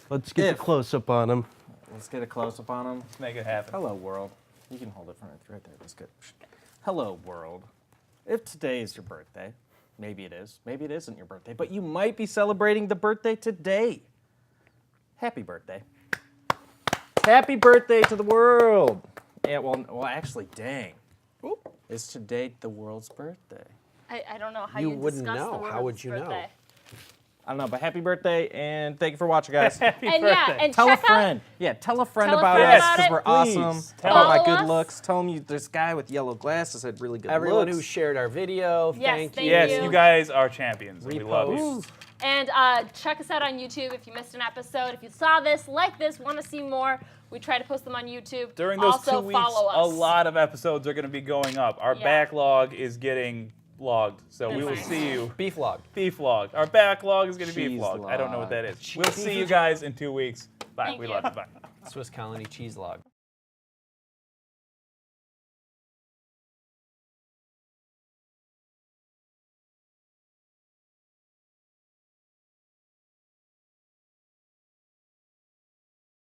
Let's get a close up on him. Let's get a close up on him. let's make it happen. Hello, world. You can hold it from right there. That's good. Hello, world. If today is your birthday, maybe it is, maybe it isn't your birthday, but you might be celebrating the birthday today. Happy birthday. Happy birthday to the world. Yeah, well, actually, dang. Is today the world's birthday? I don't know how You you wouldn't discuss know. the How would world's you know? birthday. I don't know, but happy birthday, and thank you for watching, guys. Happy And birthday. yeah, and Tell a check out. friend. Yeah, tell a friend Tell a about friend us about because it. we're Please. awesome. Tell About my Follow good us. looks. Tell them this guy with yellow glasses had really good Everyone looks. who shared our video, Yes, thank thank you. Yes, you. you guys are champions. And we love you. Repost. And check us out on YouTube if you missed an episode. If you saw this, like this, want to see more, we try to post them on YouTube. During those also 2 weeks, follow us. a lot of episodes are going to be going up. Our Yeah. backlog is getting logged, so we will Nice. see you. Beef log. Beef log. Our backlog is going to be Cheese log. I don't know what that is. log. We'll see you guys in 2 weeks. Bye. Thank We you. love you. Bye. Swiss Colony cheese log.